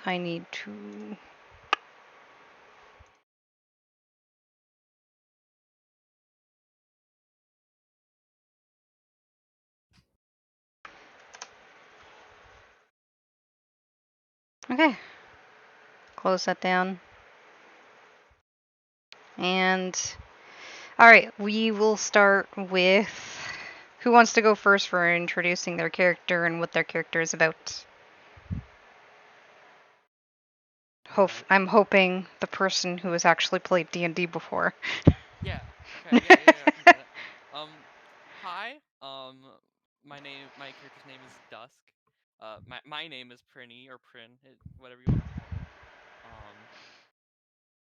I need to... Okay. Close that down. And... Alright, we will start with... Who wants to go first for introducing their character and what their character is about? I'm hoping the person who has actually played D&D before. Yeah. Okay. Yeah. I can do that. Hi. My character's name is Dusk. My name is Prinny or Prin, whatever you want to call me.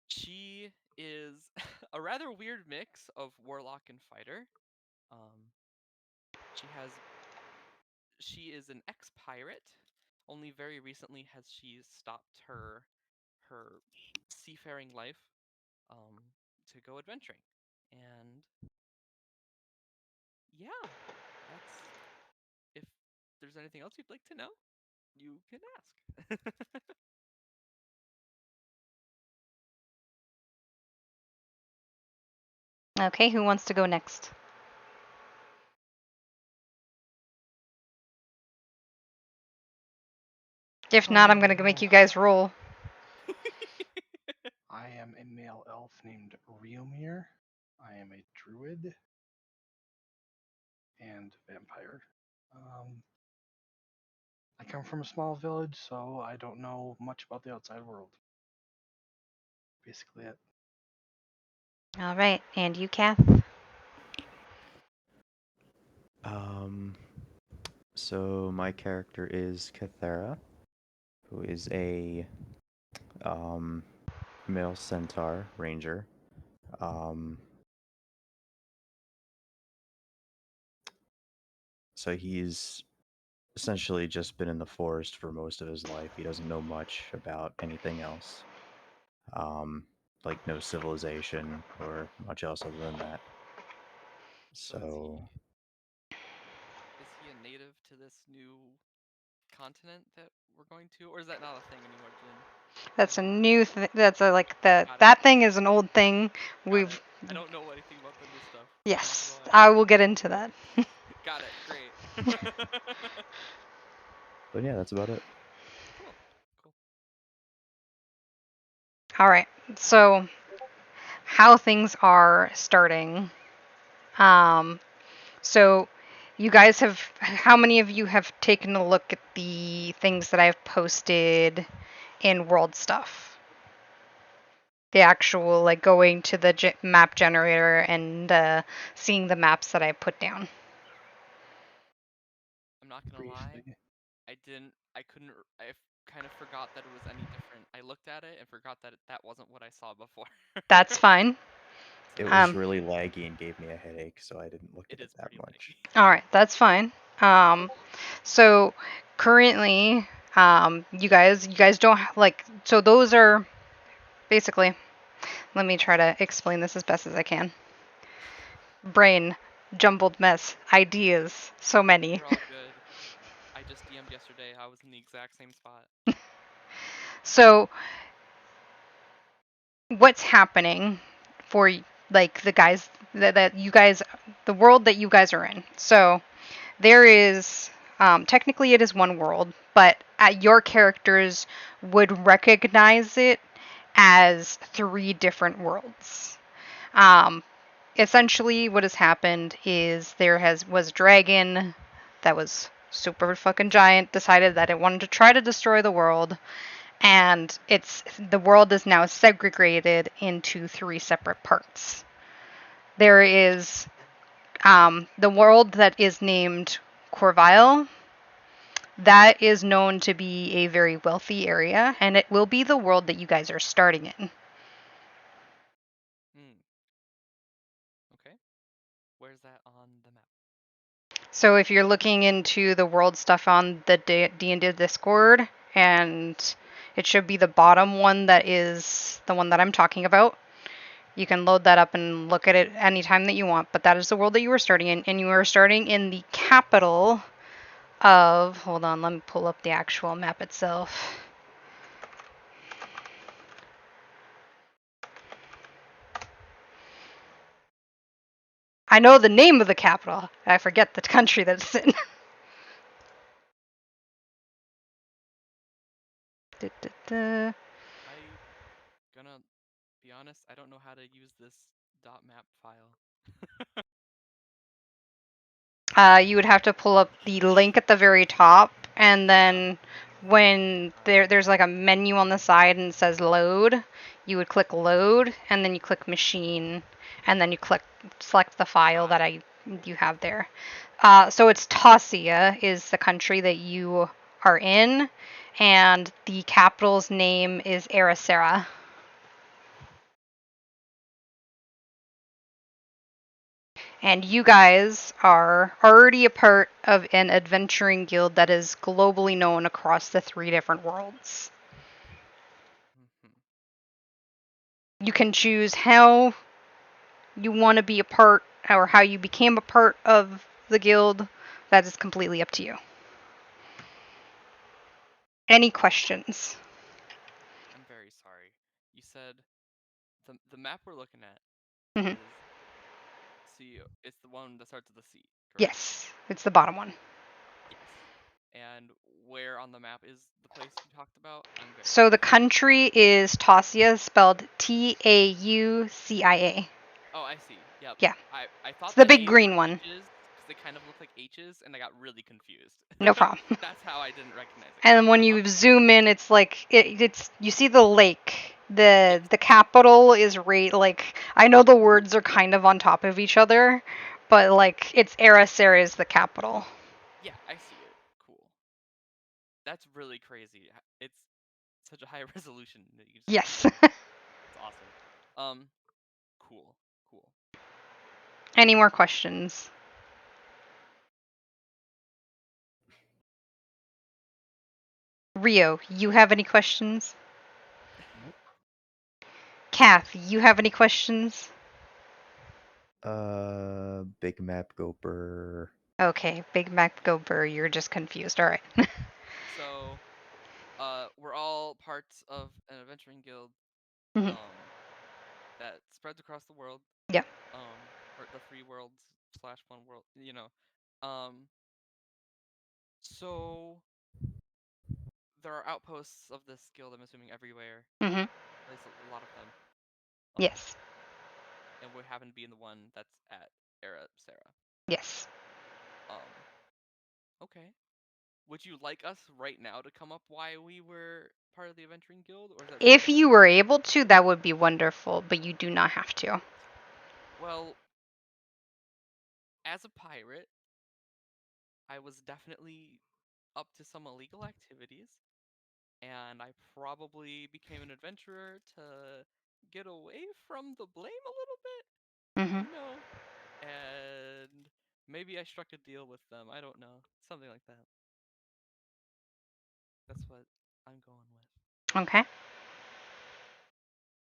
She is a rather weird mix of warlock and fighter. Um, she is an ex-pirate. Only very recently has she stopped her seafaring life to go adventuring. And yeah, that's if there's anything else you'd like to know, you can ask. Okay, who wants to go next? If not, I'm going to make you guys roll. I am a male elf named Riomir. I am a druid and vampire. I come from a small village, so I don't know much about the outside world. Basically it. All right, and you, Kath? So my character is Cathera, who is a male centaur ranger. So he's essentially just been in the forest for most of his life. He doesn't know much about anything else. Like no civilization or much else other than that. So Is he a native to this new continent that we're going to, or is that not a thing anymore, Jin? That's a new thing. That's a, like Got it. that thing is an old thing. Got it. I don't know anything about the new stuff. Yes, Go ahead. I will get into that. Got it. Great. but yeah, that's about it. Cool. All right, so how things are starting. So you guys have, how many of you have taken a look at the things that I've posted in World Stuff? The actual, like, going to the map generator and seeing the maps that I put down. I'm not gonna lie. I kind of forgot that it was any different. I looked at it and forgot that that wasn't what I saw before. That's fine. It So was really laggy and gave me a headache, so I didn't look at it it is that pretty much. All right, that's fine. So currently, you guys don't like. So those are basically. Let me try to explain this as best as I can. Brain, jumbled mess, ideas, so many. You're all good. I just DM'd yesterday. I was in the exact same spot. So what's happening for, like, the guys that you guys, the world that you guys are in? So there is, technically it is one world, but your characters would recognize it as 3 different worlds. Um, Essentially, what has happened is was a dragon that was super fucking giant, decided that it wanted to try to destroy the world, and the world is now segregated into 3 separate parts. There is the world that is named Corvile. That is known to be a very wealthy area, and it will be the world that you guys are starting in. Okay. Where's that on the map? So if you're looking into the world stuff on the D&D Discord, and it should be the bottom one that is the one that I'm talking about. You can load that up and look at it anytime that you want, but that is the world that you were starting in, and you are starting in the capital of, hold on, let me pull up the actual map itself. I know the name of the capital. I forget the country that it's in. I gonna be honest, I don't know how to use this .map file. You would have to pull up the link at the very top, and Yeah. then when there's like a menu on the side and it says load, you would click load, and then you click machine, and then you select the file Got that it. you have there. So it's Tasia is the country that you are in, and the capital's name is Ericera. And you guys are already a part of an adventuring guild that is globally known across the 3 different worlds. Mhm. You can choose how you want to be a part or how you became a part of the guild. That is completely up to you. Any questions? I'm very sorry. You said the map we're looking at Mhm. is C. It's the one that starts with the C, correct? Yes, it's the bottom one. Yes. And where on the map is the place you talked about? I'm very So the confused. country is Taucia, spelled Taucia. Oh, I see. Yep. Yeah, I it's thought the the big A's were green one. H's because they kind of look like H's, and I got really confused. No problem. That's how I didn't recognize it. And then Got it. when you zoom in, it's like it's you see the lake. Yes. The capital is right like I know the words are kind of on top of each other, but like it's Ericera is the capital. Yeah, I see it. Cool. That's really crazy. It's such a high resolution that you just Yes. It's awesome. Um, cool. Cool. Any more questions? Rio, you have any questions? Nope. Kath, you have any questions? Big map go burr. Okay, Big Mac Go Burr, you're just confused. All right. So, we're all parts of an adventuring guild, Mhm. um, that spreads across the world, Yeah. or the 3 worlds slash 1 world, Um, so there are outposts of this guild, I'm assuming everywhere, Mhm. at least a lot of them. Um, Yes. and we happen to be in the one that's at Era Sarah. Yes. Um, okay. Would you like us right now to come up why we were part of the adventuring guild, or is that If something you you were able to, that would be wonderful, but you do not have to. Well, as a pirate, I was definitely up to some illegal activities, and I probably became an adventurer to get away from the blame a little bit, Mhm. and maybe I struck a deal with them. I don't know. Something like that. That's what I'm going with. Okay.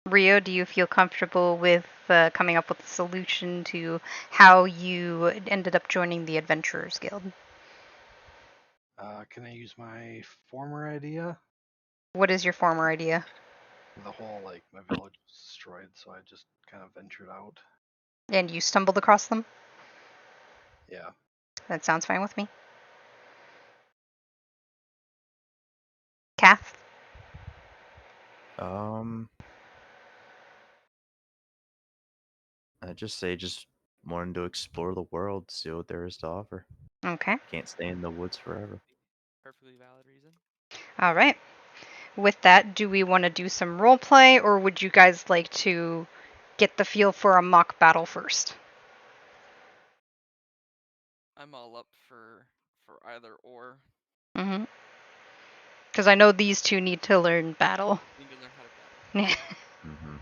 Rio, do you feel comfortable with coming up with a solution to how you ended up joining the Adventurers Guild? Can I use my former idea? What is your former idea? The whole like my village was destroyed, so I just kind of ventured out. And you stumbled across them? Yeah. That sounds fine with me. Kath? Um, I just say just wanting to explore the world, see what there is to offer. Okay. Can't stay in the woods forever. Perfectly valid reason. All right. With that, do we want to do some role play, or would you guys like to get the feel for a mock battle first? I'm all up for either or. Mm-hmm. Because I know these two need to learn battle. Need to learn how to battle. Mm-hmm.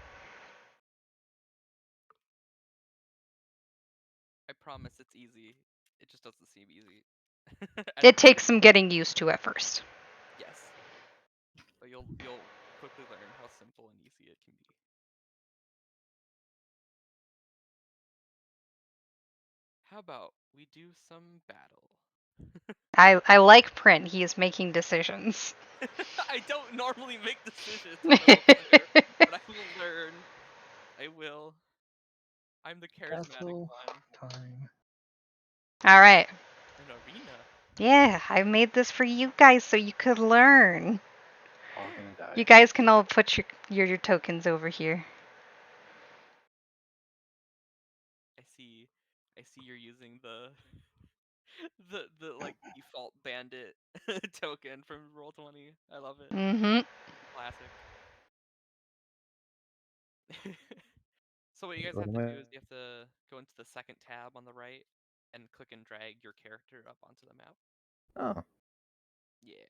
I promise it's easy. It just doesn't seem easy at It the takes beginning. some getting used to at first. Yes, but you'll quickly learn how simple and easy it can be. How about we do some battle? I like Print. He is making decisions. I don't normally make decisions. I'm a role player, but I will learn. I will. I'm the charismatic Castle one. time. All right. An arena. Yeah, I made this for you guys so you could learn. All gonna die. You guys can all put your tokens over here. I see you're using the the like default bandit token from Roll20. I love it. Mm-hmm. Classic. So what you guys What have am to I? do is you have to go into the second tab on the right and click and drag your character up onto the map. Oh, Yeah.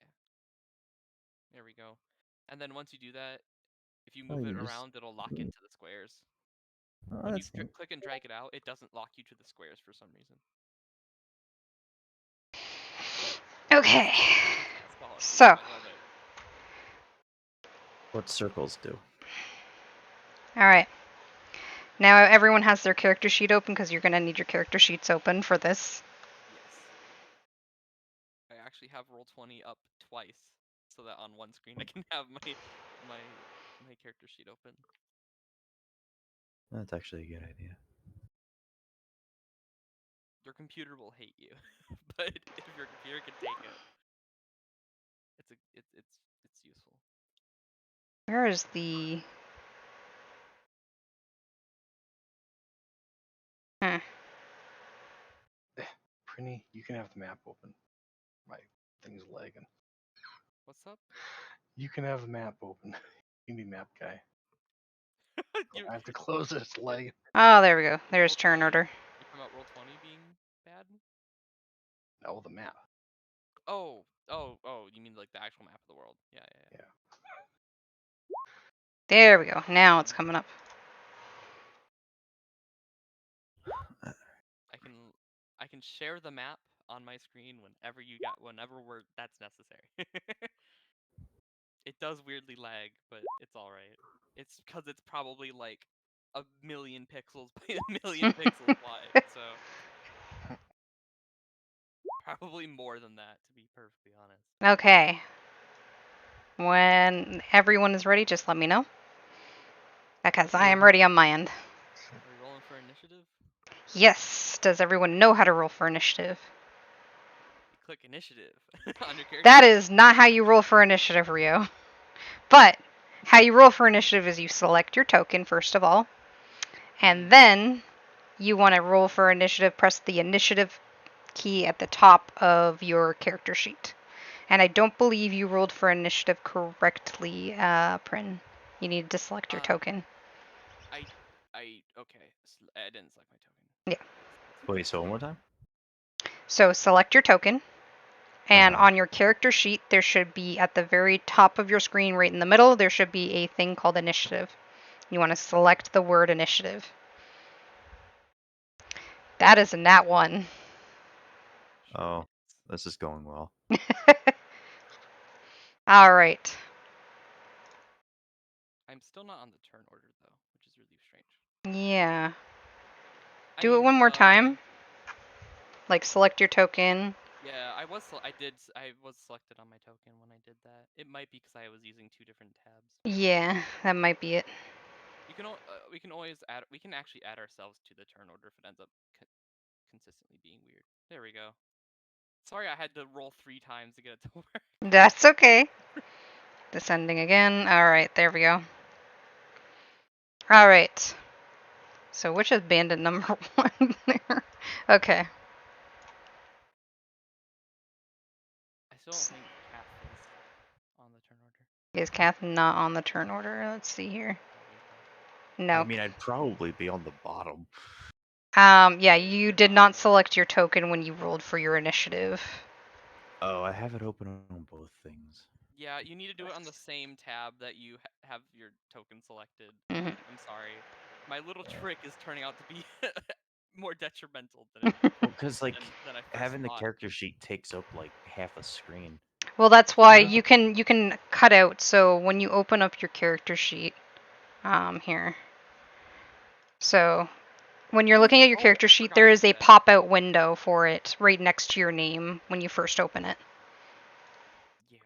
There we go. And then once you do that, if you oh, move it you just. around, it'll lock into the squares. Oh, When you that's neat. click and drag it out, it doesn't lock you to the squares for some reason. Okay. It's Catholicism. So, I love it. What circles do? all right. Now everyone has their character sheet open because you're gonna need your character sheets open for this. Yes. I actually have Roll20 up twice so that on one screen I can have my my character sheet open. That's actually a good idea. Your computer will hate you, but if your computer can take it, it's useful. Where is the? Huh. Prinny, you can have the map open. My thing's lagging. What's up? You can have the map open. You can be map guy. you I have to close it. It's lagging. Oh, there we go. in There's turn Roll20? order. You talking about Roll20 being bad? No, the map. Oh, you mean like the actual map of the world? Yeah. Yeah. There we go. Now it's coming up. I can share the map on my screen whenever that's necessary. It does weirdly lag, but it's all right. It's because it's probably like a million pixels by a million pixels wide, so probably more than that, to be perfectly honest. Okay. When everyone is ready, just let me know. Because I am ready on my end. Are we rolling for initiative? Yes. Does everyone know how to roll for initiative? You click initiative on your character. That is not how you roll for initiative, Rio. But how you roll for initiative is you select your token first of all, and then you want to roll for initiative, press the initiative key at the top of your character sheet. And I don't believe you rolled for initiative correctly, Prin. You need to select your token. I okay. I didn't select my token. Yeah. That's Wait, so one more time? So select your token, and Uh-huh. on your character sheet, there should be at the very top of your screen, right in the middle, there should be a thing called initiative. You want to select the word initiative. That is a nat one. Oh, this is going well. All right. I'm still not on the turn order though, which is really strange. Yeah. I Do it mean, one more time. Like select your token. yeah, I was selected on my token when I did that. It might be because I was using two different tabs. Yeah, that might be it. We can always add. We can actually add ourselves to the turn order if it ends up consistently being weird. There we go. Sorry, I had to roll 3 times to get it to work. That's okay. Descending again. All right, there we go. All right. So which is bandit number 1 there? Okay. I still don't think Kath is on the turn order. Is Kath not on the turn order? Let's see here. Probably is not. No. I mean, I'd probably be on the bottom. Yeah, you did not select your token when you rolled for your initiative. Oh, I have it open on both things. Yeah, you need to do it on the same tab that you have your token selected. Mm-hmm. I'm sorry. My little trick is turning out to be more detrimental than Well, because like than I first having the thought. character sheet takes up like half a screen. Well, that's why Yeah. you can cut out. So when you open up your character sheet, here. So when you're looking at your Oh, character I sheet, forgot there to is do a that. pop-out window for it right next to your name when you first open it. Yeah.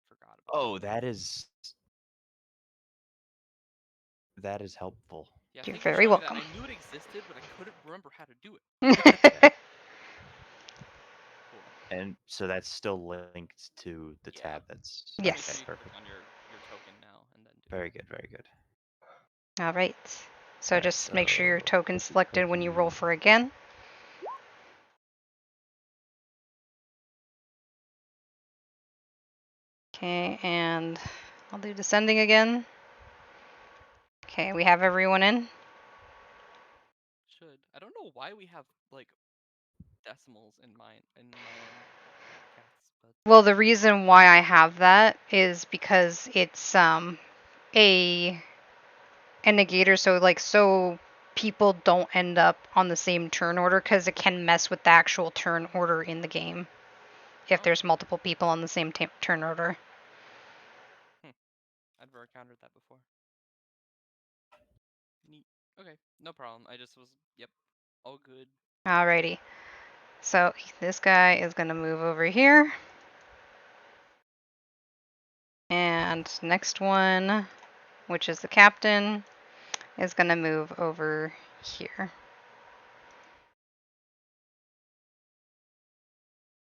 Forgot about Oh, that is helpful. Yeah, You're thank you for very showing me that. welcome. I knew it existed, but I couldn't remember how to do it. Cool. And so that's still linked to the Yeah. tab that's Just make okay, sure Yes. you click perfect. on your token now and then do it. Very good, very good. All right. So Alright, just make sure your so token's click selected your when you roll token. for again. Okay, and I'll do descending again. Okay, we have everyone in. Should. I don't know why we have like decimals in my cats, but Well, the reason why I have that is because it's a negator, so people don't end up on the same turn order because it can mess with the actual turn order in the game if oh, there's multiple people on the same turn order. I've never encountered that before. Neat. Okay, no problem. I just was yep, all good. Alrighty. So this guy is gonna move over here. And next one, which is the captain, is gonna move over here.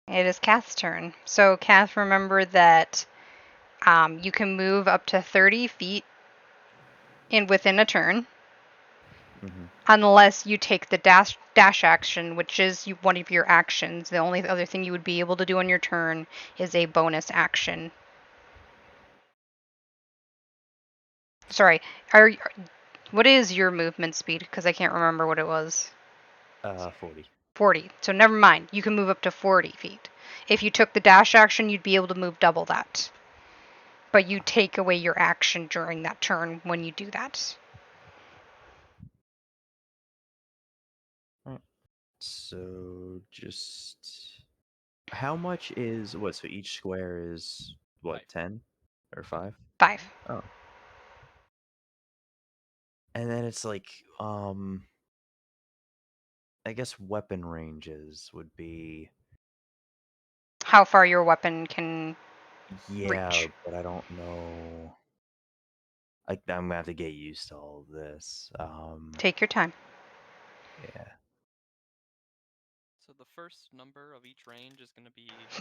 It is Kath's turn. So Kath, remember that you can move up to 30 feet within a turn, Hmm. unless you take the dash action, which is one of your actions. The only other thing you would be able to do on your turn is a bonus action. Sorry, what is your movement speed? Because I can't remember what it was. 40. 40. So never mind. You can move up to 40 feet. If you took the dash action, you'd be able to move double that. But you take away your action during that turn when you do that. Alright. So just how much is what? So each square is what, 5. 10 or 5? 5. Oh. And then it's like, I guess weapon ranges would be, How far your weapon can yeah, reach. but I don't know. I'm gonna have to get used to all of this. Take your time. Yeah. So the first number of each range is going to be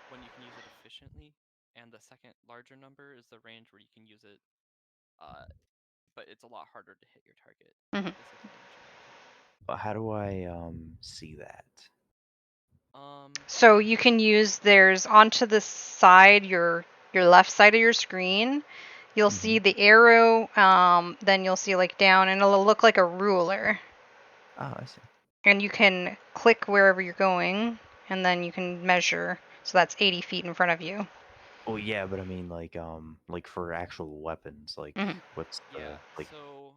when you can use it efficiently, and the second larger number is the range where you can use it, uh, but it's a lot harder to hit your target Hmm. at disadvantage mode. But how do I see that? So you can use there's onto the side, your left side of your screen. You'll Hmm. see the arrow, then you'll see like down, and it'll look like a ruler. Oh, I see. And you can click wherever you're going, and then you can measure. So that's 80 feet in front of you. Oh yeah, but I mean like for actual weapons, like Hmm. what's Yeah, the like so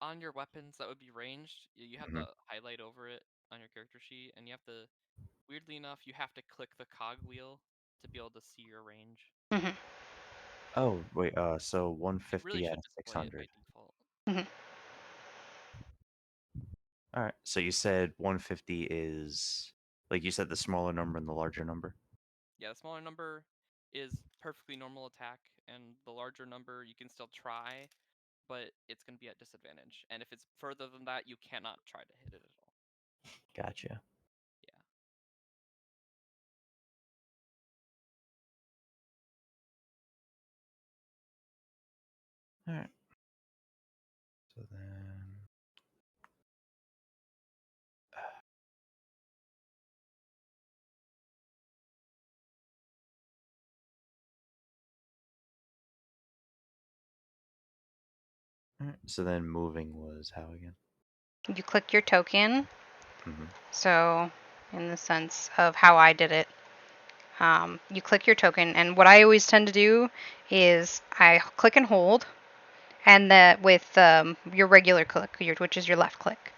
on your weapons that would be ranged, you have mhm. to highlight over it on your character sheet, and you have to, weirdly enough, you have to click the cog wheel to be able to see your range. Hmm. Oh wait, so It really 150 out should of display it by 600. default. Hmm. All right. So you said 150 is like you said the smaller number and the larger number? Yeah, the smaller number is perfectly normal attack, and the larger number you can still try, but it's going to be at disadvantage. And if it's further than that, you cannot try to hit it at all. Gotcha. Yeah. All right. So then all right. So then moving was how again? You click your token. Mhm. So, in the sense of how I did it, you click your token, and what I always tend to do is I click and hold, and that with your regular click, which is your left click,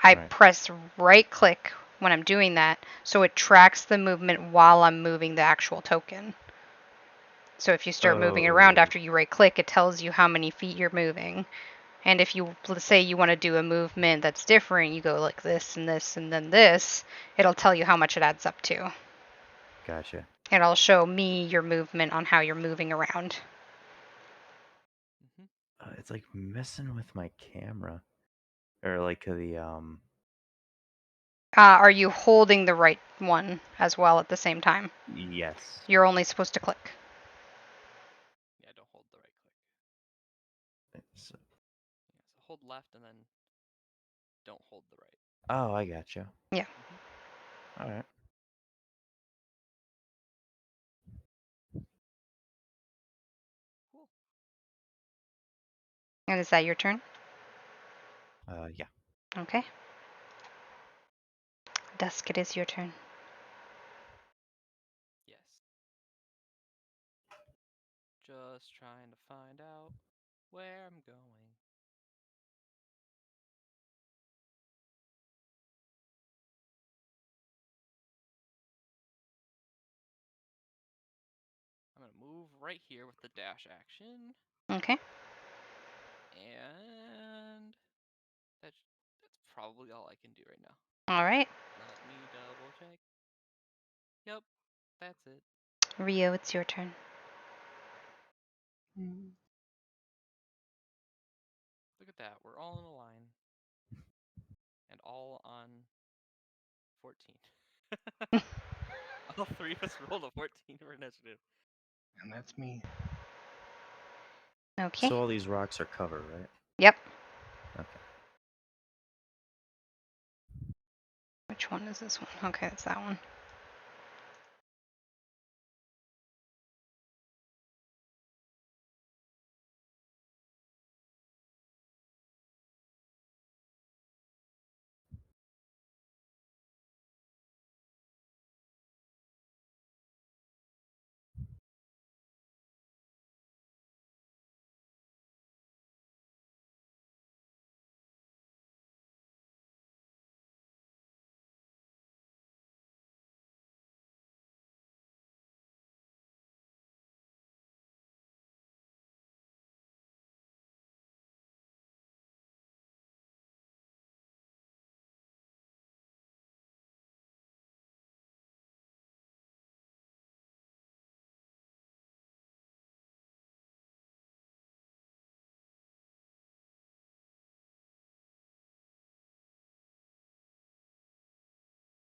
I Right. press right click when I'm doing that, so it tracks the movement while I'm moving the actual token. So if you start moving it around Oh, after you right click, it tells you how many feet you're moving. And if you, let's say you want to do a movement that's different, you go like this and this and then this, it'll tell you how much it adds up to. gotcha. It'll show me your movement on how you're moving around. Mm-hmm. It's like messing with my camera, or like the Are you holding the right one as well at the same time? Yes. You're only supposed to click. Yeah, don't hold the right click. It's- Yeah, so hold left and then don't hold the right. Oh, I gotcha. Yeah. All right. Cool. And is that your turn? Yeah. Okay. Dusk, it is your turn. Yes. Just trying to find out where I'm going. I'm gonna move right here with the dash action, Okay. and that's probably all I can do right now. All right. Let me double check. Yep, that's it. Rio, it's your turn. Look at that. We're all in a line. And all on 14. All three of us rolled a 14 for initiative. And that's me. Okay. So all these rocks are cover, right? Yep. Okay. Which one is this one? Okay, it's that one.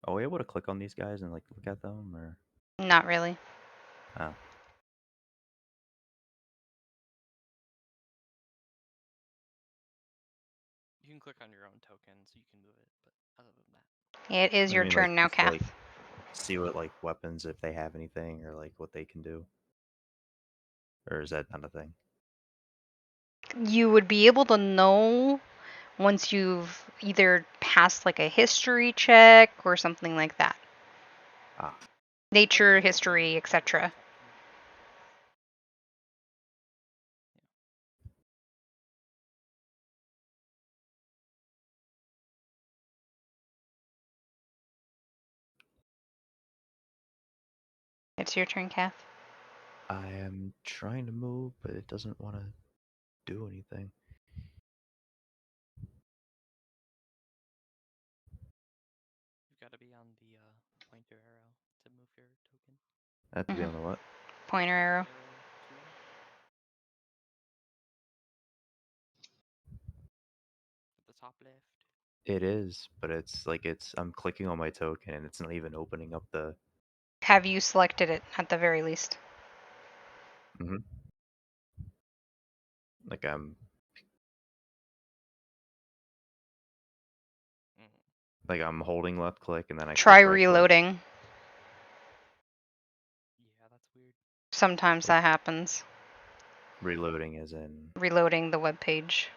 Are we able to click on these guys and like look at them, or? Not really. Oh. You can click on your own token so you can move it, but other than that. It is I your mean, like, turn now, just to, Kath. like, see what like weapons, if they have anything, or like what they can do, or is that not a thing? You would be able to know once you've either passed like a history check or something like that. Ah. Nature, Hopefully it'll history, be a little etc. section. It's your turn, Kath. I am trying to move, but it doesn't want to do anything. You've got to be on the pointer arrow to move your token. I have to be on the what? Pointer arrow. Arrow 2. At the top left. It is, but it's like I'm clicking on my token and it's not even opening up the. Have you selected it at the very least? Mm-hmm. Like I'm. Like I'm holding left click and then I Try click right click. reloading. Yeah, that's weird. Sometimes that happens. Reloading as in. Reloading the web page.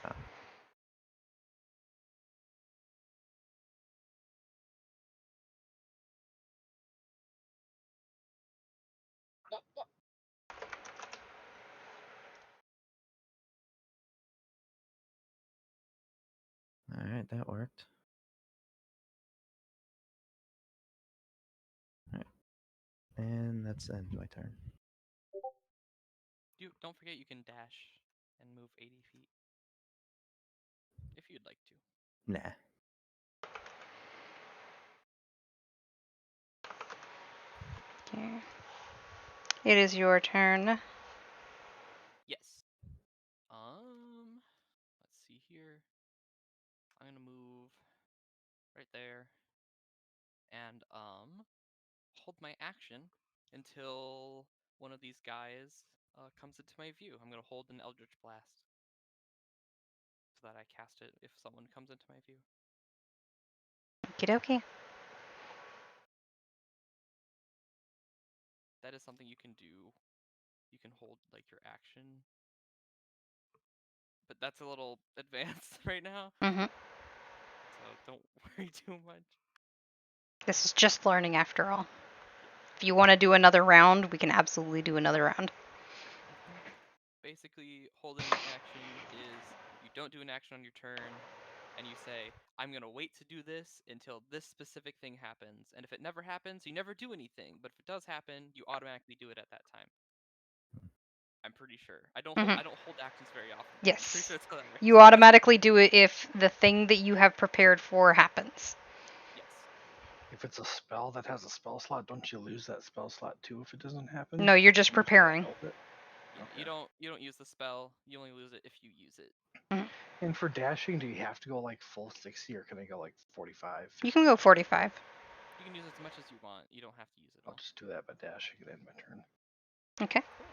Oh. All right, that worked. All right, and that's end my turn. Don't forget you can dash and move 80 feet. If you'd like to. Nah. Okay. It is your turn. Yes. right there, and hold my action until one of these guys comes into my view. I'm gonna hold an Eldritch Blast so that I cast it if someone comes into my view. Okie dokie. That is something you can do. You can hold like your action, but that's a little advanced right now, Mm-hmm. so don't worry too much. This is just learning after all. Yeah. If you want to do another round, we can absolutely do another round. Basically, holding an action is you don't do an action on your turn, and you say, I'm going to wait to do this until this specific thing happens. And if it never happens, you never do anything. But if it does happen, you automatically do it at that time. I'm pretty sure. I don't hold actions very often, but I'm pretty Yes. sure that's how that works. You automatically do it if the thing that you have prepared for happens. Yes. If it's a spell that has a spell slot, don't you lose that spell slot too if it doesn't happen? No, you're just Even if you don't preparing. hold it? Yeah, Okay. you don't use the spell. You only lose it if you use it. And for dashing, do you have to go like full 60 or can I go like 45? You can go 45. You can use as much as you want. You don't have to use it I'll all. just do that by dashing it in my turn. Okay. Cool.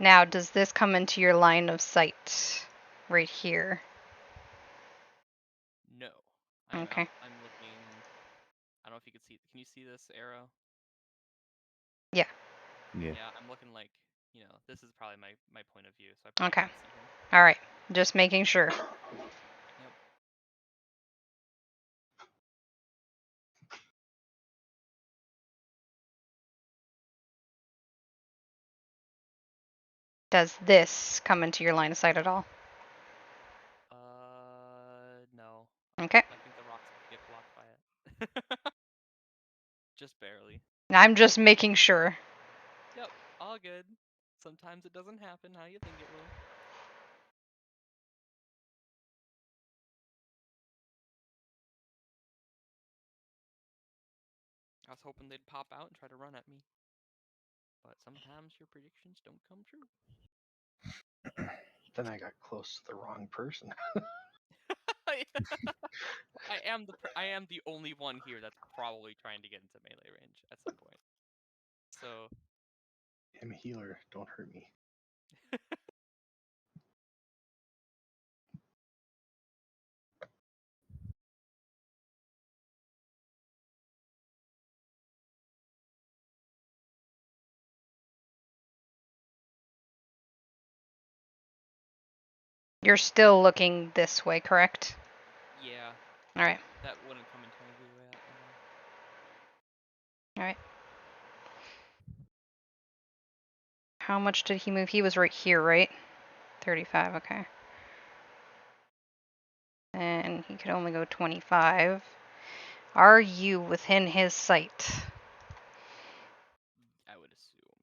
Now, does this come into your line of sight right here? No. Okay. I'm looking. I don't know if you can see. Can you see this arrow? Yeah. Yeah. Yeah, I'm looking like, this is probably my point of view, so I probably Okay. can't see him. All right. Just making sure. Yep. Does this come into your line of sight at all? No. Okay. I think the rocks get blocked by it. Just barely. I'm just making sure. Yep, all good. Sometimes it doesn't happen how you think it will. I was hoping they'd pop out and try to run at me. But sometimes your predictions don't come true. Then I got close to the wrong person. I am the only one here that's probably trying to get into melee range at some point. So I'm a healer. Don't hurt me. You're still looking this way, correct? yeah, All right. that wouldn't come into my view at all. All right. How much did he move? He was right here, right? 35, okay. And he could only go 25. Are you within his sight? I would assume.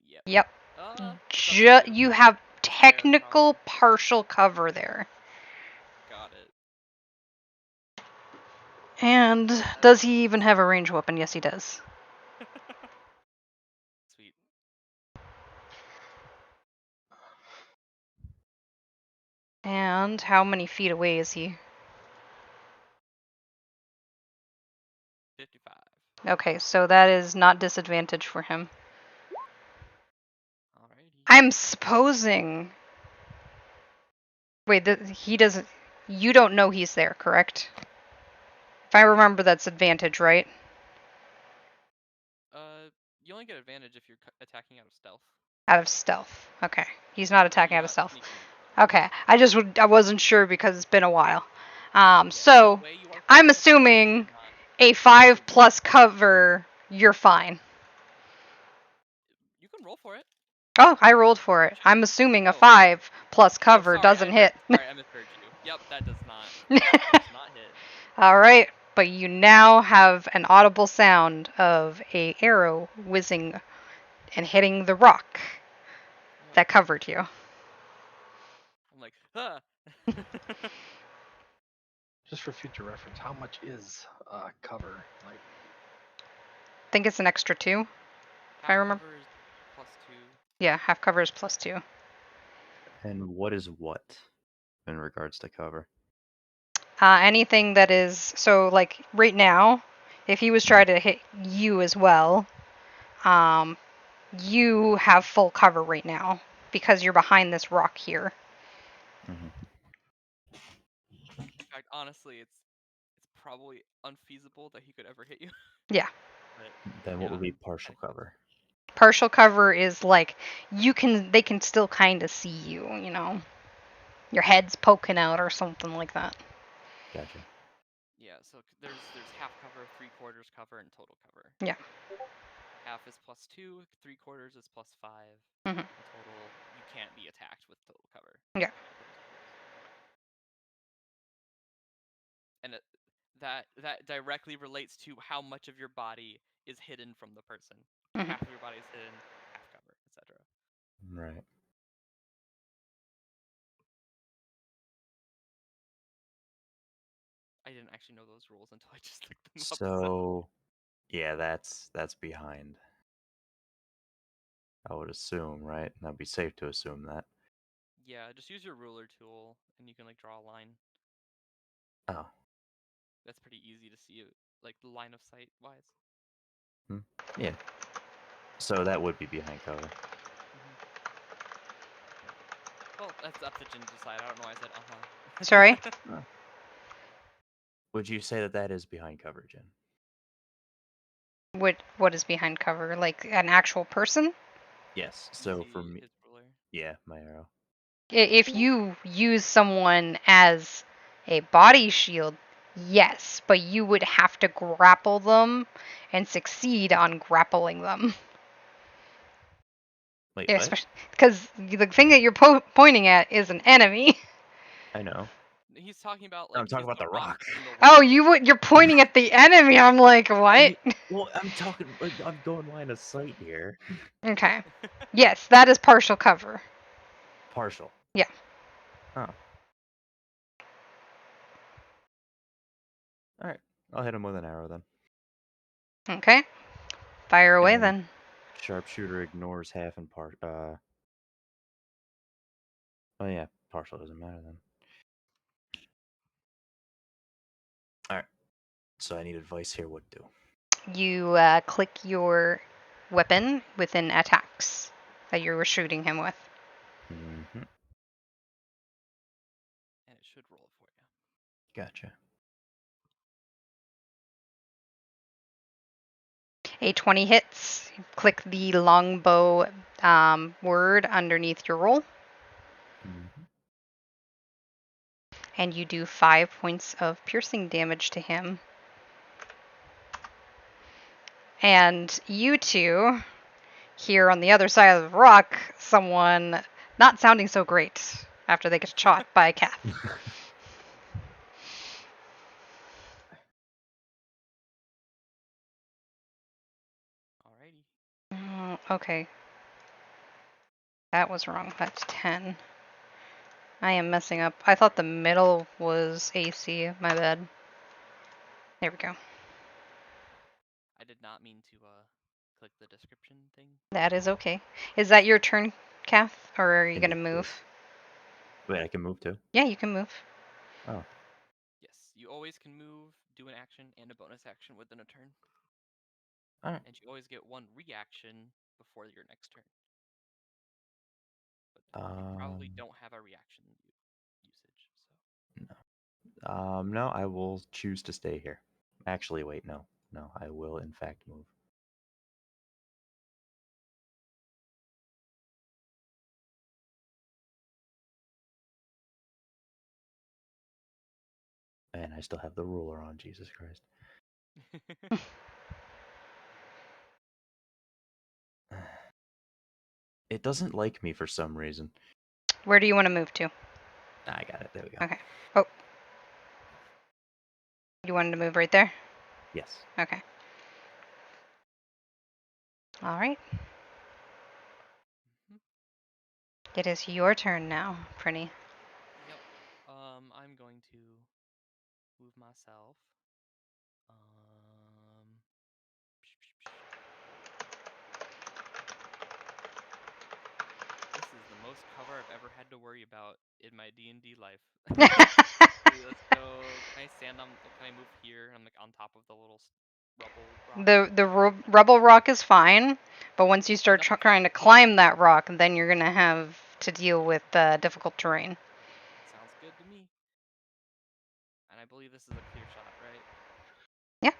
Yep. Yep. It's up to you. You have Just barely technical probably. partial cover there. Got it. And does he even have a ranged weapon? Yes, he does. Sweet. And how many feet away is he? 55. Okay, so that is not disadvantage for him. Alrighty. I'm supposing. Wait, he doesn't. You don't know he's there, correct? If I remember, that's advantage, right? You only get advantage if you're attacking out of stealth. Out of stealth. Okay. He's not So attacking you're out of not stealth. sneaking in. Okay. I wasn't sure because it's been a while. Yeah, So the way you are I'm holding it, you're assuming not. a 5+ cover, you're fine. You can roll for it. Oh, I rolled for it. I'm assuming a 5+ cover sorry, doesn't hit. Sorry, I misheard you. Yep, that does not hit. All right, but you now have an audible sound of a arrow whizzing and hitting the rock Yep. that covered you. I'm like, huh. Just for future reference, how much is cover? Like, I think it's an extra 2, if I Half remember. cover is +2. Yeah, half cover is +2. And what is what in regards to cover? Anything that is so like right now, if he was trying to hit you as well, um, you have full cover right now because you're behind this rock here. Mm-hmm. In fact, honestly, it's probably unfeasible that he could ever hit you. Yeah. But Then what yeah, would be partial cover? Partial cover is like they can still kind of see you, Your head's poking out or something like that. Gotcha. yeah. So there's half cover, 3/4 cover, and total cover. Yeah. Half is +2, 3/4 is +5. Hmm. In total, you can't be attacked with total cover. Yeah. Opposed to this. And that directly relates to how much of your body is hidden from the person. If Hmm. half of your body is hidden, half cover, etc. Right. I didn't actually know those rules until I just looked them up. So, yeah, that's behind. I would assume, right? That'd be safe to assume that. Yeah, just use your ruler tool and you can like draw a line. Oh. That's pretty easy to see, like the line of sight wise. Yeah. So that would be behind cover. Well, that's up to Jin to decide. I don't know why I said Sorry? Would you say that that is behind cover, Jen? What is behind cover? Like an actual person? Yes. You So for see me, his ruler. yeah, my arrow. If you use someone as a body shield, yes, but you would have to grapple them and succeed on grappling them. Wait, Yeah, what? especially because the thing that you're pointing at is an enemy. I know. He's talking about No, like I'm talking is about the the rock rock. in the Oh, way? you're pointing at the enemy. I'm like, what? Well, I'm talking like I'm going line of sight here. Okay. Yes, that is partial cover. Partial. Yeah. Oh. All right. I'll hit him with an arrow then. Okay. Fire away And then. sharpshooter ignores half and part. Oh yeah, partial doesn't matter then. All right. So I need advice here. What to do? You click your weapon within attacks that you were shooting him with. Mm-hmm. And it should roll for you. Gotcha. A 20 hits. Click the longbow word underneath your roll, Mm-hmm. and you do 5 points of piercing damage to him. And you two hear on the other side of the rock someone not sounding so great after they get shot by a cat. Alrighty. Okay. That was wrong. That's 10. I am messing up. I thought the middle was AC. My bad. There we go. I did not mean to click the description thing. That is okay. Is that your turn, Kath? Or are you It going to is. move? Wait, I can move too. Yeah, you can move. Oh. Yes, you always can move, do an action, and a bonus action within a turn. All right. And you always get one reaction before your next turn. But you probably don't have a reaction usage, so. No, I will choose to stay here. Actually, wait, no. No, I will in fact move. And I still have the ruler on, Jesus Christ. It doesn't like me for some reason. Where do you want to move to? I got it. There we go. Okay. Oh. You wanted to move right there? Yes. Okay. All right. Mhm. It is your turn now, Prinny. Yep. I'm going to move myself. This is the most cover I've ever had to worry about in my D&D life. Let's go. Can I stand on? Can I move here? I'm like on top of the little rubble rock. The rubble rock is fine, but once you start Nothing trying to fancy. climb that rock, then you're gonna have to deal with difficult terrain. Sounds good to me. And I believe this is a clear shot, right? Yeah. To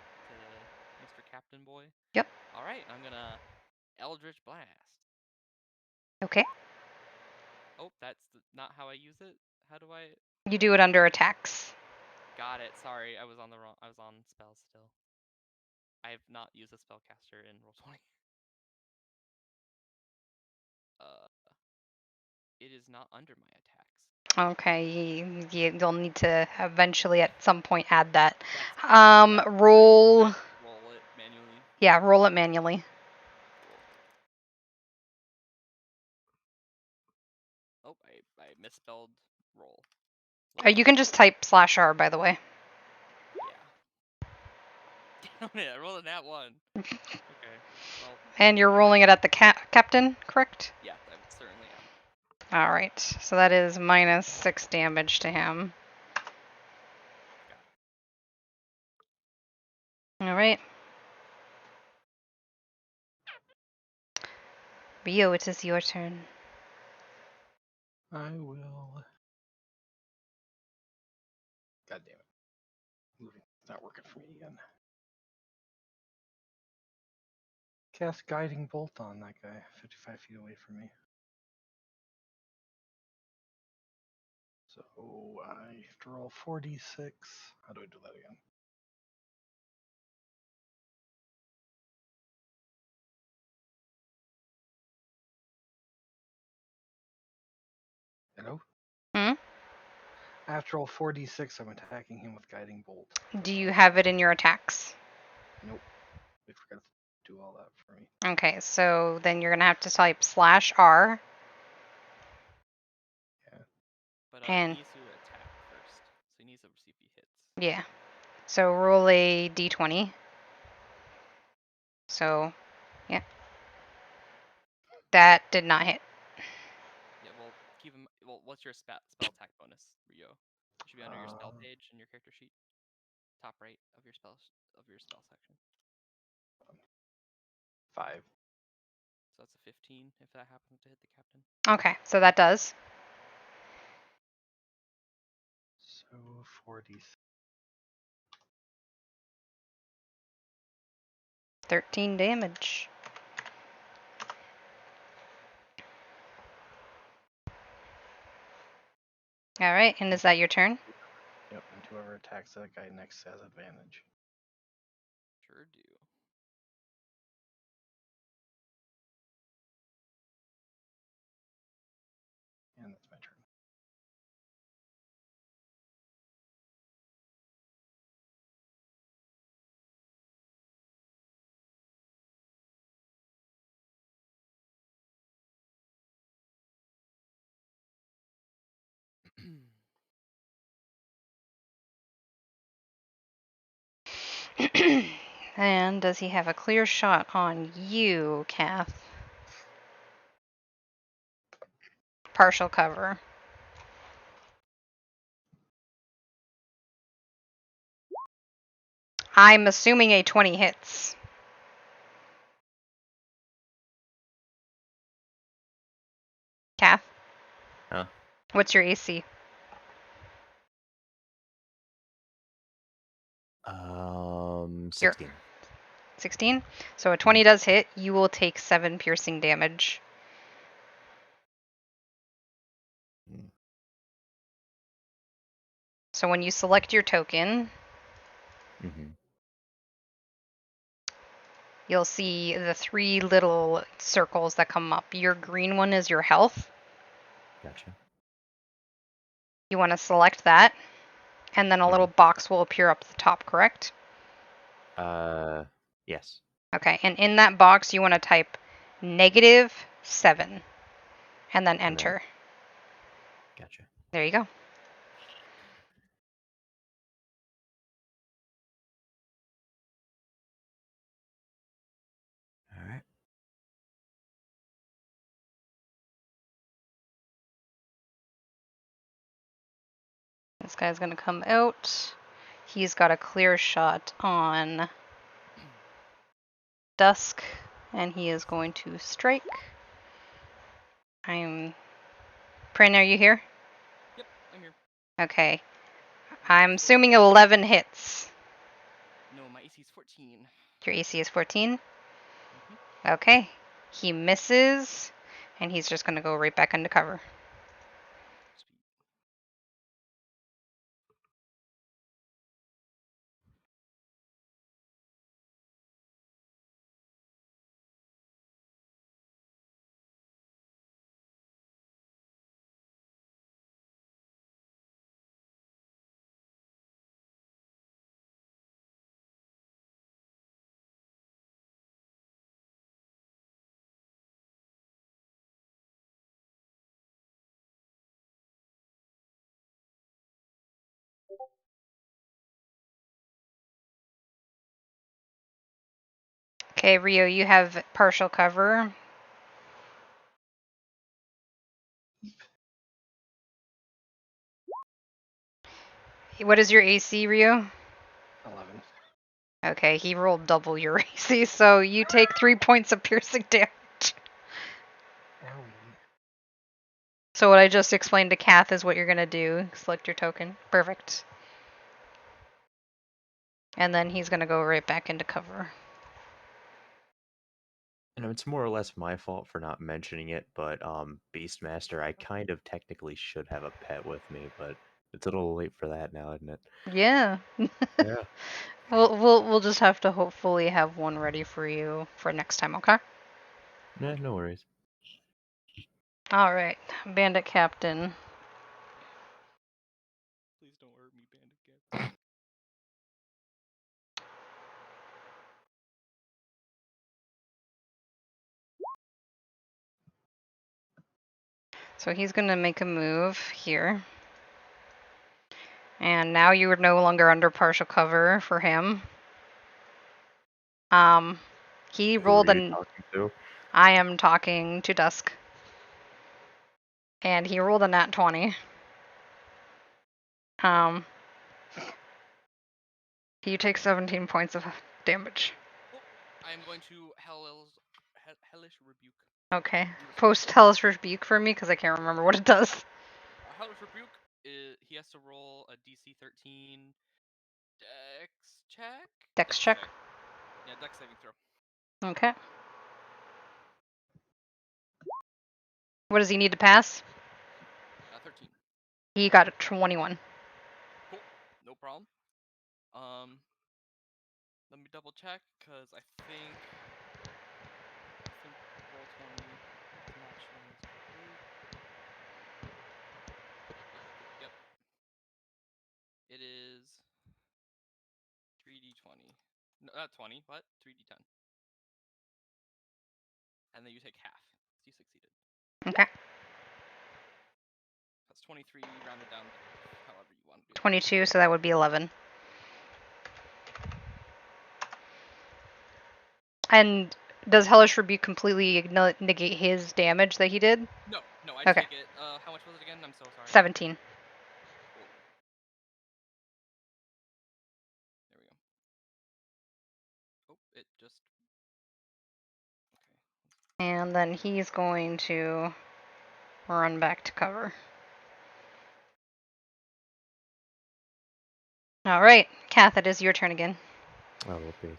Mr. Captain Boy. Yep. All right, I'm gonna Eldritch Blast. Okay. Oh, that's not how I use it. How do I? You do it under attacks. Got it. Sorry, I was on spells still. I have not used a spellcaster in Roll20. It is not under my attacks. Okay, you'll need to eventually at some point add that. That's fine. Roll. Roll it manually. Yeah, roll it manually. Cool. Oh, I misspelled roll. You can just type /R, by the way. Yeah. Damn it! I rolled a nat 1. Okay. Well. And you're rolling it at the captain, correct? Yeah, I certainly am. All right. So that is -6 damage to him. Got All right. Rio, it is your turn. I will. God damn it. Moving. It's not working for me again. Cast Guiding Bolt on that guy, 55 feet away from me. So I have to roll 4d6. How do I do that again? Hello? Hmm? I have to roll 4d6. I'm attacking him with Guiding Bolt. Do you have it in your attacks? Nope. They forgot to do all that for me. Okay, so then you're gonna have to type /R. Yeah. But And he needs to attack first, so he needs to see if he hits. yeah. So roll a d20. So, yeah. That did not hit. Yeah, well, keep him. Well, what's your spell attack bonus, Rio? It should be under your spell page in your character sheet, top right of your spell section. 5. So that's a 15 if that happens to hit the captain. Okay, so that does. So 4d6. 13 damage. All right, and is that your turn? Yep, and whoever attacks that guy next has advantage. Sure do. And that's my turn. And does he have a clear shot on you, Kath? Partial cover. I'm assuming a 20 hits. Kath? Huh? What's your AC? 16. 16? So a 20 does hit. You will take 7 piercing damage. Mm. So when you select your token, Mm-hmm. you'll see the 3 little circles that come up. Your green one is your health. Gotcha. You want to select that, and then a little box will appear up the top, correct? Yes. Okay, and in that box, you want to type -7 and then And then, enter. gotcha. There you go. guy's gonna come out. He's got a clear shot on Dusk, and he is going to strike. Prin, are you here? Yep, I'm here. Okay. What's I'm your assuming AC? 11 hits. No, my AC is 14. Your AC is 14? Mm-hmm. Okay. He misses, and he's just gonna go right back into cover. Sweet. Okay, Rio, you have partial cover. What is your AC, Rio? 11. Okay, he rolled double your AC, so you take 3 points of piercing damage. Owie. So what I just explained to Kath is what you're gonna do. Select your token. Perfect. And then he's gonna go right back into cover. It's more or less my fault for not mentioning it, but Beastmaster, I kind of technically should have a pet with me, but it's a little late for that now, isn't it? Yeah. Yeah. We'll just have to hopefully have one ready for you for next time, okay? Nah, no worries. All right, Bandit Captain. Please don't hurt me, Bandit Captain. So he's gonna make a move here. And now you are no longer under partial cover for him. He Who rolled are you an. talking to? I am talking to Dusk. And he rolled a nat 20. You take 17 points of damage. Oh, I am going to Hellish Rebuke. Okay. In response. Post Hellish Rebuke for me because I can't remember what it does. Hellish Rebuke, he has to roll a DC 13 Dex check? Dex check. Yeah, Dex saving throw. Okay. What does he need to pass? 13. He got a 21. Cool, no problem. Let me double check, because I think roll 20 is not showing as complete. Yep. It is 3d20. No, not 20, what? 3d10. And then you take half. You succeeded. Okay. That's 23 rounded down to however you want to do it. 22, so that would be 11. And does Hellish Rebuke completely negate his damage that he did? No, I Okay. take it. How much was it again? I'm so sorry. 17. Cool. There we go. Oh, it just. Okay. And then he's going to run back to cover. All right, Kath, it is your turn again. Oh, okay.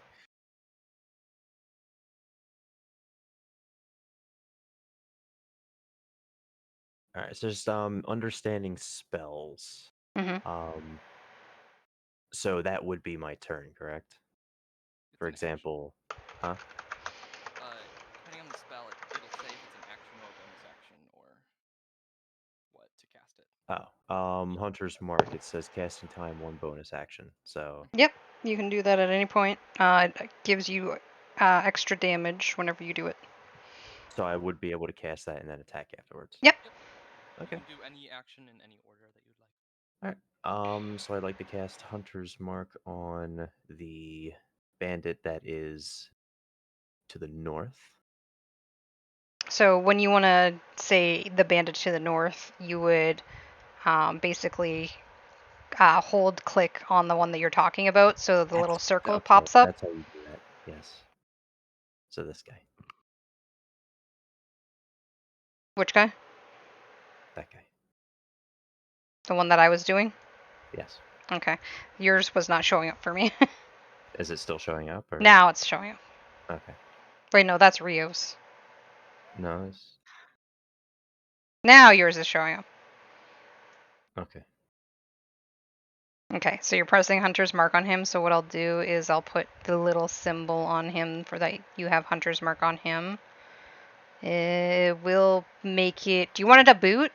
All right, so just understanding spells. Mm-hmm. So that would be my turn, correct? It's For an action. example, huh? Depending on the spell, it'll say if it's an action or a bonus action or what to cast it. Oh, Hunter's Mark. It says casting time 1 bonus action. So Yep, you can do that at any point. It gives you extra damage whenever you do it. so I would be able to cast that and then attack afterwards. Yep. You Okay. can do any action in any order that you'd like. All right. So I'd like to cast Hunter's Mark on the bandit that is to the north. So when you want to say the bandit to the north, you would basically hold click on the one that you're talking about, so the little circle okay, pops up. That's how you do that. Yes. So this guy, Which guy? that guy. The one that I was doing? Yes. Okay. Yours was not showing up for me. Is it still showing up or? Now it's showing up. Okay. Wait, no, that's Rio's. No. It's... Now yours is showing up. Okay. Okay, so you're pressing Hunter's Mark on him, so what I'll do is I'll put the little symbol on him for that you have Hunter's Mark on him. It will make it... Do you want it a boot?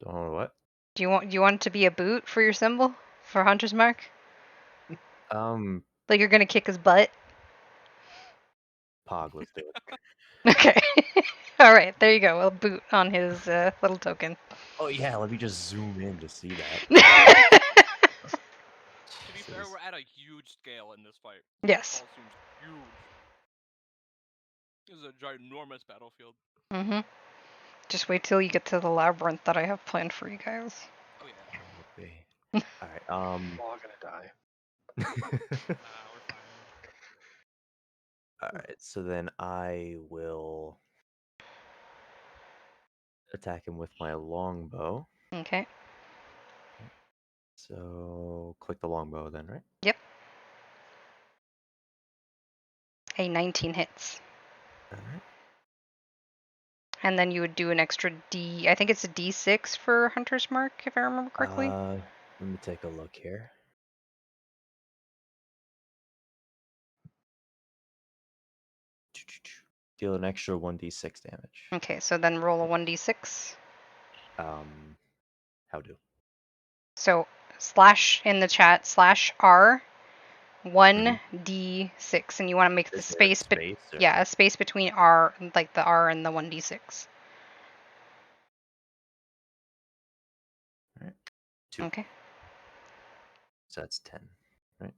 Don't know what. Do you want it to be a boot for your symbol? For Hunter's Mark? Like you're gonna kick his butt? Pog, let's do it. Okay. Alright, there you go. A boot on his little token. Oh yeah, let me just zoom in to see that. To be fair, we're at a huge scale in this fight. Yes. Colosseum's huge. This is a ginormous battlefield. Mm-hmm. Just wait till you get to the labyrinth that I have planned for you guys. Oh yeah. Okay. All right. We're all gonna die. Nah, we're fine. All right. So then I will attack him with my longbow. Okay. So click the longbow then, right? Yep. A 19 hits. All right. And then you would do an extra D. I think it's a D6 for Hunter's Mark, if I remember correctly. Let me take a look here. Deal an extra 1d6 damage. Okay, so then roll a 1d6. How do? So slash in the chat /R 1d6, and you want to make the Is there a space, space or- yeah, a space between R, like the R and the 1d6. All right. 2. Okay. So that's 10, right?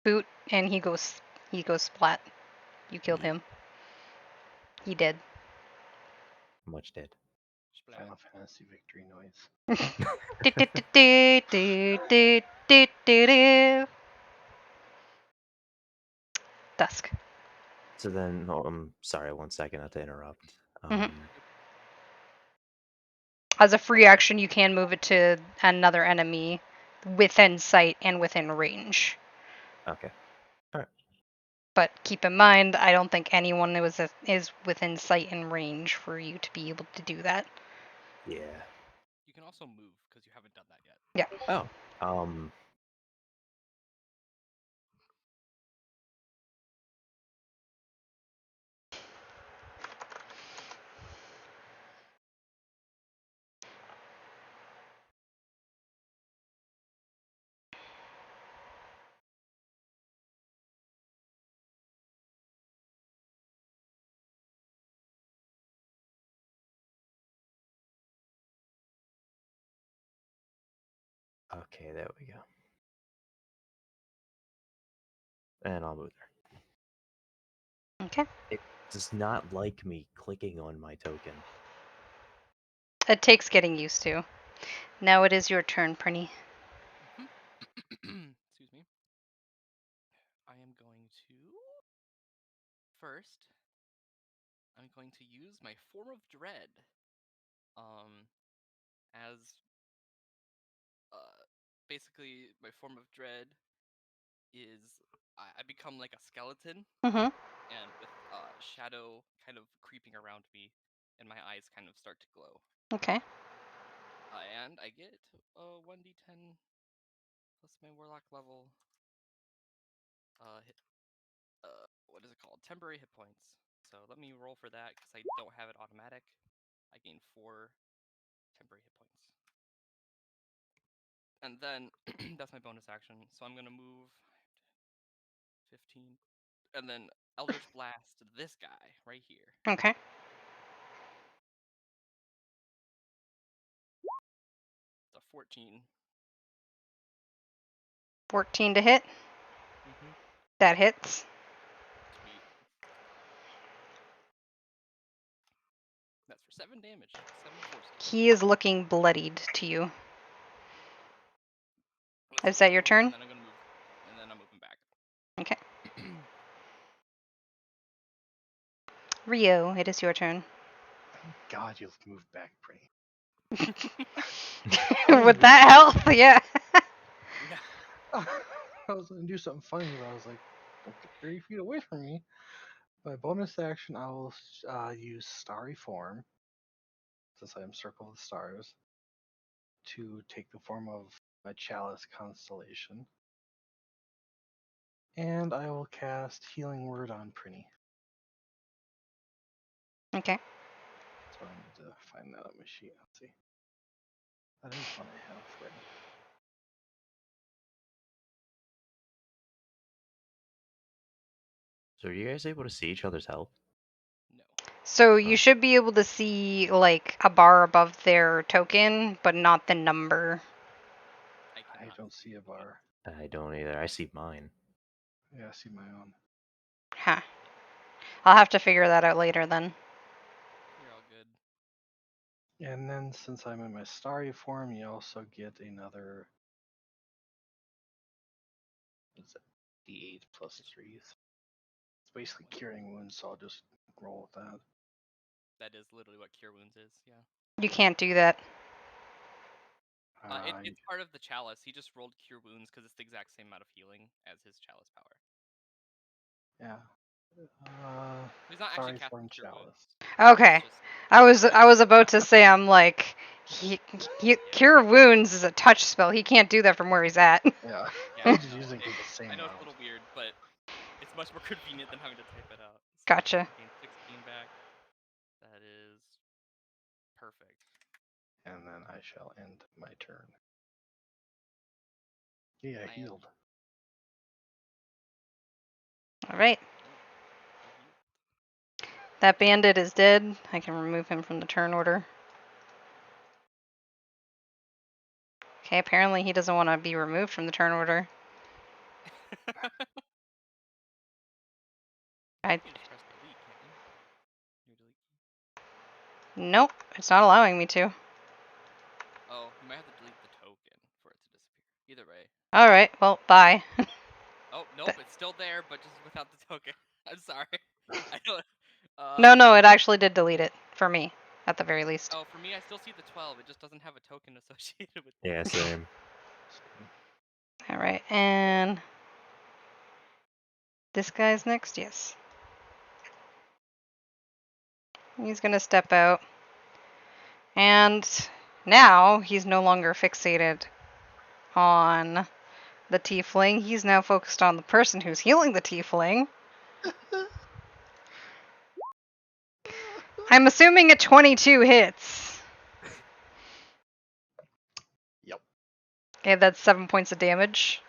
Boot, and he goes splat. You killed him. He did. Much dead. Splat. Final Fantasy victory noise. Dusk. So then, sorry, 1 second, not to interrupt. Mhm. As a free action, you can move it to another enemy within sight and within range. Okay. But keep in mind, I don't think anyone is within sight and range for you to be able to do that. Yeah. You can also move because you haven't done that yet. Yeah. Oh. Okay, there we go. And I'll move there. Okay. It does not like me clicking on my token. It takes getting used to. Now it is your turn, Prinny. Excuse me. I am going to first. I'm going to use my form of dread. As basically my form of dread is I become like a skeleton, Mm-hmm. and with shadow kind of creeping around me, and my eyes kind of start to glow. Okay. And I get 1d10 plus my warlock level. What is it called? Temporary hit points. So let me roll for that because I don't have it automatic. I gain 4 temporary hit points. And then that's my bonus action. So I'm gonna move 15, and then Eldritch Blast this guy right here. Okay. It's a 14. 14 to hit. Mm-hmm. That hits. Sweet. 7 damage. 7 force damage. He is looking bloodied to you. Let's Is that your heal, turn? And then I'm gonna move. And then I'm moving back. Okay. Rio, it is your turn. Thank God you moved back, Pretty. Would that help? Yeah. Yeah. I was gonna do something funny, but I was like, don't get 30 feet away from me. By bonus action, I will use Starry Form, since I am Circle of the Stars, to take the form of my Chalice constellation. And I will cast Healing Word on Prinny. Okay. So I need to find that on my sheet. Let's see. That is one I have ready. So are you guys able to see each other's health? No. So you Huh. should be able to see like a bar above their token, but not the number. I I cannot don't see a it. bar. I don't either. I see mine. Yeah, I see my own. Huh. I'll have to figure that out later then. You're all good. And then since I'm in my Starry form, you also get another. What's it? D8 plus 3. It's basically curing wounds, so I'll just roll with that. That is literally what Cure Wounds is. Yeah. You can't do that. It's part of the Chalice. He just rolled Cure Wounds because it's the exact same amount of healing as his Chalice power. Yeah. He's not actually Starry casting form Cure Wounds. Chalice. Okay. It's just I was about to say I'm like cure wounds is a touch spell. He can't do that from where he's at. Yeah. yeah. I'm I just know. using it the same I know it's a amount. little weird, but it's much more convenient than having to type it out. So Gotcha. gain 16 back. That is perfect. And then I shall end my turn. Yeah, I am- healed. All right. I healed. That bandit is dead. I can remove him from the turn order. Okay, apparently he doesn't want to be removed from the turn order. I You can just press delete, can't you? Your delete key. Nope, it's not allowing me to. Oh, you might have to delete the token for it to disappear. Either way. All right, well, bye. Oh, nope, it's still there, but just without the token. I'm sorry. I don't. No, it actually did delete it for me, at the very least. Oh, for me, I still see the 12. It just doesn't have a token associated with it. Yeah, same. All right, and this guy's next. Yes, he's gonna step out, and now he's no longer fixated on the tiefling. He's now focused on the person who's healing the tiefling. I'm assuming a 22 hits. Yep. Okay, that's 7 points of damage.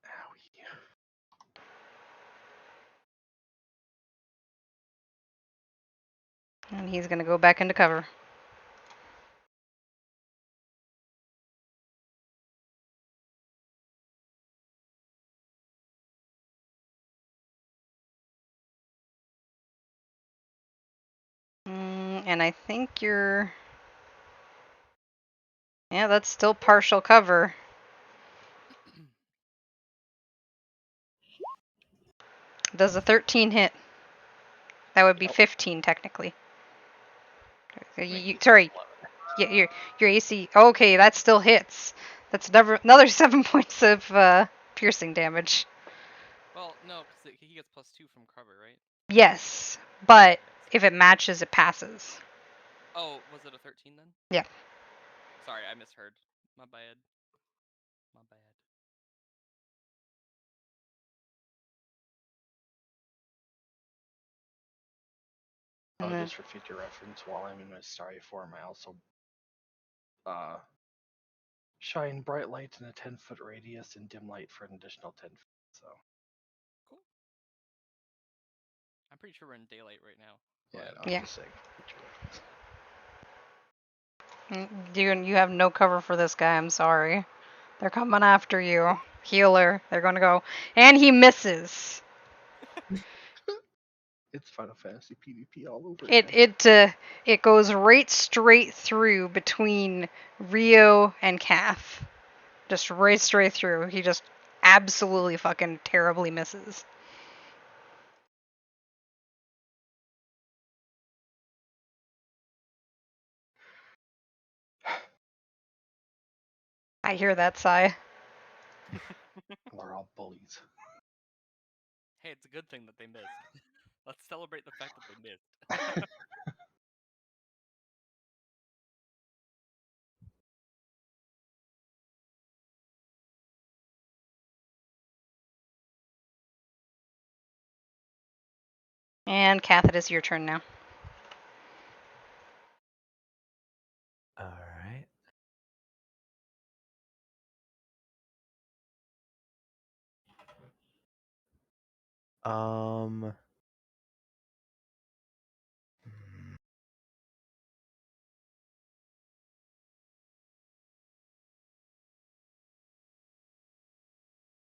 Owie. And he's gonna go back into cover. And I think you're... Yeah, that's still partial cover. Does a 13 hit? That would be Nope. 15 technically. My AC is Sorry, 11. your AC. Okay, that still hits. That's another 7 points of piercing damage. Well, no, because he gets +2 from cover, right? Yes, but Okay. if it matches, it passes. Oh, was it a 13 then? Yeah. Sorry, I misheard. My bad. My bad. And then, Just for future reference, while I'm in my Starry form, I also shine bright light in a 10-foot radius and dim light for an additional 10 feet. So Cool. I'm pretty sure we're in daylight right now. yeah, But... no, I'm Yeah. just saying for future reference. you have no cover for this guy. I'm sorry. They're coming after you. Healer. They're gonna go, and he misses. It's Final Fantasy PvP all over It again. it goes right straight through between Rio and Kath. Just right straight through. He just absolutely fucking terribly misses. I hear that sigh. We're all bullies. Hey, it's a good thing that they missed. Let's celebrate the fact that they missed. And Kath, it is your turn now. All right. Um. hmm,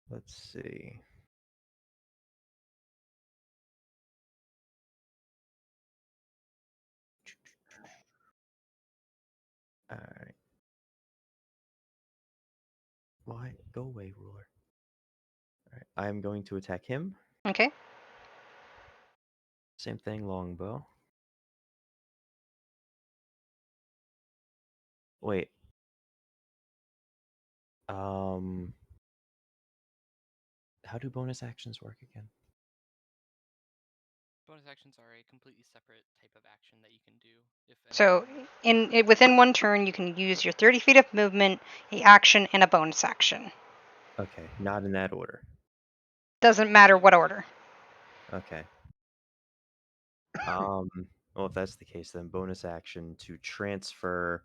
Let's see. All right. Why? Go away, ruler. All right. I'm going to attack him. Okay. Same thing, longbow. Wait. Um. How do bonus actions work again? Bonus actions are a completely separate type of action that you can do, if So anything. within one turn, you can use your 30 feet of movement, a action, and a bonus action. Okay, not in that order. Doesn't matter what order. Okay. Um. Well, if that's the case, then bonus action to transfer.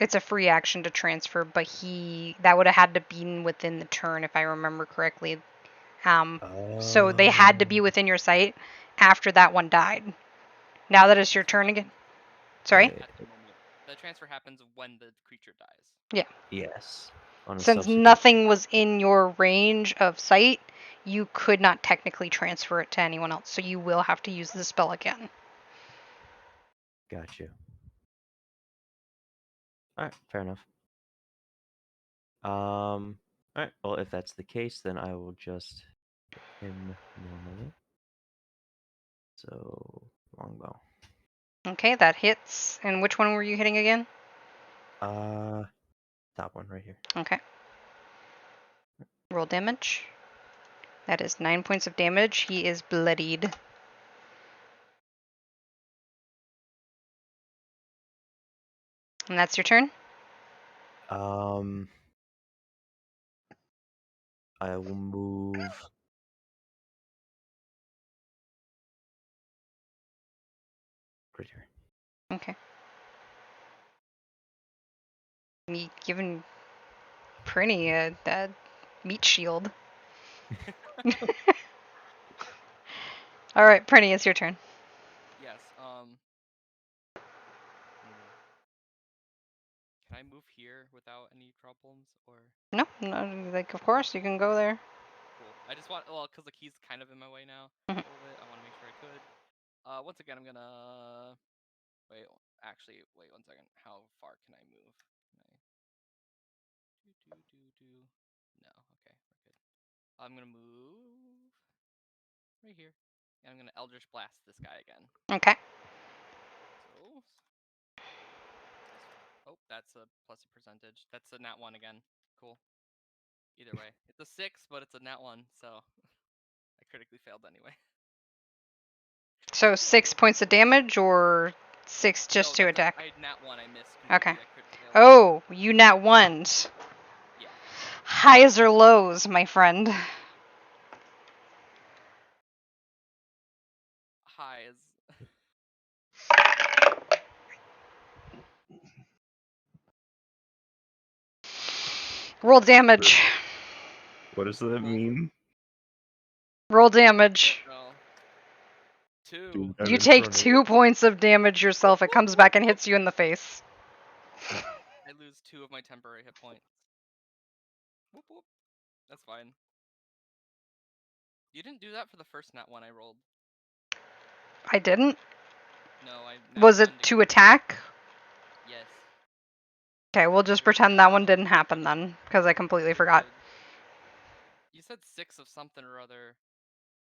It's a free action to transfer, but that would have had to be within the turn if I remember correctly. So they had to Oh. be within your sight after that one died. Now that The it's your transfer turn again. happens Sorry? Wait. at the moment. The transfer happens when the creature dies. Yeah. Yes. On a Since subsequent. nothing was in your range of sight, you could not technically transfer it to anyone else. So you will have to use the spell again. Got you. All right. Fair enough. All right. Well, if that's the case, then I will just hit him normally. So longbow. Okay, that hits. And which one were you hitting again? Uh, top one right here. Okay. Roll damage. That is 9 points of damage. He is bloodied. And that's your turn? Um, I will move right here. Okay. Me giving Prinny a meat shield. All right, Prinny, it's your turn. Yes. Can I move here without any problems, or? No, no, like of course you can go there. Cool. I just want, well, because the key's kind of in my way now Mhm. a little bit. I want to make sure I could. Once again, I'm gonna wait. Actually, wait 1 second. How far can I move? Can I? No. Okay, we're good. I'm gonna move right here, and I'm gonna Eldritch Blast this guy again. Okay. So, oh, that's a plus a percentage. That's a nat one again. Cool. Either way, it's a 6, but it's a nat one, so I critically failed anyway. So 6 points of damage or 6 No, just to attack? I nat one. I missed Okay. completely. I crit failed. Oh, you nat ones. Yeah. Highs or lows, my friend? Highs. Roll damage. What does that Roll. mean? Roll I damage. don't know. 2. Dude, I'm You in take front of 2 points of damage yourself. It comes back and hits you in the face. I lose 2 of my temporary hit points. Whoop whoop. That's fine. You didn't do that for the first nat one I rolled. I didn't. No, I Was it nat to one. attack? Yes. Okay, we'll just You're pretend that one didn't happen then, because I completely forgot. good. You said 6 of something or other.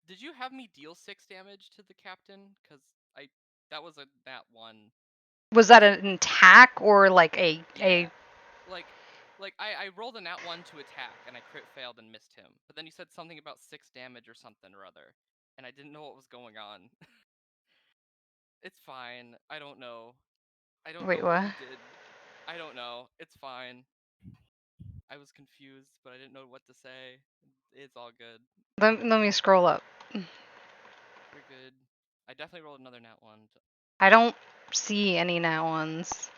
Did you have me deal 6 damage to the captain? Cause that was a nat one. Was that an attack or like a Yeah. Like I rolled a nat one to attack and I crit failed and missed him. But then you said something about 6 damage or something or other, and I didn't know what was going on. It's fine. I don't know. I don't wait know what what? you did. I don't know. It's fine. I was confused, but I didn't know what to say. It's all good. Let me scroll up. You're good. I definitely rolled another nat one. I don't see any now ones.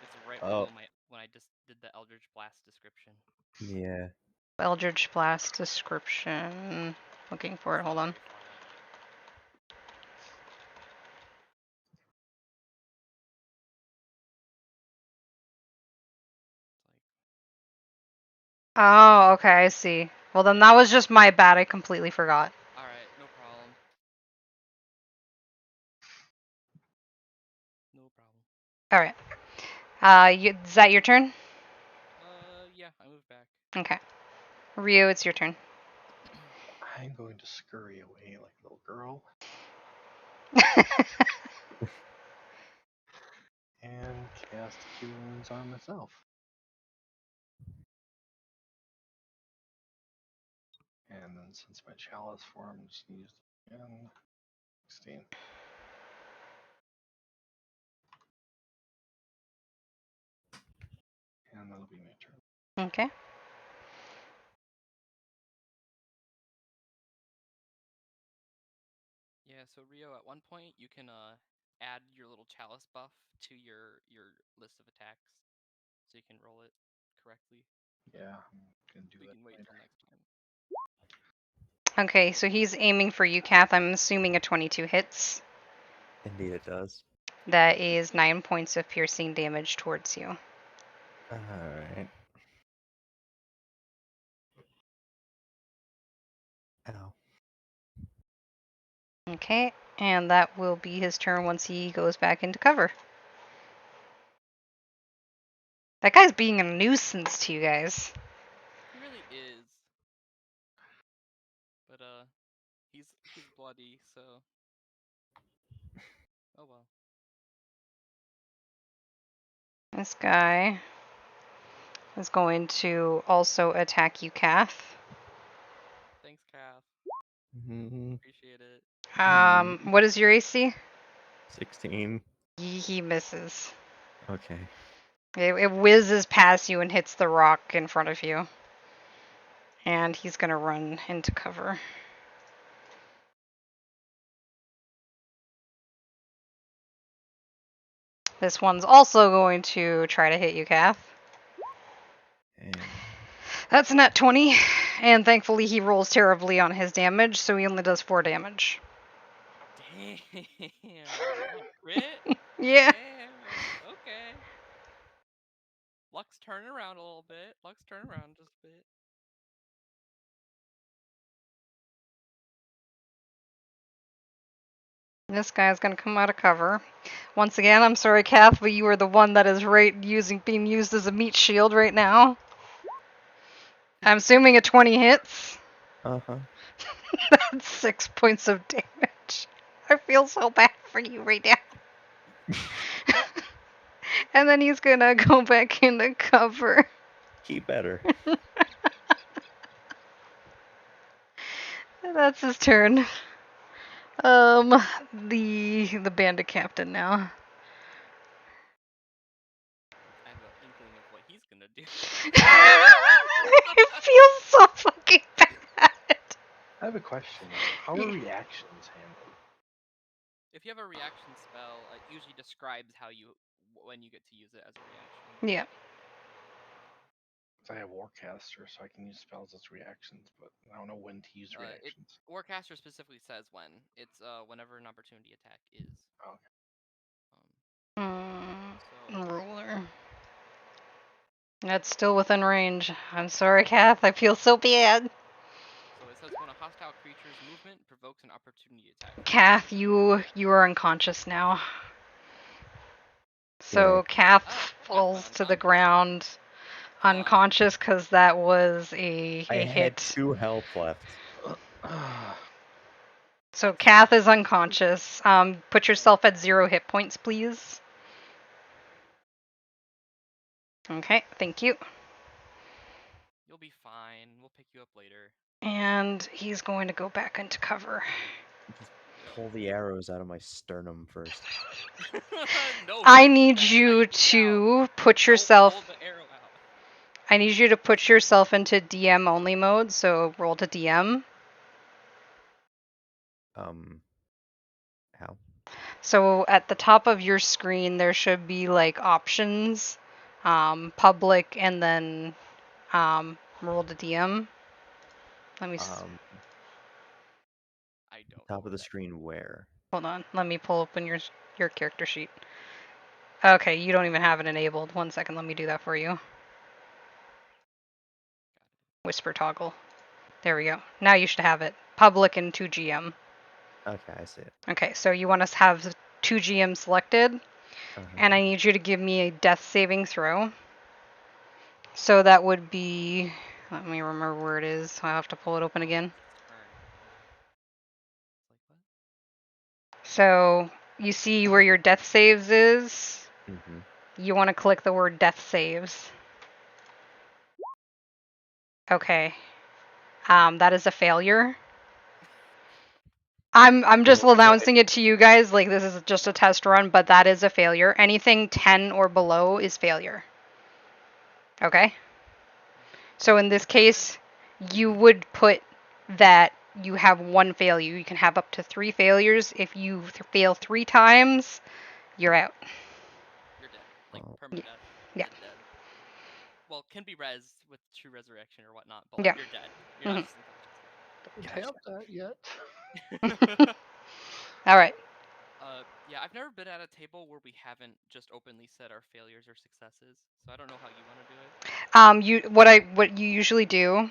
It's right Oh. below my when I just did the Eldritch Blast description. Yeah. Eldritch Blast description. Looking for it. It's Hold not on. very far up. It's like, Oh, okay, I see. Well, then that was just my bad. I completely forgot. all right, no problem. No problem. All right. Is that your turn? Yeah, I moved back. Okay. Rio, it's your turn. I'm going to scurry away like a little girl and cast Cure Wounds on myself. And then since my chalice form just used again, 16. And that'll be my turn. Okay. Yeah, so Rio, at one point you can add your little chalice buff to your list of attacks, so you can roll it correctly. Yeah, I'm gonna do We that can wait later. till next time. Okay, so he's aiming for you, Kath. I'm assuming a 22 hits. Indeed, it does. That is 9 points of piercing damage towards you. All right. Ow. Okay, and that will be his turn once he goes back into cover. That guy's being a nuisance to you guys. He really is. But he's bloody, so oh well. This guy is going to also attack you, Kath. Thanks, Kath. Mm-hmm. Appreciate it. What is your AC? 16. He misses. Okay. It whizzes past you and hits the rock in front of you. And he's gonna run into cover. This one's also going to try to hit you, Kath. And That's a net 20, and thankfully he rolls terribly on his damage, so he only does 4 damage. Damn, on a crit? Yeah. Damn. Okay. Luck's turning around a little bit. Luck's turning around just a bit. This guy's gonna come out of cover. Once again, I'm sorry, Kath, but you are the one that is being used as a meat shield right now. I'm assuming a 20 hits. uh-huh. That's 6 points of damage. I feel so bad for you right now. And then he's gonna go back into cover. He better. That's his turn. The bandit captain now. I have an inkling of what he's gonna do. I feel so fucking bad. I have a question. How are reactions handled? If you have a reaction spell, it usually describes when you get to use it as a reaction. Yeah. I have Warcaster, so I can use spells as reactions, but I don't know when to use reactions. Warcaster specifically says when. It's whenever an opportunity attack is. Okay. So Ruler. That's still within range. I'm sorry, Kath. I feel so bad. So it says when a hostile hostile creature's movement provokes an opportunity attack. Kath, you are unconscious now. So Yay. Kath That's falls when to the unconscious. ground, unconscious, because that was a I had hit. 2 health left. So That's Kath fine. is unconscious. Put yourself at 0 hit points, please. Okay, thank you. You'll be fine. We'll pick you up later. And he's going to go back into cover. Just pull the arrows out of my sternum first. No, I don't do need that. you Write me down. to put Don't yourself. pull the arrow out. I need you to put yourself into DM only mode. So roll to DM. How? So at the top of your screen, there should be like options, public, and then roll to DM. Let me I don't. Top know of the that. screen where? hold on. Let me pull open your character sheet. Okay, you don't even have it enabled. 1 second. Let me do that for you. Whisper toggle. There we go. Now you should have it. Public and 2GM. Okay, I see it. Okay, so you want to have 2GM selected, and I need you to give me a death saving throw. So that would be. Let me remember where it is. I'll have to pull it open again. Turn. It's like what? So you see where your death saves is? Mm-hmm. You want to click the word death saves. Okay. That is a failure. I'm just announcing it to you guys, like this is just a test run, but that is a failure. Anything 10 or below is failure. Okay? So in this case, you would put that you have 1 failure. You can have up to 3 failures. If you fail 3 times, you're out. You're dead. Like perma death. Yeah. Dead. Well, can be res with true resurrection or whatnot, but like Yeah. you're dead. You're not just Don't Gotcha. have that yet. unconscious. All right. Yeah, I've never been at a table where we haven't just openly said our failures or successes, so I don't know how you want to do it. What you usually do,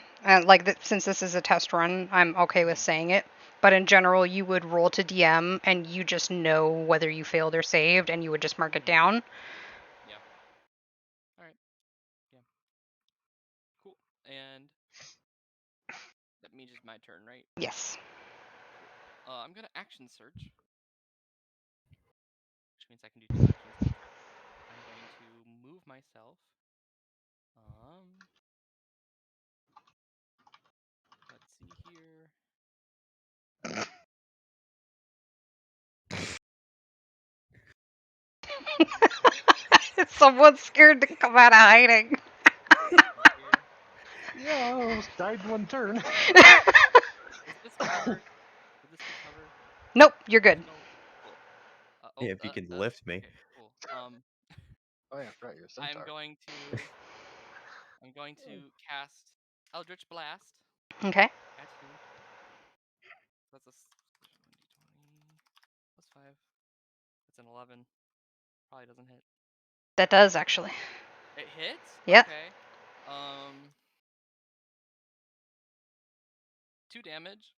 since this is a test run, I'm okay with saying it. But in general, you would roll to DM, and you just know whether you failed or saved, and you would just mark it down. Yeah. All right. Yeah. Cool. And that means it's my turn, right? Yes. Cool. I'm gonna action search, which means I can do 2 actions at a time. I'm going to move myself. Let's see here. Someone's scared to come out of hiding. Yeah, I almost died in 1 turn. Is this covered? Would this be covered? Nope, you're good. No. Cool. Yeah, if you can lift me. Okay. Cool. Oh yeah, I forgot your centaur. I'm going to cast Eldritch Blast Okay. at you. That's a d20 plus 5. That's an 11. Probably doesn't hit. That does actually. It hits? Yeah. Okay. 2 damage.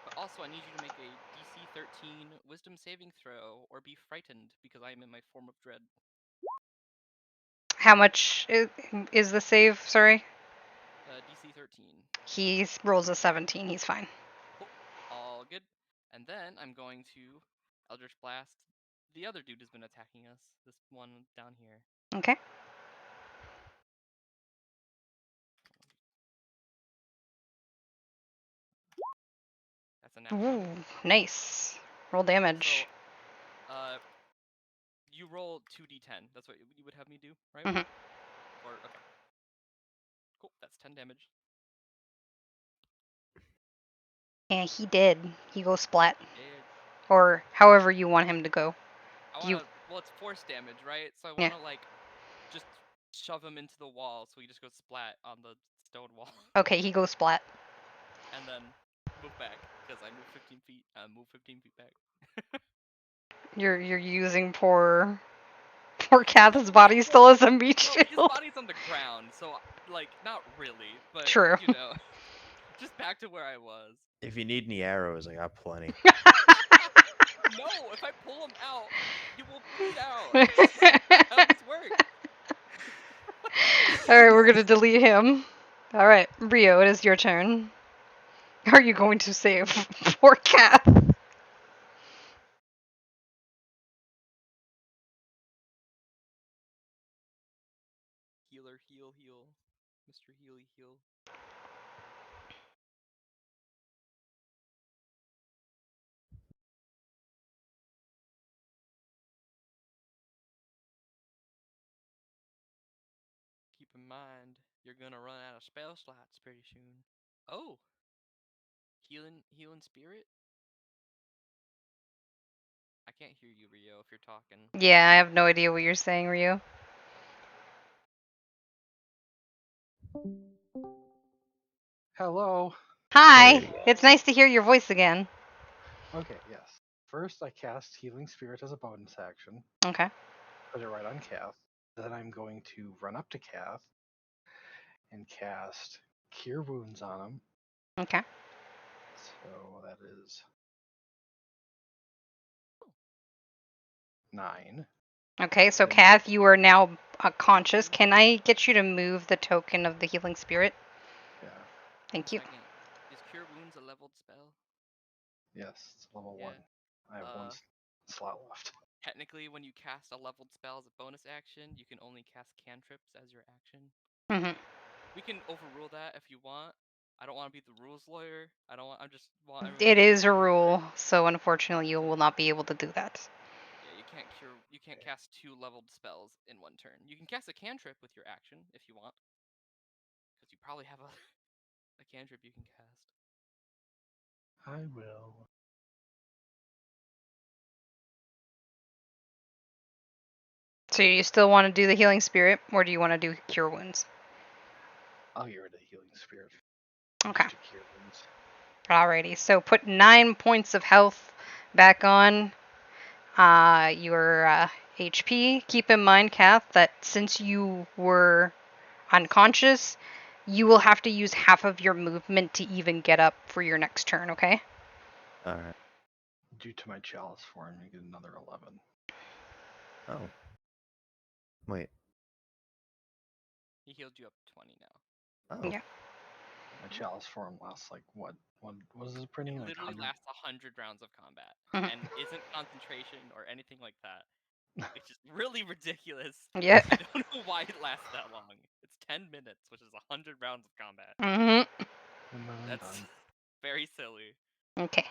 But also I need you to make a DC 13 Wisdom saving throw or be frightened because I am in my form of dread. How much is the save? Sorry. DC 13. He rolls a 17. He's fine. Cool. All good. And then I'm going to Eldritch Blast. The other dude has been attacking us. This one down here. Okay. That's a nat 20. Ooh, nice. Roll damage. So, you roll 2d10. That's what you would have me do, right? Mhm. Or okay. Cool. That's 10 damage. And he did. He goes splat. It, Or however you want him to go. well, it's force damage, right? So I Yeah. want to like just shove him into the wall so he just goes splat on the stone wall. Okay, he goes splat. And then move back because I move 15 feet. Move 15 feet back. You're using poor Kath's body still as a meat Well, his shield. body's on the ground, so like not really, but True. you know, just back to where I was. If you need any arrows, I got plenty. No, if I pull him out, he will bleed out. That's not how this works. Alright, we're gonna delete him. Alright, Rio, it is your turn. Are you going to save poor cat? Healer, heal, heal. Mr. Healy, heal. Keep in mind, you're gonna run out of spell slots pretty soon. Oh, healing spirit. I can't hear you, Rio, if you're talking. Yeah, I have no idea what you're saying, Rio. Hello. Hi, There you go. it's nice to hear your voice again. Okay, yes. First, I cast Healing Spirit as a bonus action. Okay. Put it right on Kath. Then I'm going to run up to Kath and cast Cure Wounds on him. Okay. So that is 9. Okay, so Then Kath, you are now conscious. Can I get you to move the token of the healing spirit? yeah, Thank you. Second, is Cure Wounds a leveled spell? yes, it's level Yeah. 1. I have one slot left. Technically, when you cast a leveled spell as a bonus action, you can only cast cantrips as your action. Hmm. We can overrule that if you want. I don't want to be the rules lawyer. I don't want. I just want everyone It to know is that a it's rule, written. so unfortunately you will not be able to do that. Yeah, you can't cure. You can't cast 2 leveled spells in one turn. You can cast a cantrip with your action if you want, because you probably have a cantrip you can cast. I will. So you still want to do the healing spirit, or do you want to do cure wounds? I'll get rid of the Healing Spirit. Okay. Just to Cure Wounds. Alrighty, so put 9 points of health back on your HP. Keep in mind, Kath, that since you were unconscious, you will have to use half of your movement to even get up for your next turn, okay? All right. Due to my Chalice form, you get another 11. Oh. Wait. He healed you up 20 now. Oh. Yeah. My Chalice form lasts like what? What was this printing? It Like literally 100? lasts 100 rounds of combat, Mhm. and isn't concentration or anything like that. It's just really ridiculous. Yeah. I don't know why it lasts that long. It's 10 minutes, which is 100 rounds of combat. Mhm. And then I'm That's done. very silly. Okay.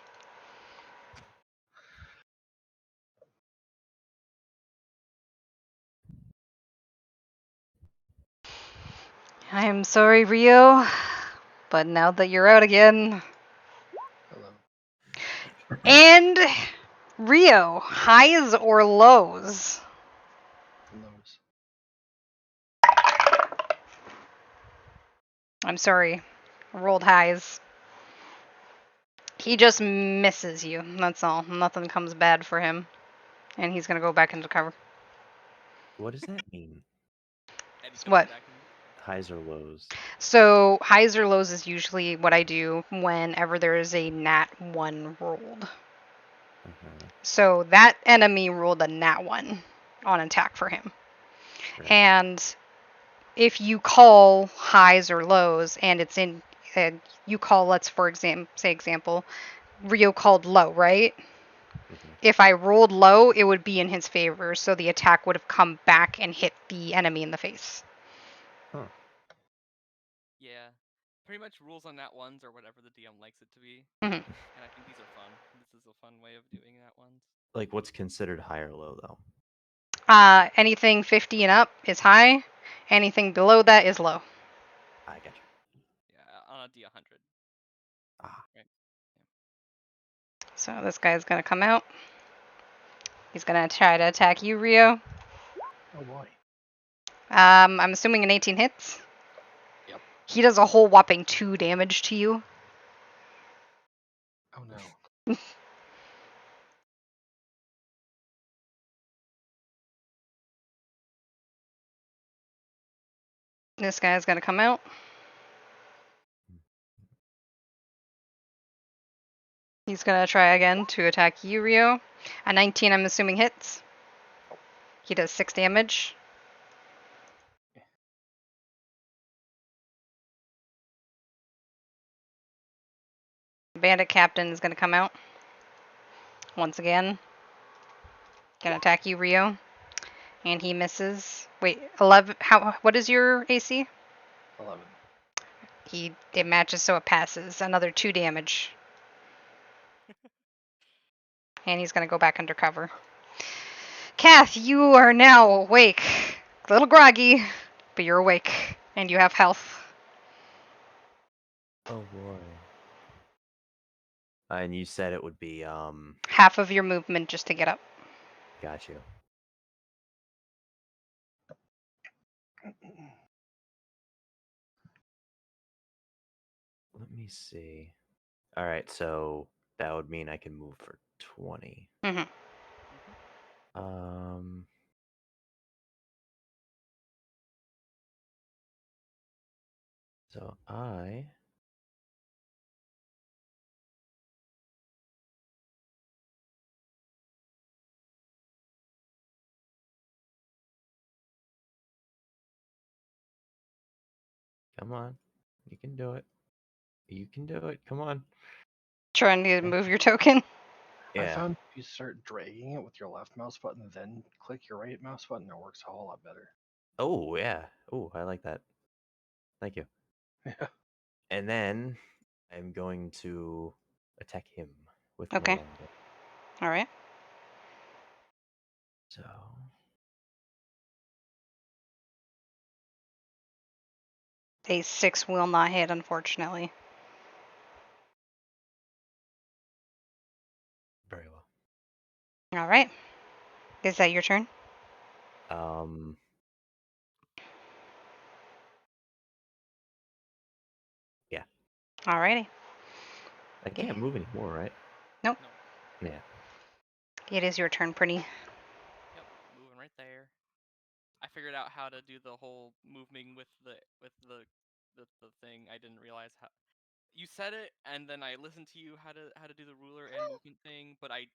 I am sorry, Rio, but now that you're out again, Hello. and Rio, highs or lows? Lows. I'm sorry, rolled highs. He just misses you. That's all. Nothing comes bad for him, and he's gonna go back into cover. What does that mean? And he comes What? back into cover. Highs or lows? So highs or lows is usually what I do whenever there is a nat 1 rolled. Uh-huh. So that enemy rolled a nat 1 on attack for him. Right. And if you call highs or lows and it's in, you call, let's for example, Rio called low, right? Mm-hmm. If I rolled low, it would be in his favor, so the attack would have come back and hit the enemy in the face. Huh. Yeah. Pretty much rules on nat ones or whatever the DM likes it to be. Hmm. And I think these are fun. This is a fun way of doing nat ones. Like, what's considered high or low, though? Anything 50 and up is high. Anything below that is low. I gotcha. Yeah, on a D100. Ah. Right. So this guy's gonna come out. He's gonna try to attack you, Rio. Oh boy. I'm assuming an 18 hits. Yep. He does a whole whopping 2 damage to you. Oh no. This guy's gonna come out. He's gonna try again to attack you, Rio. A 19, I'm assuming, hits. He does 6 damage. Bandit Captain is gonna come out once again. Gonna attack you, Rio, and he misses. Wait, 11. How? What is your AC? 11. It matches, so it passes. Another 2 damage, and he's gonna go back under cover. Kath, you are now awake. A little groggy, but you're awake, and you have health. Oh boy. And you said it would be Half of your movement just to get up. got you. Let me see. All right, so that would mean I can move for 20. Mm-hmm. Um so I come on. You can do it. You can do it. Come on. Trying to move your token. I Yeah. found if you start dragging it with your left mouse button, then click your right mouse button, it works a whole lot better. Oh, yeah. Oh, I like that. Thank you. Yeah. And then I'm going to attack him with my Okay. longbow. All right. So A 6 will not hit, unfortunately. very well. All right. Is that your turn? Um yeah. Alrighty. I can't move anymore, right? Nope. No. Yeah. It is your turn, Pretty. Yep. Moving right there. I figured out how to do the whole moving with the thing. I didn't realize how you said it, and then I listened to you how to do the ruler and movement thing, but I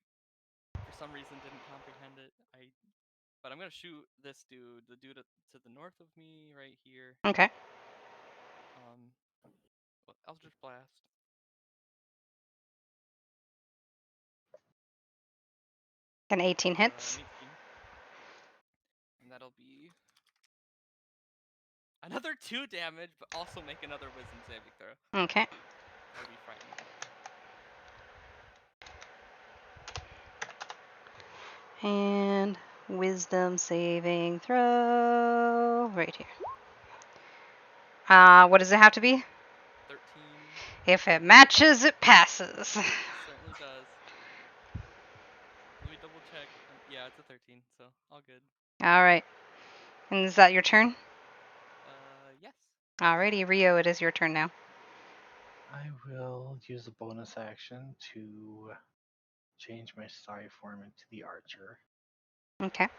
for some reason didn't comprehend it. But I'm gonna shoot this dude, the dude to the north of me, right here. Okay. Eldritch Blast. An 18 An hits. 18. And that'll be another 2 damage, but also make another wisdom saving throw. Okay. Or be frightened. And wisdom saving throw right here. What does it have to be? 13. If it matches, it passes. Certainly does. Let me double check. Yeah, it's a 13, so all good. All right. And is that your turn? Yes. Alrighty, Rio, it is your turn now. I will use a bonus action to change my starry form into the archer. Okay.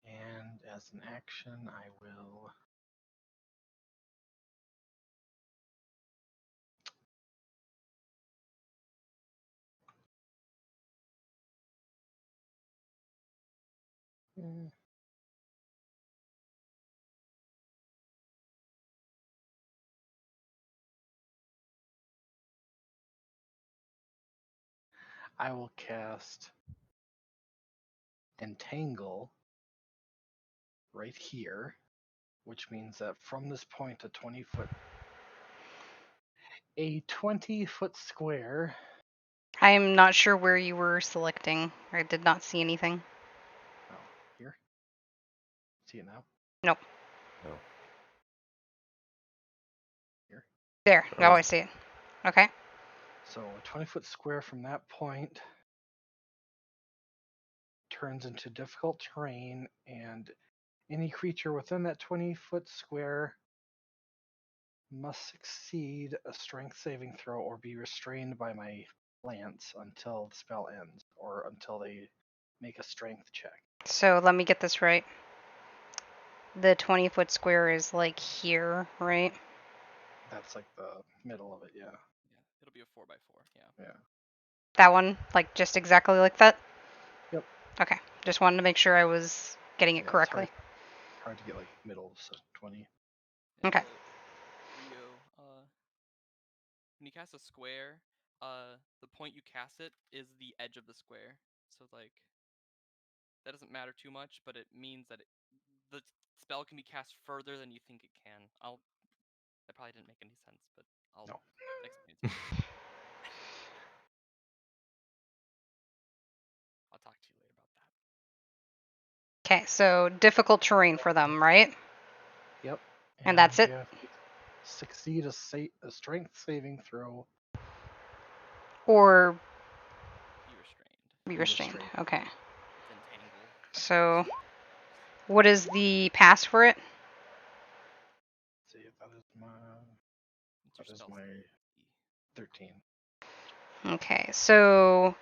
And as an action, I will I will cast Entangle right here, which means that from this point a 20-foot square. I'm not sure where you were selecting. I did not see anything. Oh, here. See it now? Nope. No. Here. There. Or Now was I see it. Okay. So a 20-foot square from that point turns into difficult terrain, and any creature within that 20-foot square must succeed a strength saving throw or be restrained by my lance until the spell ends, or until they make a strength check. So let me get this right. The 20-foot square is like here, right? That's like the middle of it, yeah. Yeah. It'll be a 4x4. Yeah. Yeah. That one, like just exactly like that? Yep. Okay. Just wanted to make sure I was getting it Yeah, correctly. It's hard to get like middle, so 20. Okay. Rio, when you cast a square, the point you cast it is the edge of the square. So like, that doesn't matter too much, but it means that the spell can be cast further than you think it can. That probably didn't make any sense, but I'll No. explain it to you. I'll talk to you later about that. Okay, so difficult terrain for them, right? Yep. And that's it? You have to succeed a strength saving throw. Or Be restrained. be restrained. Okay. It's entangle. So, what is the pass for it? Let's see if that is my It's your that is spell my save. 13. Okay, so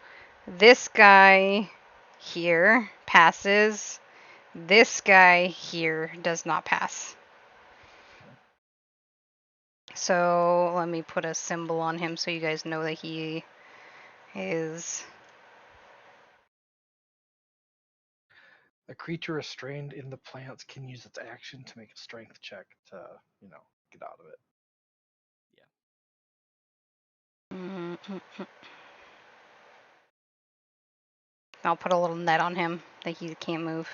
this guy here passes. This guy here does not pass. So let me put a symbol on him so you guys know that he is. A creature restrained in the plants can use its action to make a strength check to, get out of it. I'll put a little net on him that he can't move.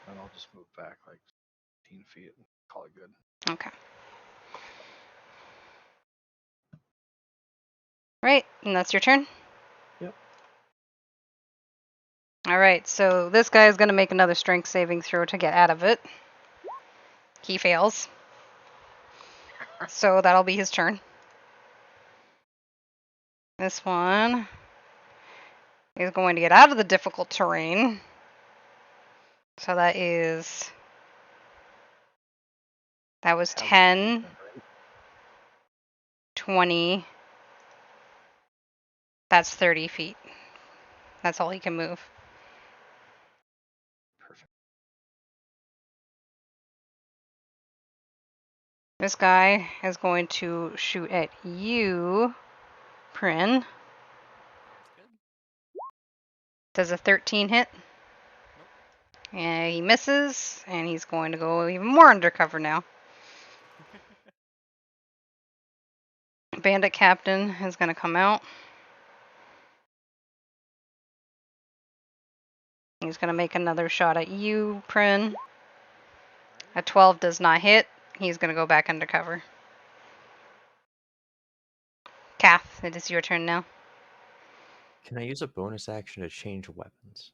And I'll just move back like 15 feet and call it good. Okay. Right, and that's your turn? Yep. Alright, so this guy is going to make another strength saving throw to get out of it. He fails. So that'll be his turn. This one is going to get out of the difficult terrain. So that was 10, 20. That's 30 feet. That's all he can move. Perfect. This guy is going to shoot at you, Prin. Sounds good. Does a 13 hit? Nope. And he misses, and he's going to go even more undercover now. Bandit Captain is going to come out. He's going to make another shot at you, Prin. A 12 does not hit. He's going to go back undercover. Kath, it is your turn now. Can I use a bonus action to change weapons?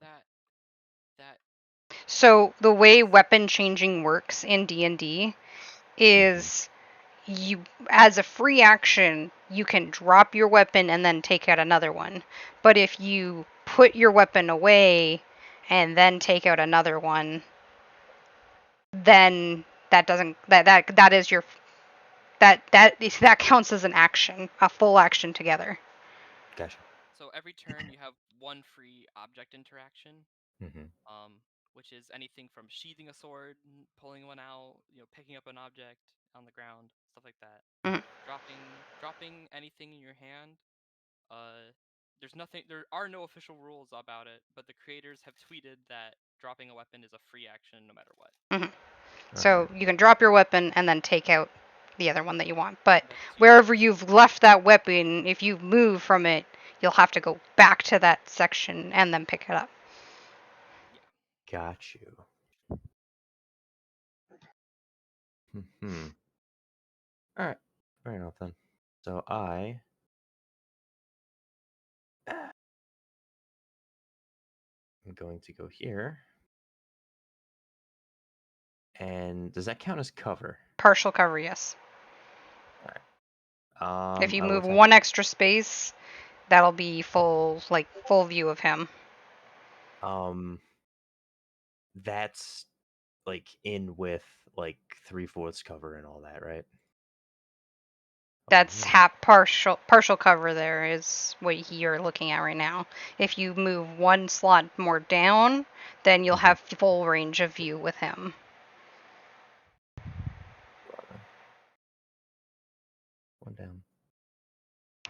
That So the way weapon changing works in D&D is you, as a free action, you can drop your weapon and then take out another one. But if you put your weapon away and then take out another one, then that doesn't that is your that counts as an action, a full action together. Gotcha. So every turn you have one free object interaction, Mm-hmm. which is anything from sheathing a sword, pulling one out, picking up an object on the ground, stuff like that. Mhm. Dropping anything in your hand. There are no official rules about it, but the creators have tweeted that dropping a weapon is a free action no matter what. Mhm. So Alright. you can drop your weapon and then take out the other one that you want. But That's wherever you've left that weapon, if you move from it, you'll have to go back to that section and then pick it up. Yeah. Got you. Hmm. Alright. Fair enough then. So I am going to go here. And does that count as cover? Partial cover, yes. If you I will move attack. one extra space, that'll be full view of him. That's like in with like 3/4 cover and all that, right? That's Alright. half partial cover. There is what you're looking at right now. If you move one slot more down, then you'll have full range of view with him. One down.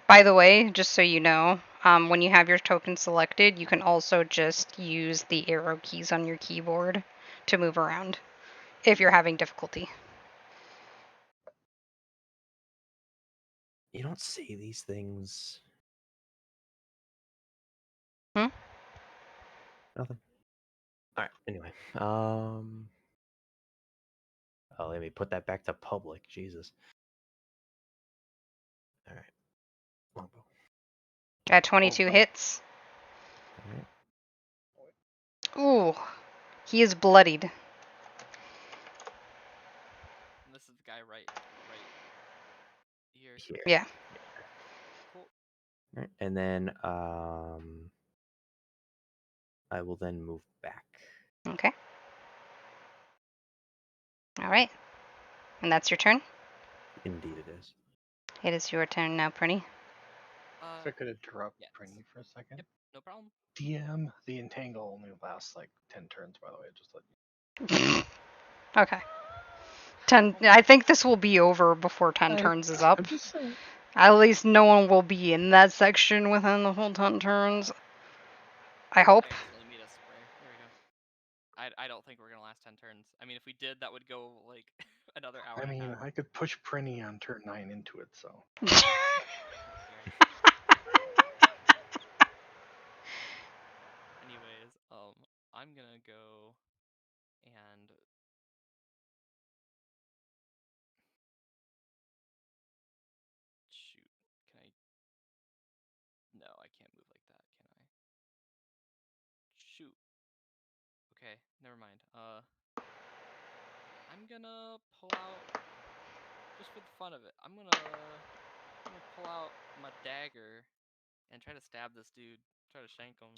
By the way, just so you know, when you have your token selected, you can also just use the arrow keys on your keyboard to move around if you're having difficulty. You don't say these things. Hmm? Nothing. All right. Anyway, oh, let me put that back to public. Jesus. All right. Longbow. At 22 Oh, hits. All right. Ooh, he is bloodied. And this is the guy right here. Here. Yeah. Cool. All right. And then I will then move back. Okay. All right. And that's your turn? Indeed, it is. It is your turn now, Prinny. if I could interrupt yes. Prinny for a second. Yep, no problem. DM, the entangle only lasts like 10 turns, by the way. Just let Okay. 10. I think this will be over before 10 turns is up. I'm just saying. At least no one will be in that section within the whole 10 turns. I hope. I accidentally made a spray. There we go. I don't think we're gonna last 10 turns. I mean, if we did, that would go like another hour I and a mean, half. I could push Prinny on turn 9 into it, so. That's fair. Anyways, I'm gonna go and shoot. Can I? No, I can't move like that, can I? Shoot. Okay, never mind. I'm gonna pull out just for the fun of it. I'm gonna pull out my dagger and try to stab this dude. Try to shank him.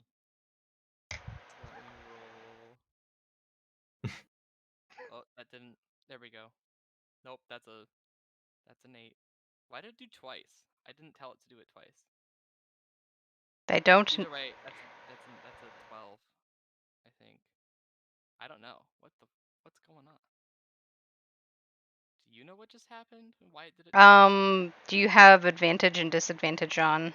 So let me roll. Oh, that didn't. There we go. Nope, that's an 8. Why did it do twice? I didn't tell it to do it twice. They don't. Either way, that's a 12, I think. I don't know. What's going on? Do you know what just happened? Why did it twice? Do you have advantage and disadvantage on?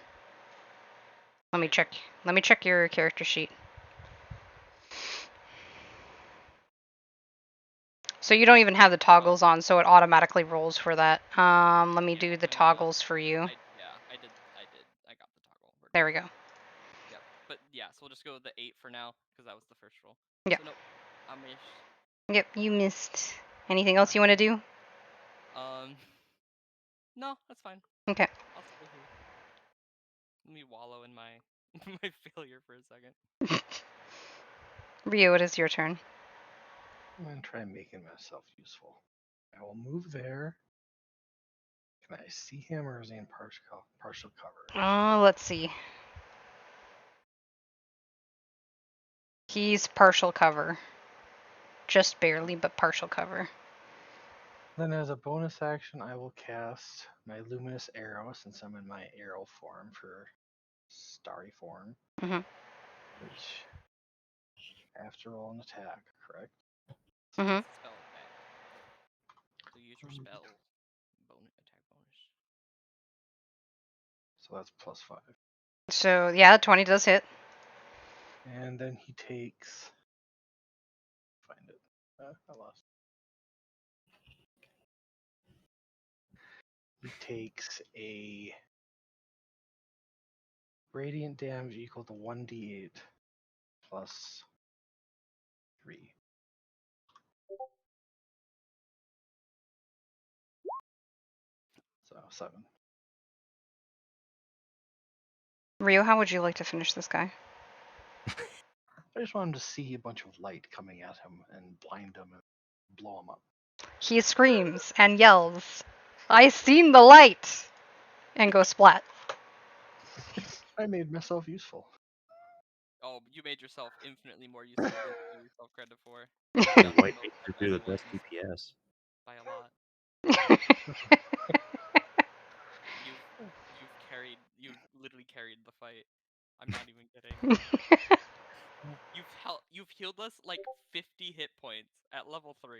Let me I do. check. Let me check your character sheet. So you don't even have the toggles on, so it automatically rolls for that. Let me do the toggles for you. I did. I got the toggle. There we go. Yep. But yeah, so we'll just go with the 8 for now because that was the first roll. Yep. So nope, I missed. Yep, you missed. Anything else you want to do? No, that's fine. Okay. I'll stay here. Let me wallow in my my failure for a second. Rio, it is your turn. I'm going to try making myself useful. I will move there. Can I see him or is he in partial cover? Let's see. He's partial cover. Just barely, but partial cover. Then as a bonus action, I will cast my luminous arrow since I'm in my arrow form for starry form. Mm-hmm. Which I have to roll an attack, correct? Mm-hmm. It's a spell attack. So use your spell attack bonus. So that's +5. So yeah, 20 does hit. And then he takes. Find it. I lost. He takes a radiant damage equal to 1d8 plus 3. So 7. Rio, how would you like to finish this guy? I just want him to see a bunch of light coming at him and blind him and blow him up. He screams and yells, "I seen the light!" and goes splat. I made myself useful. Oh, you made yourself infinitely more useful than you gave yourself credit for. You Got might the make most her do the benevolent best DPS. by a lot. You've literally carried the fight. I'm not even kidding. You've healed us like 50 hit points at level 3.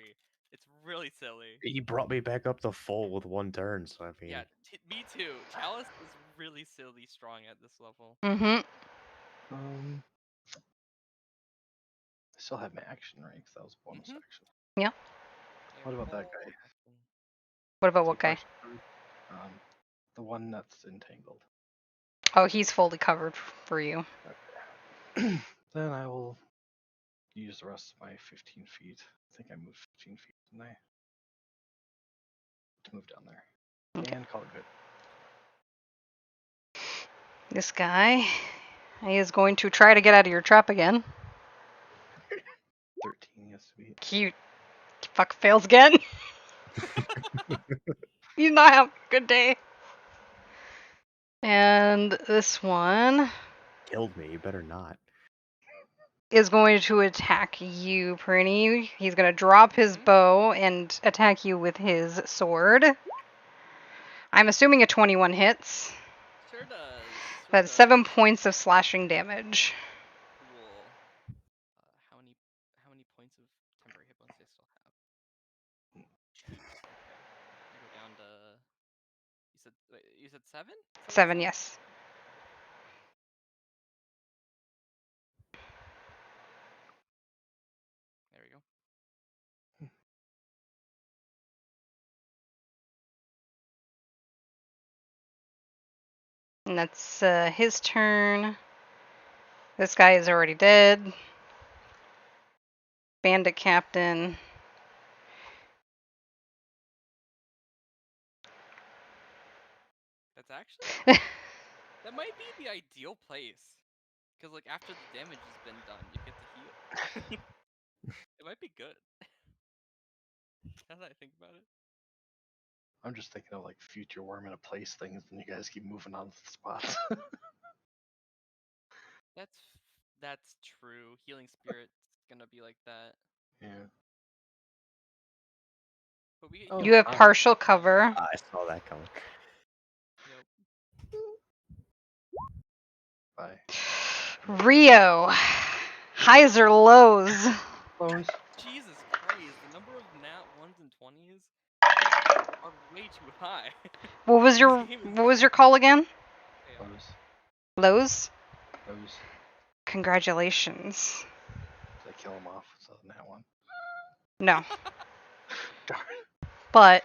It's really silly. He brought me back up to full with one turn, so I mean. Yeah, me too. Chalice is really silly strong at this level. Mm-hmm. I still have my action ranks. That was a bonus Mhm. action. Yeah. What about that guy? What about Is he what guy? partially covered? The one that's entangled. Oh, he's fully covered for you. Then I will use the rest of my 15 feet. I think I moved 15 feet, didn't I? To move down there. Okay. And call it good. This guy is going to try to get out of your trap again. 13 has to be. Cute. Fuck, fails again. He's not having a good day. And this one Killed me. You better not. is going to attack you, Prinny. He's going to drop his bow and attack you with his sword. I'm assuming a 21 hits. Sure does. That's 7 points of slashing damage. Cool. How many points of temporary hit points do I still have? Jeez. Okay. I go down to. You said 7? 7, yes. There we go. And that's his turn. This guy is already dead. Bandit Captain. That's actually that might be the ideal place, because like after the damage has been done, you get to heal. It might be good. Now that I think about it. I'm just thinking of like future worm in a place things, and you guys keep moving on to the spots. That's true. Healing Spirit's gonna be like that. Yeah. But we get Oh, You healed have by partial cover. I saw that coming. Yep. Bye. Rio. Highs or lows? Close. Jesus Christ, the number of nat 1s and 20s are way too high. What was your call again? Close. Lows? Close. Congratulations. Did I kill him off? So that one. No. Darn. But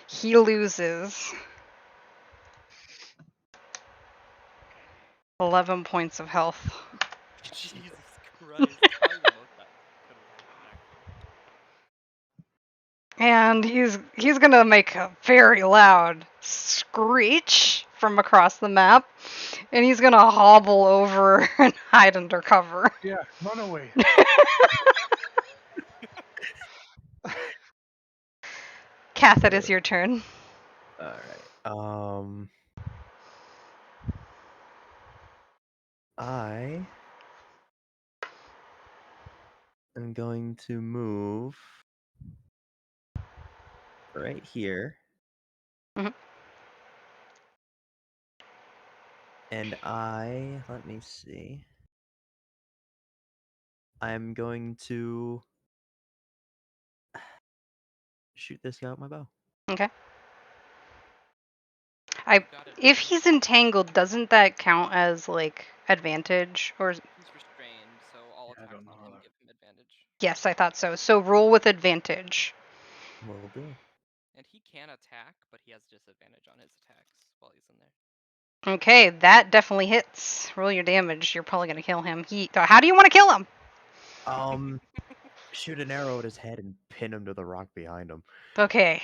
he loses 11 points of health. Jesus Christ. Probably the most that could have happened, actually. And he's gonna make a very loud screech from across the map. And he's gonna hobble over and hide under cover. Yeah, run away. Kath, it is your turn. All right. I am going to move right here. Mhm. And let me see. I'm going to shoot this guy with my bow. Okay. You got it, If buddy. he's entangled, doesn't that count as like advantage or? He's restrained, so all Yeah, I attacks don't on know him how to. give him advantage. Yes, I thought so. So roll with advantage. Will do. And he can attack, but he has disadvantage on his attacks while he's in there. Okay, that definitely hits. Roll your damage. You're probably gonna kill him. How do you want to kill him? Shoot an arrow at his head and pin him to the rock behind him. Okay.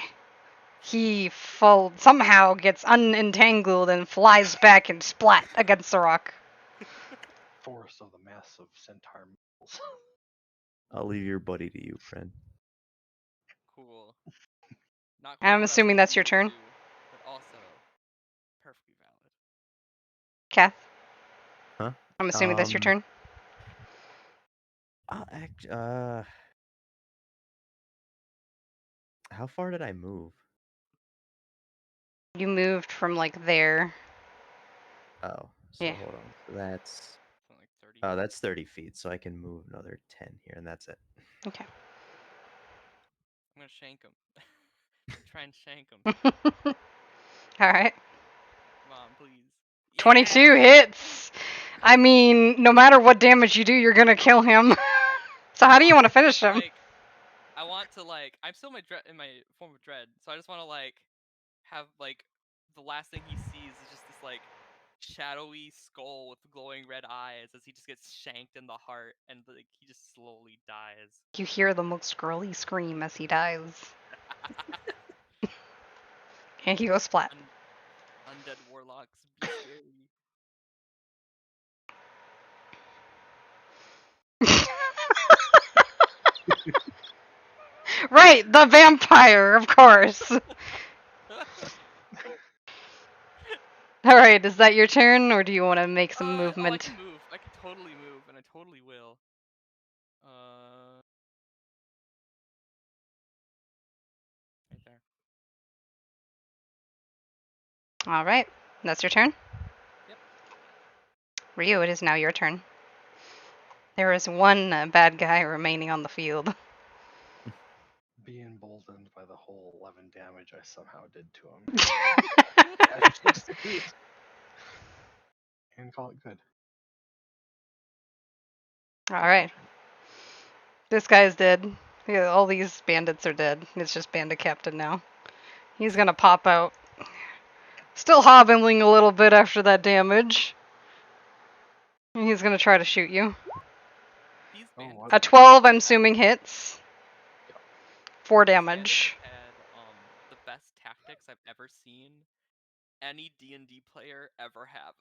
He somehow gets unentangled and flies back and splat against the rock. Force of the massive centaur males. I'll leave your buddy to you, friend. Cool. Not quite I'm what I was assuming that's your hoping turn. to do, but also perfectly valid. Kath, Huh? I'm assuming that's your turn. How far did I move? You moved from like there. Oh, so Yeah. hold on. So that's Something like 30. That's 30 feet, so I can move another 10 here, and that's it. Okay. I'm gonna shank him. Try and shank him. All right. Come on, please. 22 Yeah! hits. I mean, no matter what damage you do, you're gonna kill him. So how do you want to finish him? Like, I want to like. I'm still in my form of dread, so I just want to like have like the last thing he sees is just this like shadowy skull with glowing red eyes as he just gets shanked in the heart and like he just slowly dies. You hear the most girly scream as he dies, and he goes flat. Undead warlocks be scary. Right, the vampire, of course. All right, is that your turn, or do you want to make some Oh, I movement? can move. I can totally move, and I totally will. Right there. All right, that's your turn. Yep. Ryu, it is now your turn. There is one bad guy remaining on the field. Be emboldened by the whole 11 damage I somehow did to him. At 6 feet. And call it good. All right, this guy's dead. Yeah, all these bandits are dead. It's just Bandit Captain now. He's gonna pop out. Still hobbling a little bit after that damage. He's gonna try to shoot you. These Oh, bandits. what? A 12, I'm assuming, hits. 4 These bandits damage. had the best tactics I've ever seen any D&D player ever have.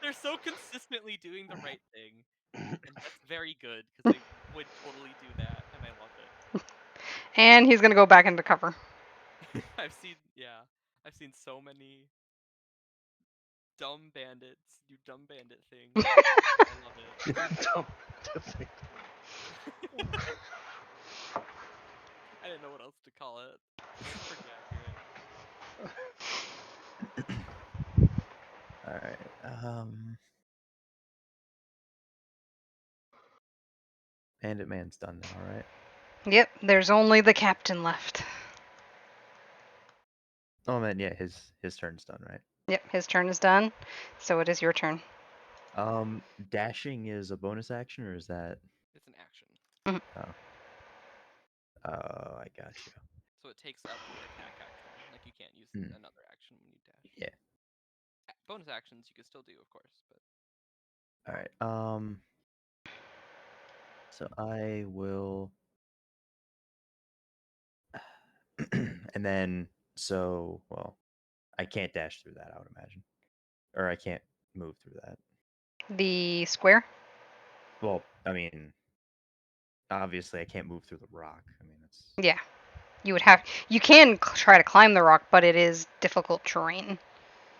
They're so consistently doing the right thing, and that's very good because they would totally do that, and I love it. And he's gonna go back into cover. I've seen so many dumb bandits do dumb bandit things. I love it. Dumb to think. I didn't know what else to call it. This is pretty accurate. All right. Bandit Man's done now, right? Yep, there's only the captain left. Oh man, yeah, his turn's done, right? Yep, his turn is done. So it is your turn. Dashing is a bonus action, or is that? It's an action. Oh. Oh, I got you. So it takes up your attack action. Like you can't use another action when you dash. Yeah. Bonus actions you can still do, of course, but All right. So I will. And then, well, I can't dash through that, I would imagine. Or I can't move through that. The square? Well, I mean, obviously I can't move through the rock. I mean, it's. Yeah. You can try to climb the rock, but it is difficult terrain.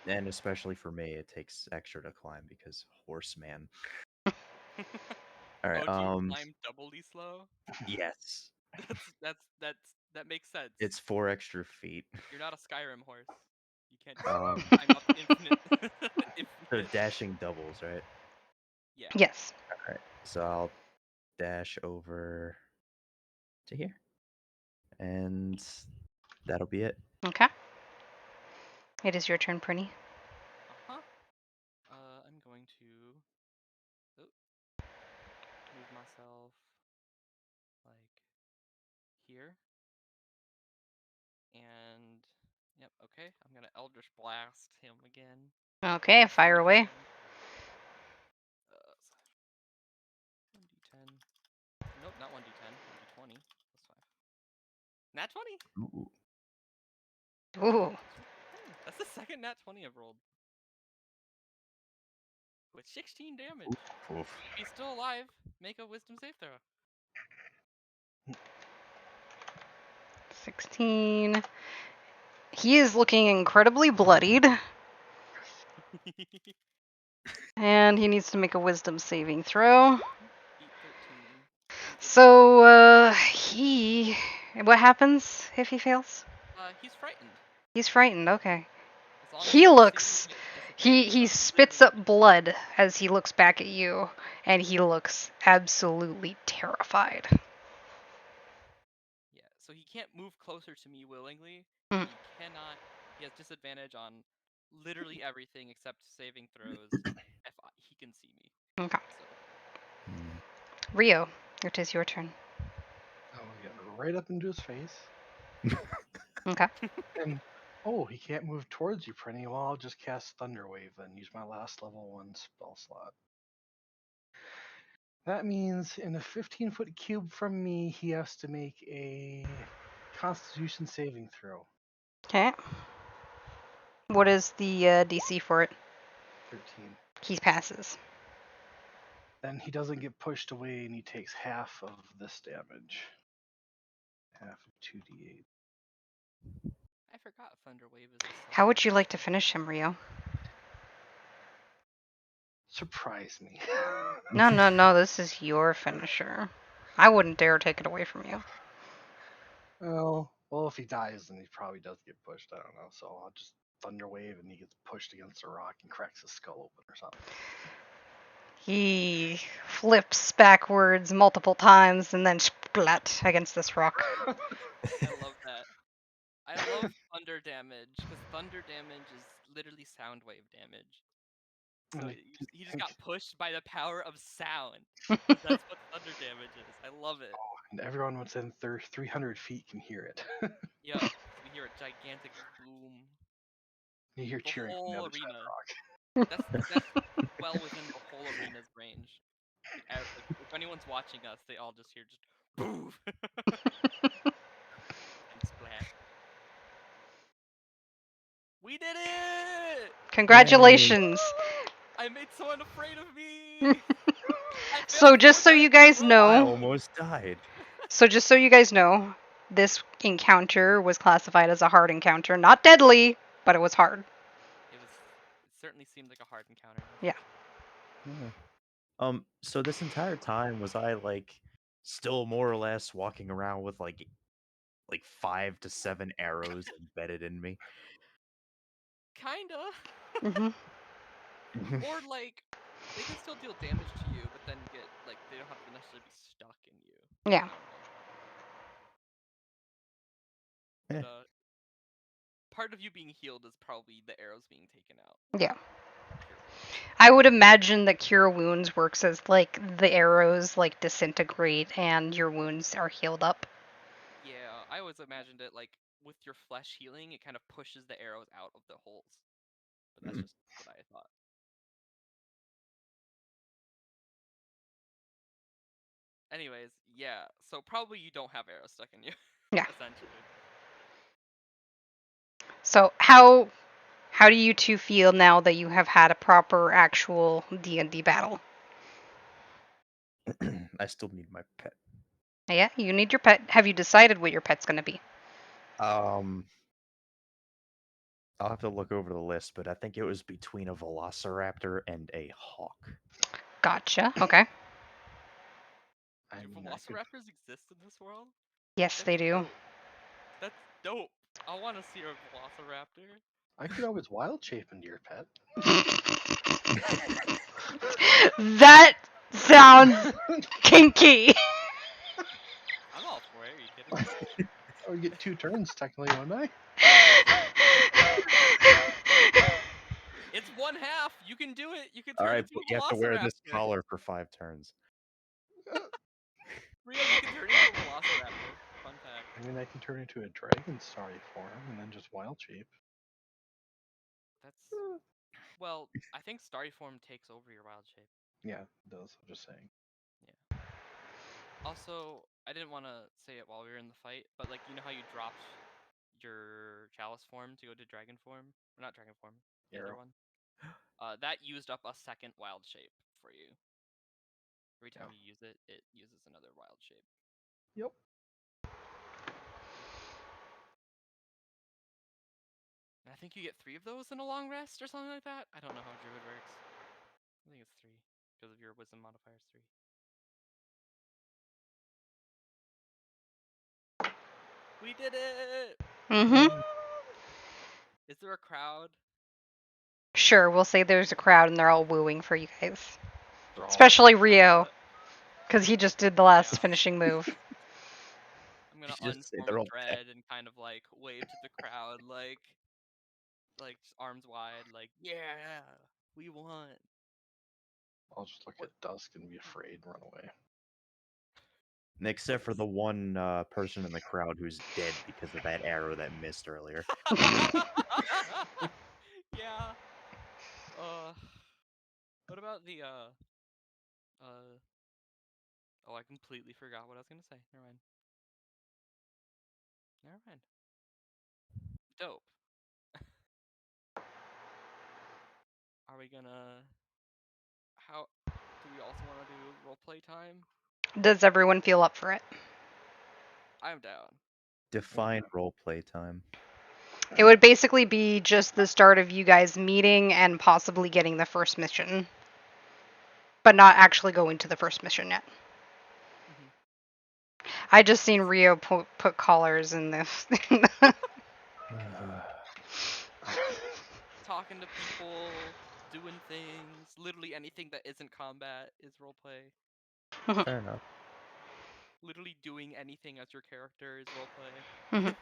And especially for me, it takes extra to climb because horseman. All right. do you climb doubly slow? Yes. That makes sense. It's 4 extra feet. You're not a Skyrim horse. You can't just Um, climb up infinite. So dashing doubles, right? Yeah. Yes. All right. So I'll dash over to here, and that'll be it. Okay. It is your turn, Prinny. I'm going to move myself like here. And yep, okay. I'm gonna Eldritch Blast him again. Okay, fire away. 1d10. Nope, not 1d10. 1d20 plus 5. Nat 20. Ooh. Ooh. That's the second nat 20 I've rolled. With 16 damage. Oof. If he's still alive, make a wisdom save throw. 16. He is looking incredibly bloodied. And he needs to make a wisdom saving throw. Beat 13. So, what happens if he fails? He's frightened. He's frightened, okay. As long as He the looks saving hit He spits up blood as he looks back at you, and he looks absolutely terrified. Yeah, so he can't move closer to me willingly, and Mm. he cannot. He has disadvantage on literally everything except saving throws if he can see me. Okay. So Hmm. Rio, it is your turn. I will get right up into his face. Okay. And he can't move towards you for any while. I'll just cast Thunder Wave then. Use my last level 1 spell slot. That means in a 15-foot cube from me, he has to make a Constitution saving throw. Okay. What is the DC for it? 13. He passes. Then he doesn't get pushed away and he takes half of this damage. Half of 2d8. I forgot Thunder Wave is a How self would you like to cast. finish him, Rio? Surprise me. No, no, no. This is your finisher. I wouldn't dare take it away from you. well, if he dies, then he probably does get pushed. I don't know. So I'll just Thunder Wave and he gets pushed against a rock and cracks his skull open or something. He flips backwards multiple times and then splat against this rock. I love that. I love thunder damage because thunder damage is literally sound wave damage. So And he just got pushed by the power of sound. Mm-hmm. That's what thunder damage is. I love it. and everyone within 300 feet can hear it. Yep, because we hear a gigantic boom. You hear The cheering from the whole other side of arena. the rock. That's well within the whole arena's range. Like, if anyone's watching us, they all just hear just boom and splat. We did it! Congratulations. I made someone afraid of me. I So failed just four so you dice guys in a row! I know, almost died. this encounter was classified as a hard encounter, not deadly, but it was hard. It certainly seemed like a hard encounter. Yeah. Yeah. So this entire time was I still more or less walking around with like 5 to 7 arrows embedded in me? Kinda. Hmm. Or like they can still deal damage to you, but then get like they don't have to necessarily be stuck in you. Yeah. I don't know. Eh. But part of you being healed is probably the arrows being taken out. Yeah. Cure wounds. I would imagine that cure wounds works as like the arrows like disintegrate and your wounds are healed up. Yeah, I always imagined it like with your flesh healing, it kind of pushes the arrows out of the holes. But that's just what I thought. Anyways, yeah. So probably you don't have arrows stuck in you. Yeah. Essentially. So how do you two feel now that you have had a proper actual D&D battle? I still need my pet. Yeah, you need your pet. Have you decided what your pet's going to be? Um, I'll have to look over the list, but I think it was between a velociraptor and a hawk. Gotcha. Okay. I Do mean, velociraptors exist in this world? Yes, they That's do. dope. That's dope. I want to see a velociraptor. I could always wild shape into your pet. That sounds kinky. I'm all for it. Are you kidding me? I would get 2 turns technically, wouldn't I? It's one half. You can do it. You can All turn right, into but a you have to wear this velociraptor. collar for 5 turns. Rio, you can turn into a velociraptor. Fun fact. I mean, I can turn into a dragon starry form and then just wild shape. That's well. I think starry form takes over your wild shape. Yeah, it does. I'm just saying. Yeah. Also, I didn't want to say it while we were in the fight, but like you know how you dropped your chalice form to go to dragon form, or not dragon form, the other Arrow. one. That used up a second wild shape for you. Every time Yeah. you use it, it uses another wild shape. Yep. And I think you get 3 of those in a long rest or something like that. I don't know how druid works. I think it's 3 because of your wisdom modifier is 3. We did it! Mhm. Is there a crowd? Sure, we'll say there's a crowd and they're all wooing for you guys. They're all Especially I'm Rio, gonna, because he just did the last yeah. finishing move. I'm gonna You just say unform they're a all dead. dread and kind of like wave to the crowd, like just arms wide, like yeah, we won. I'll just look What? at Dusk and be afraid and run away. Except for the one person in the crowd who's dead because of that arrow that missed earlier. Yeah. Uh. What about the uh? Oh, I completely forgot what I was gonna say. Never mind. Never mind. Dope. Are we gonna? How? Do we also want to do roleplay time? Does everyone feel up for it? I'm down. Define roleplay time. It would basically be just the start of you guys meeting and possibly getting the first mission, but not actually going to the first mission yet. Hmm. I just seen Rio put collars in this. Talking to people, doing things, literally anything that isn't combat is roleplay. Fair enough. Literally doing anything as your character is roleplay. Mhm.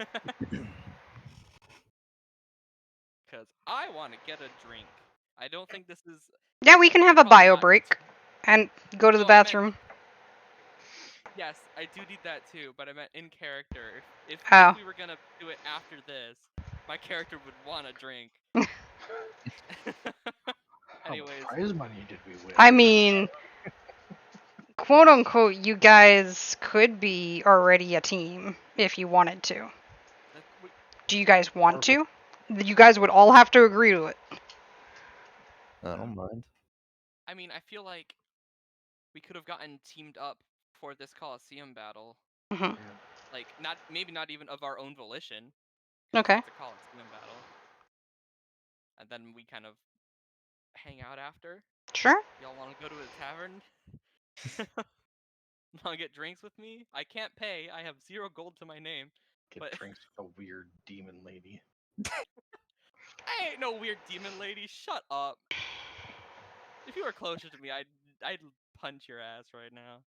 Because I want to get a drink. I don't think this is. Yeah, we can have We're a probably bio not. break and go to the No, I meant. bathroom. Yes, I do need that too, but I meant in character. If Oh. we were gonna do it after this, my character would want a drink. How much Anyways, prize money did we win? I mean, quote unquote, you guys could be already a team if you wanted to. we, Do you guys want Or to? You guys would all have to agree to it. I don't mind. I mean, I feel like we could have gotten teamed up for this Coliseum battle. Hmm. yeah, Like, not even of our own volition, because Okay. it's a Coliseum battle. And then we kind of hang out after. Sure. Y'all want to go to a tavern? Want to get drinks with me? I can't pay. I have 0 gold to my name. get But drinks with a weird demon lady. I ain't no weird demon lady. Shut up. If you were closer to me, I'd punch your ass right now.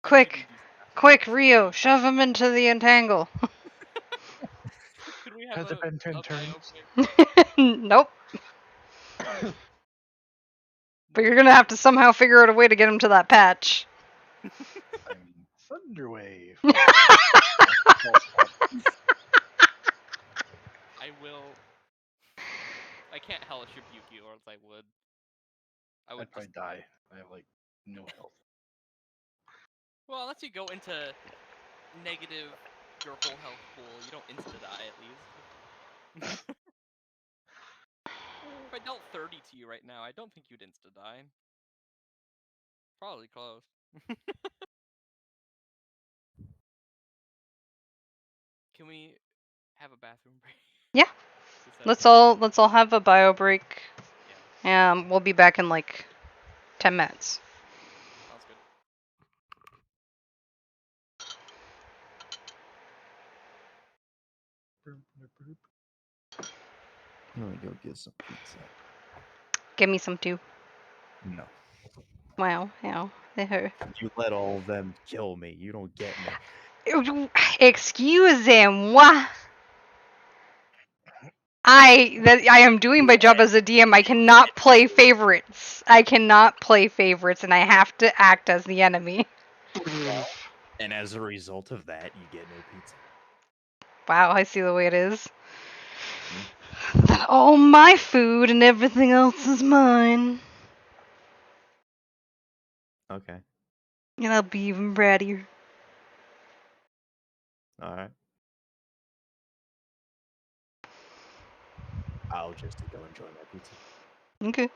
But should we Quick, do quick, should we Rio, do shove him into the entangle. could we have Has it been 10 a turns? biopic? Nope. But you're Nope. gonna have to somehow figure out a way to get him to that patch. I mean, Thunderwave. I will. I can't hellish rebuke you, or else I would. I would I'd probably just. die. I have like no health. Well, unless you go into negative your whole health pool, you don't insta die at least. If I dealt 30 to you right now, I don't think you'd insta die. Probably close. Can we have a bathroom break? Yeah. Is that Let's okay? all have a bio break. Yeah, We'll be back in like 10 minutes. sounds good. Let me go get some pizza. Give me some too. No. Wow, yeah. You let all of them kill me. You don't get me. Excusez-moi. I am doing my job as a DM. I cannot play favorites. I cannot play favorites, and I have to act as the enemy. And as a result of that, you get no pizza. Wow, I see the way it is. All my food and everything else is mine. Okay. And I'll be even brattier. Alright. I'll just go enjoy my pizza. Okay.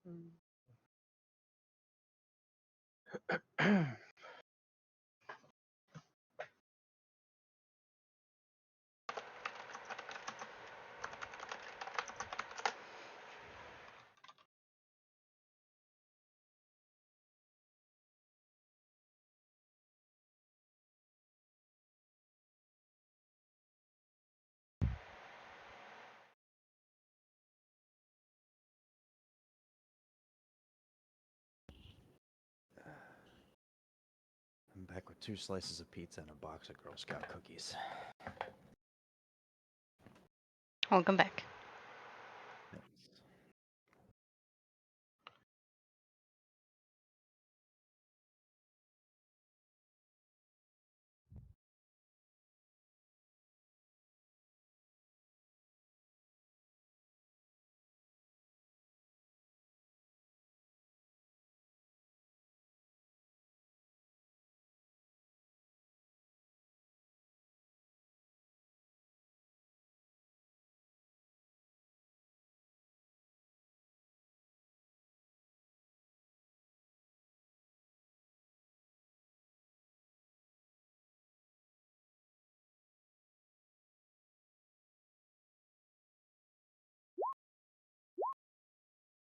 I'm back with 2 slices of pizza and a box of Girl Scout cookies. Welcome back. Thanks.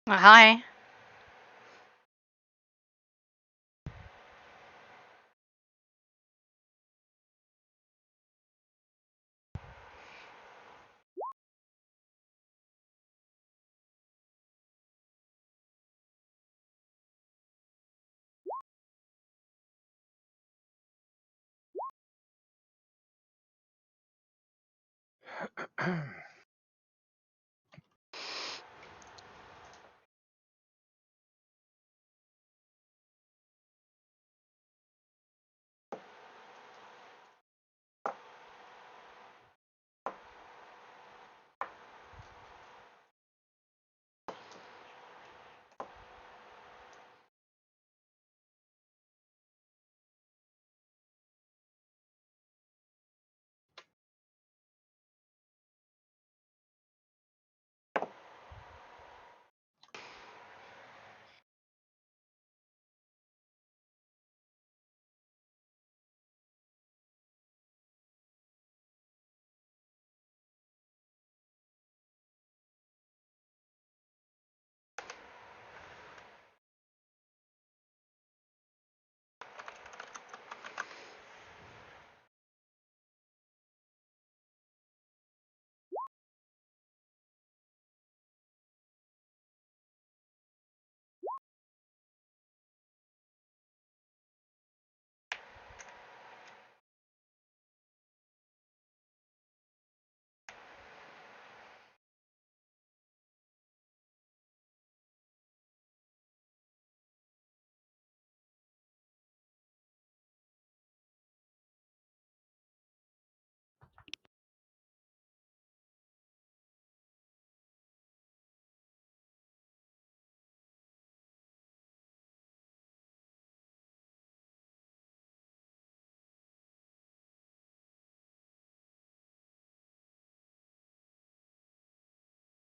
Hi.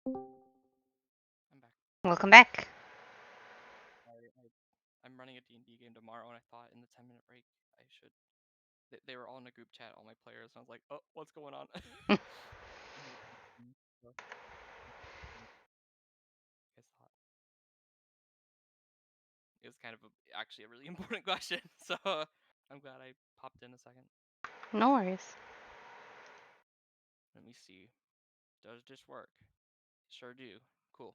I'm back. Welcome back. Sorry, I'm running a D&D game tomorrow, and I thought in the 10-minute break I should. They were all in a group chat, all my players, and I was like, oh, what's going on? So, you guys thought it was kind of actually a really important question, so I'm glad I popped in a second. No worries. Let me see. Does this work? Sure do. Cool.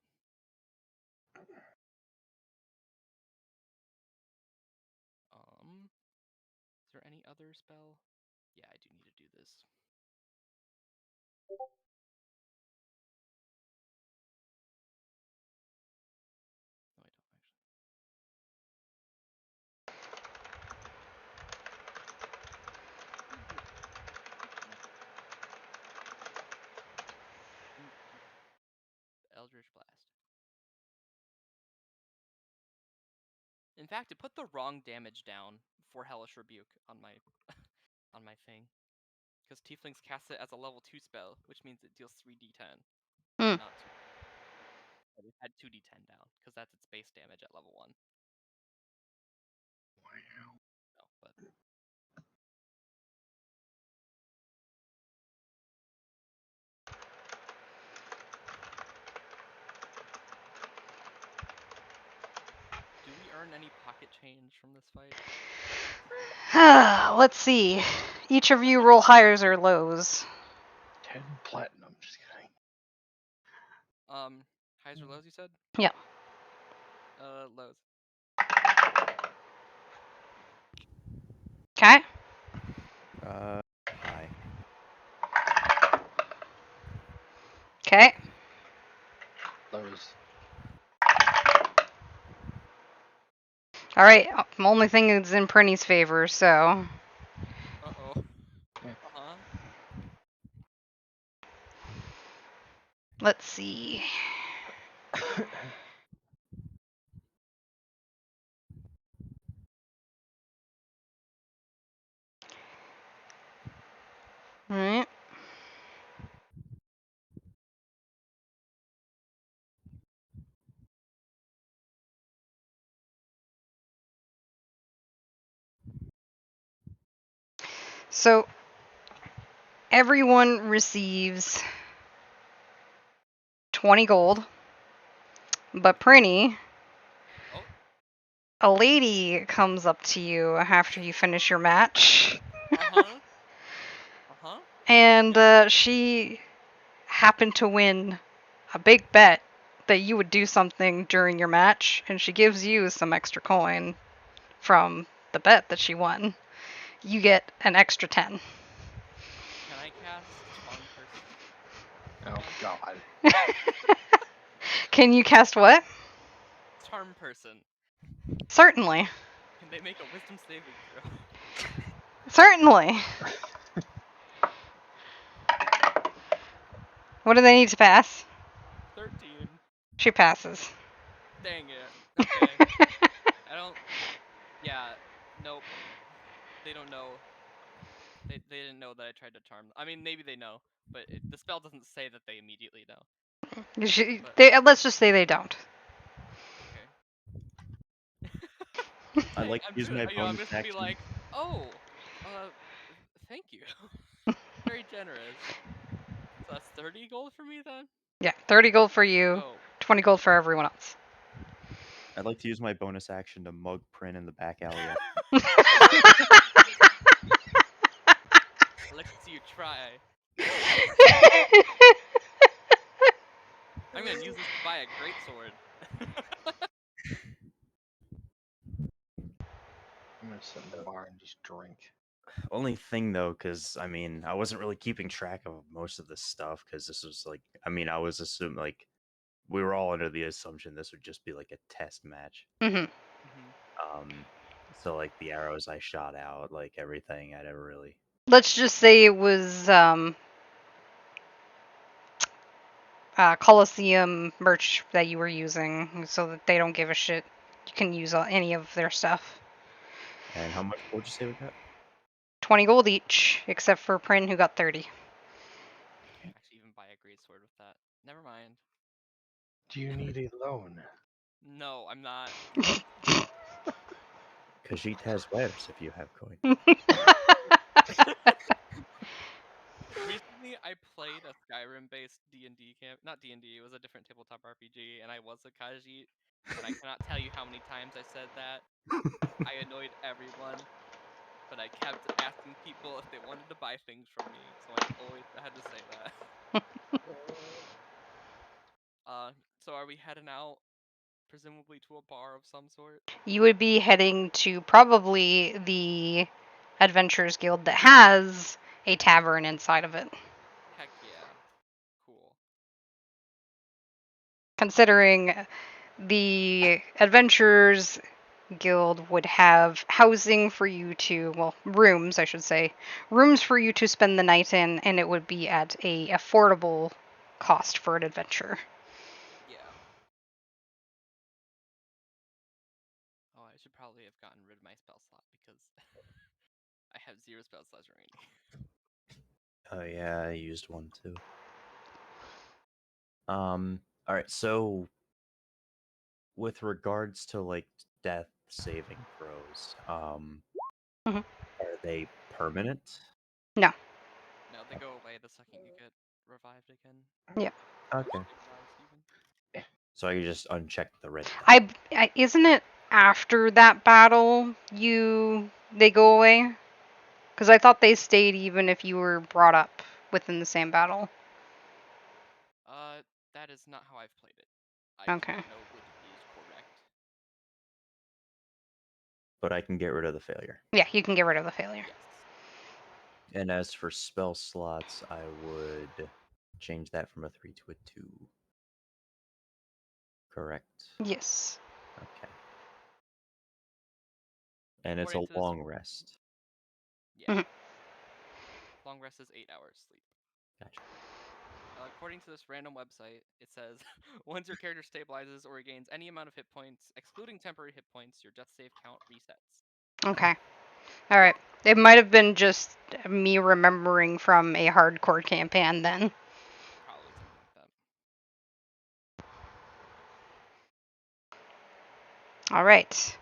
Is there any other spell? Yeah, I do need to do this. No, I don't actually. Eldritch Blast. In fact, it put the wrong damage down for Hellish Rebuke on my on my thing. Because Tieflings cast it as a level 2 spell, which means it deals 3d10. Hmm. Not 2. add 2d10 down because that's its base damage at level 1. Wow. No, but do we earn any pocket change from this fight? Let's see. Each of you roll highs or lows. 10 platinum. Just kidding. Highs or lows, you said? Yeah. Lows. Okay. Hi. Okay. Lows. All right. Only thing is in Prinny's favor, so. Uh-oh. Yeah. Uh-huh. Let's see. All right. So everyone receives 20 gold, but Prinny, Oh. a lady comes up to you after you finish your match, Uh-huh. Uh-huh. and Yep. she happened to win a big bet that you would do something during your match, and she gives you some extra coin from the bet that she won. You get an extra 10. Can I cast Charm Person Oh again? God. Can you cast what? Charm Person. Certainly. Can they make a wisdom saving throw? Certainly. What do they need to pass? 13. She passes. Dang it. Okay. I don't. Yeah. Nope. They don't know. They didn't know that I tried to charm. I mean, maybe they know, but the spell doesn't say that they immediately know. But Let's just say they don't. okay. I'd like I'm to use just, my I'm bonus just gonna be action. like, oh, thank you. Very generous. So that's 30 gold for me then. Yeah, 30 gold for you, Oh, 20 gold for everyone else. I'd like to use my bonus action to mug Prin in the back alley. I'd like to see you try. I'm gonna use this to buy a great sword. I'm gonna sit in the bar and just drink. Only thing though, because I mean, I wasn't really keeping track of most of this stuff because this was like, I mean, I was assuming like we were all under the assumption this would just be like a test match. Mhm. hmm So like the arrows I shot out, like everything I'd ever really. Let's just say it was Coliseum merch that you were using, so that they don't give a shit. You can use any of their stuff. And how much would you say we got? 20 gold each, except for Prin, who got 30. I can't actually even buy a great sword with that. Never mind. Do you need a loan? No, I'm not. Khajiit has wares if you have coin. Recently, I played a Skyrim-based D&D camp. Not D&D, it was a different tabletop RPG, and I was a Khajiit. And I cannot tell you how many times I said that. I annoyed everyone, but I kept asking people if they wanted to buy things from me, so I always had to say that. So are we heading out, presumably to a bar of some sort? You would be heading to probably the Adventurers Guild that has a tavern inside of it. Heck yeah. Cool. Considering the Adventurers Guild would have housing for you to, well, rooms, I should say, rooms for you to spend the night in, and it would be at a affordable cost for an adventure. Yeah. Oh, I should probably have gotten rid of my spell slot because I have 0 spell slots remaining. Oh yeah, I used one too. All right, so with regards to like death saving throws, Mhm. are they permanent? No. No, they go away the second you get revived again. Yeah. Or Okay. stabilized even. So I can just uncheck the red dot. Isn't it after that battle they go away? Because I thought they stayed even if you were brought up within the same battle. That is not how I've played it. I do Okay. not know what is correct. But I can get rid of the failure. Yeah, you can get rid of the failure. Yes. And as for spell slots, I would change that from a 3 to a 2. Correct. Yes. Okay. And it's a According to this, long rest. yeah. Mhm. Long rest is 8 hours sleep. Gotcha. According to this random website, it says once your character stabilizes or regains any amount of hit points, excluding temporary hit points, your death save count resets. Okay. All right. It might have been just me remembering from a hardcore campaign then. Probably something like that. All right.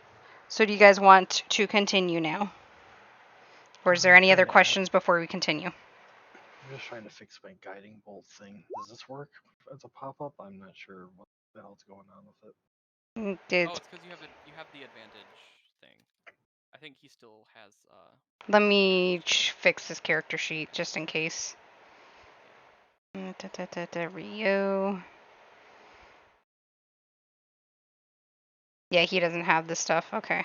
So do you guys want to continue now? Or is there I'm any other trying to add. questions before we continue? I'm just trying to fix my guiding bolt thing. Does this work as a pop-up? I'm not sure what the hell's going on with it. Oh, It's, it's because you have the advantage thing. I think he still has let his me character sheet. fix this character sheet just in case. Rio. Yeah, he doesn't have this stuff. Okay.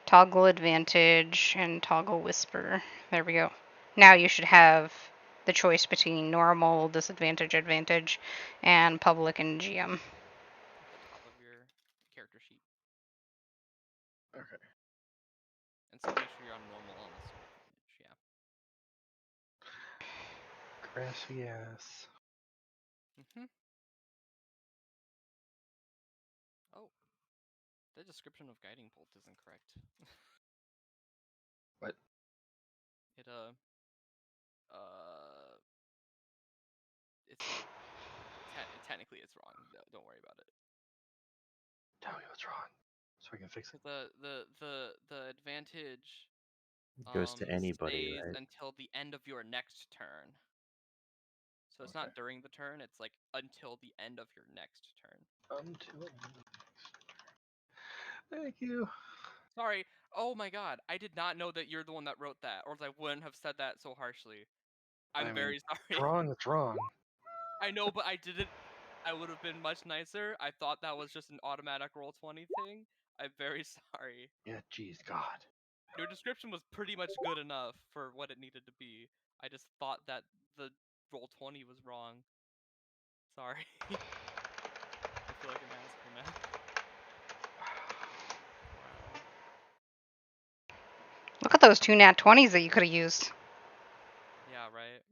Toggle advantage and toggle whisper. There we go. Now you should have the choice between normal, disadvantage, advantage, and public and GM. At the top of your character sheet. Okay. And so make sure you're on normal unless you have advantage, yeah. Grassy ass. Oh, the description of guiding bolt isn't correct. What? It it's technically it's wrong. Don't worry about it. Tell me what's wrong, so I can fix it. The advantage Goes to anybody, stays right? until the end of your next turn. So it's Okay. not during the turn, it's like until the end of your next turn. Until thank you. Sorry. Oh my god, I did not know that you're the one that wrote that, or else I wouldn't have said that so harshly. I'm I mean, very it's sorry. wrong. It's wrong. I know, but I didn't. I would have been much nicer. I thought that was just an automatic roll 20 thing. I'm very sorry. Yeah. Jeez, God. Your description was pretty much good enough for what it needed to be. I just thought that the roll 20 was wrong. Sorry. I feel like an asshole now. Wow. Look at those two nat 20s that you could have used. Yeah, right.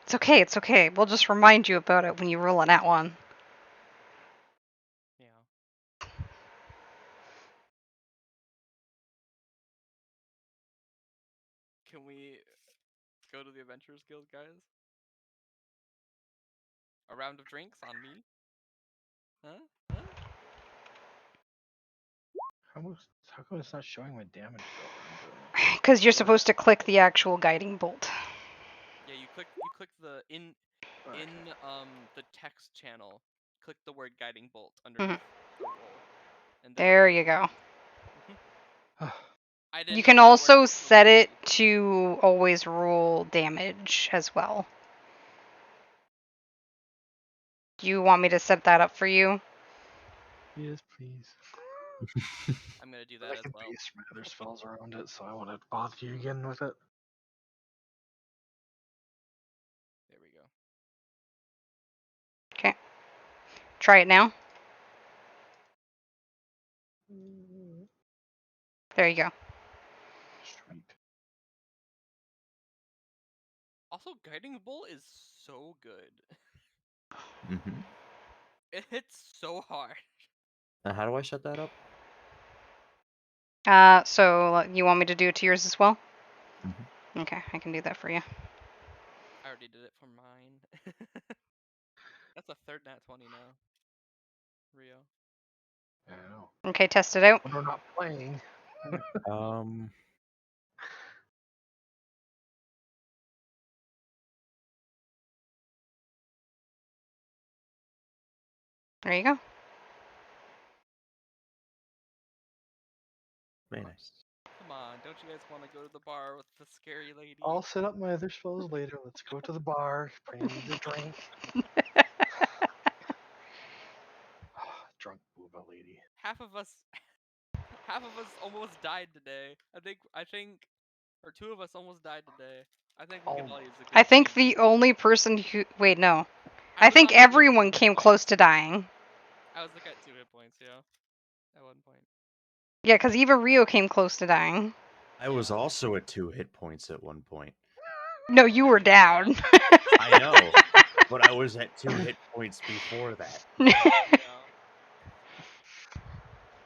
It's okay, it's okay. We'll just remind you about it when you roll a nat 1. Yeah. Can we go to the Adventurers Guild, guys? A round of drinks on me? Huh? Huh? How come it's not showing my damage though when I'm doing it? Because you're supposed to click the actual guiding bolt. Yeah, you click the in Okay. the text channel. Click the word guiding bolt Mhm. underneath the roll, and then There it'll you go. I didn't You know can how it worked also until set it recently. to always roll damage as well. Do you want me to set that up for you? Yes, please. I'm gonna do But that I as can well. base my other spells around it, so I want to bother you again with it. There we go. Okay. Try it now. There you go. Sweet. Also, guiding bolt is so good. Mm-hmm. It hits so hard. And how do I set that up? So you want me to do it to yours as well? Mm-hmm. Okay, I can do that for you. I already did it for mine. That's a third nat 20 now, Rio. I don't know. Okay, test it out. When we're not playing. Um, There you go. very nice. Come on, don't you guys want to go to the bar with the scary lady? I'll set up my other spells later. Let's go to the bar. Bring me the drink. Drunk booba lady. half of us almost died today. I think or two of us almost died today. I think we could all use a good I think drink. the only person who. Wait, no. I I was think on like 2 everyone hit came points. close to dying. I was like at 2 hit points, yeah. At one point. Yeah, because even Rio came close to dying. I was Yeah. also at 2 hit points at one point. No, you were down. I know, but I was at 2 hit points before that. Yeah.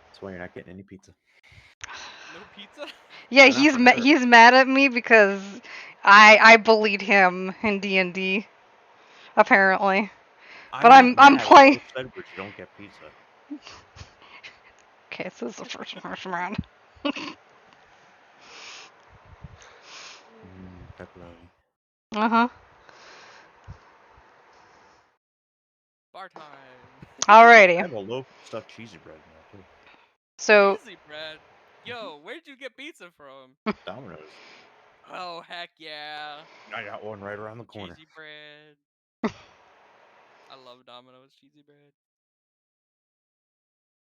That's why you're not getting any pizza. No pizza? Yeah, Not for her. he's mad at me because I bullied him in D&D. Apparently, but I'm not I'm mad. I playing. just said we don't get pizza. Okay, so this is the first round. Pepperoni. Uh-huh. Bar time. I Alrighty. have a loaf of stuffed cheesy bread in there too. So Cheesy bread. Yo, where'd you get pizza from? Domino's. Oh, heck yeah. I got one right around the corner. Cheesy bread. I love Domino's cheesy bread.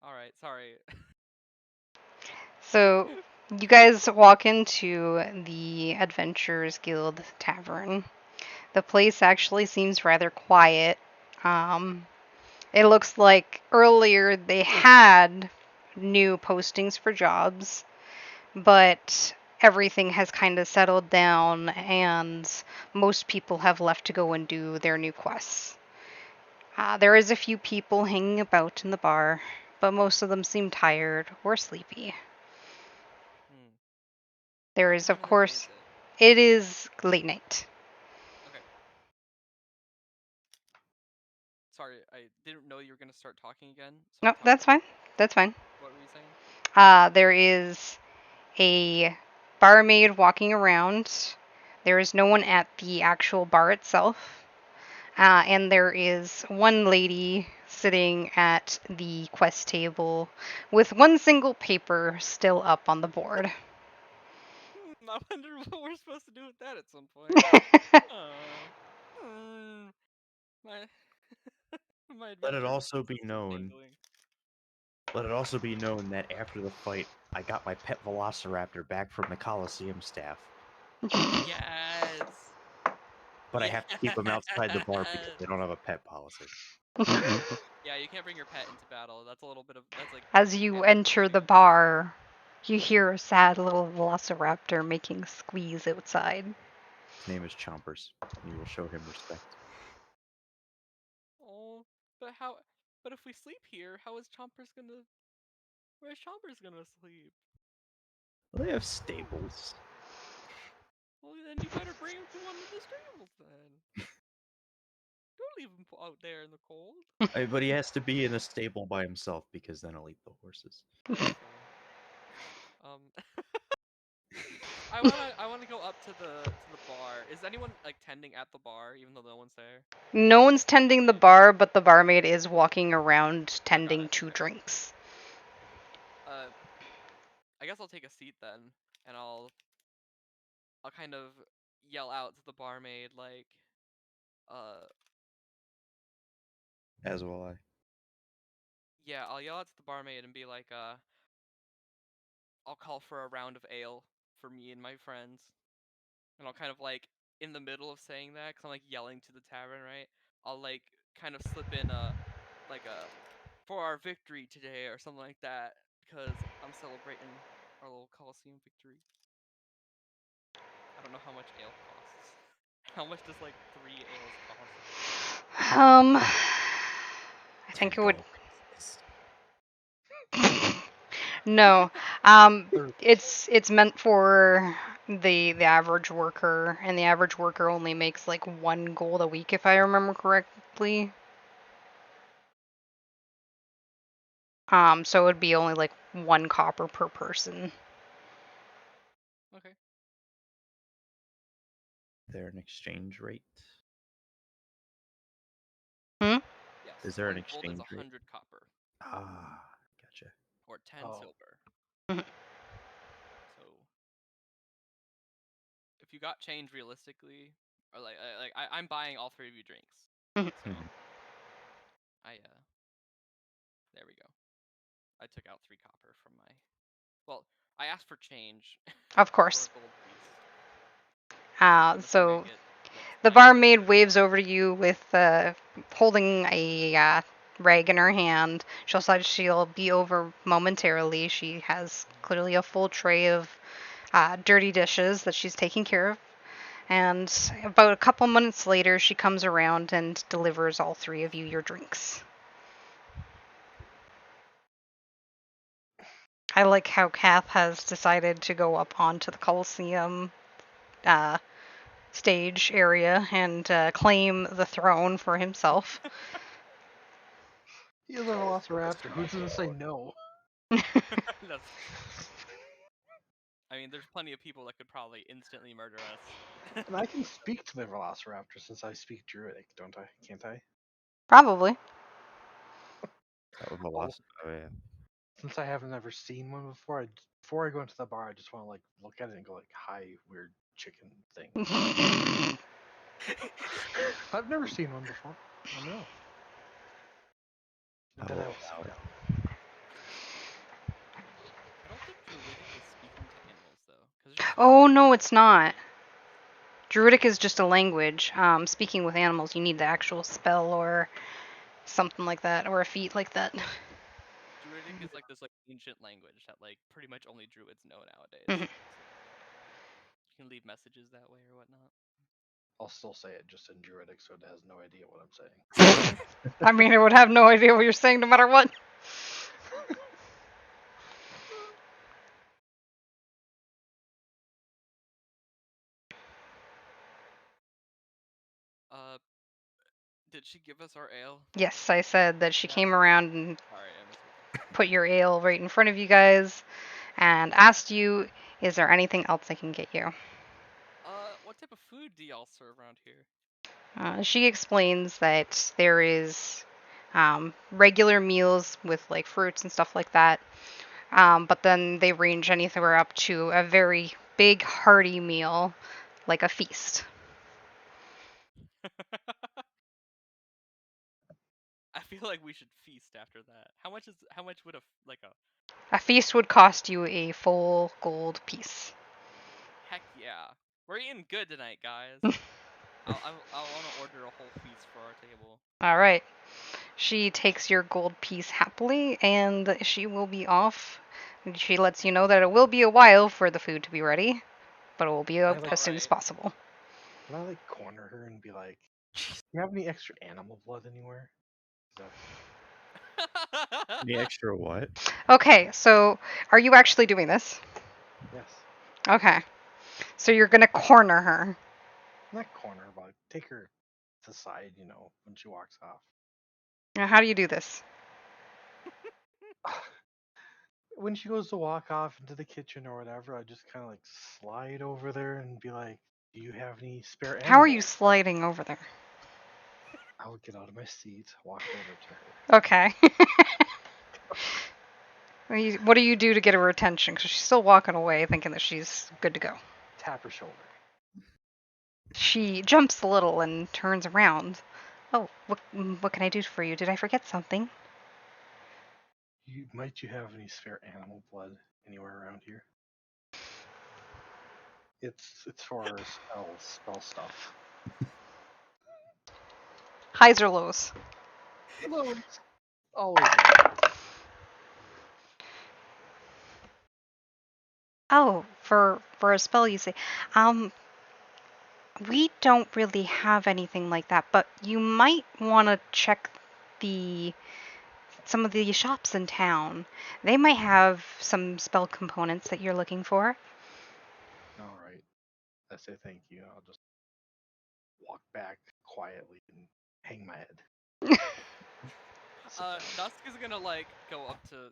Alright, sorry. so you guys walk into the Adventurers Guild Tavern. The place actually seems rather quiet. Um, it looks like earlier they had new postings for jobs, but everything has kind of settled down and most people have left to go and do their new quests. There is a few people hanging about in the bar, but most of them seem tired or sleepy. Hmm. There What is, time of of the day is course, it? it is late night. Okay. Sorry, I didn't know you were gonna start talking again, so I No, talked that's over fine. you. That's fine. What were you saying? There is a barmaid walking around. There is no one at the actual bar itself. And there is one lady sitting at the quest table with one single paper still up on the board. I wonder what we're supposed to do with that at some point. Hmm. My my Let it adventure also becomes a be little known. tangling. Let it also be known that after the fight, I got my pet Velociraptor back from the Coliseum staff, Yes. but I Yes. have to keep him outside the bar because they don't have a pet policy. Yeah, you can't bring your pet into battle. That's a little bit of that's like As you animal enter the cruelty. bar, you hear a sad little velociraptor making squeeze outside. His name is Chompers, and you will show him respect. Oh, but how? But if we sleep here, how is Chompers gonna? Where's Chompers gonna sleep? Well, they have Oh, stables. well then you better bring him to one of the stables then. Don't leave him out there in the cold. But he has to be in a stable by himself because then he'll eat the horses. That's fair. Um, I wanna go up to the bar. Is anyone like tending at the bar, even though no one's there? No one's tending the bar, but the barmaid is walking around Oh, got tending it. to Okay. drinks. Uh, I guess I'll take a seat then, and I'll kind of yell out to the barmaid like, uh, As will I. yeah, I'll yell out to the barmaid and be like, I'll call for a round of ale for me and my friends, and I'll kind of like in the middle of saying that, cause I'm like yelling to the tavern, right? I'll like kind of slip in like a for our victory today or something like that, because I'm celebrating our little Coliseum victory. I don't know how much ale costs. How much does like 3 ales cost? I 10 think it would. gold pieces. No. They're It's meant for the average worker, and the average worker only makes like 1 gold a week, if I remember correctly. So it would be only like 1 copper per person. Okay. Is there an exchange rate? Hmm? Yes. Is there an 1 gold is exchange rate? 100 copper, Ah, gotcha. or 10 Oh. silver. Mhm. So if you got change realistically, or I'm buying all 3 of you drinks. Mhm. So Mhm. there we go. I took out 3 copper from my. Well, I asked for change Of for course. a gold piece. I'm assuming So it like the adds up. barmaid waves over to you with holding a rag in her hand. She'll be over momentarily. She has clearly a full tray of dirty dishes that she's taking care of. And about a couple minutes later, she comes around and delivers all 3 of you your drinks. I like how Kath has decided to go up onto the Colosseum uh, stage area and claim the throne for himself. He is a velociraptor. Who's gonna say no? That's true. I mean, there's plenty of people that could probably instantly murder us. And I can speak to the velociraptor since I speak Druidic, don't I? Can't I? Probably. That would Oh, Oh yeah. since I haven't ever seen one before, before I go into the bar, I just want to like look at it and go like, "Hi, weird chicken thing." I've never seen one before. Let me know. And I then will I will sit allow it. down. I don't think Druidic is speaking to animals though, because there's just Oh, certain no, it's animals that not. can't. Druidic is just a language. Speaking with animals, you need the actual spell or something like that, or a feat like that. Druidic is like this like ancient language that like pretty much only druids know nowadays. Mhm. So you can leave messages that way or whatnot. I'll still say it just in Druidic, so it has no idea what I'm saying. I mean, it would have no idea what you're saying no matter what. Uh, did she give us our ale? Yes, I said that she Yeah. came around and Sorry, I misheard that. put your ale right in front of you guys and asked you, is there anything else I can get you? What type of food do y'all serve around here? She explains that there is regular meals with like fruits and stuff like that, but then they range anywhere up to a very big, hearty meal, like a feast. I feel like we should feast after that. How much would a A feast would cost you a full gold piece. heck yeah. We're eating good tonight, guys. I'll want to order a whole feast for our table. All right. She takes your gold piece happily, and she will be off. She lets you know that it will be a while for the food to be ready, but it will be I as like, soon as Alright. possible. can I like corner her and be like, "Do you have any extra animal blood anywhere?" Is that Any extra what? Okay, so are you actually doing this? yes? Okay, so you're gonna corner her. Not corner, but take her to the side, when she walks off. Now, how do you do this? When she goes to walk off into the kitchen or whatever, I just kind of like slide over there and be like, "Do you have any spare How are you animals?" sliding over there? I would get out of my seat, walk over to her, Okay. What do you do to get her attention? Because she's still walking away thinking that she's good to go. tap her shoulder. She jumps a little and turns around. Oh, what can I do for you? Did I forget something? Might you have any spare animal blood anywhere around here? It's for spell stuff. Highs or lows? Lows, always lows. Oh, for a spell you say. Um, we don't really have anything like that, but you might want to check the some of the shops in town. They might have some spell components that you're looking for. All right, I say thank you. I'll just walk back quietly and hang my head. Dusk is gonna like go up to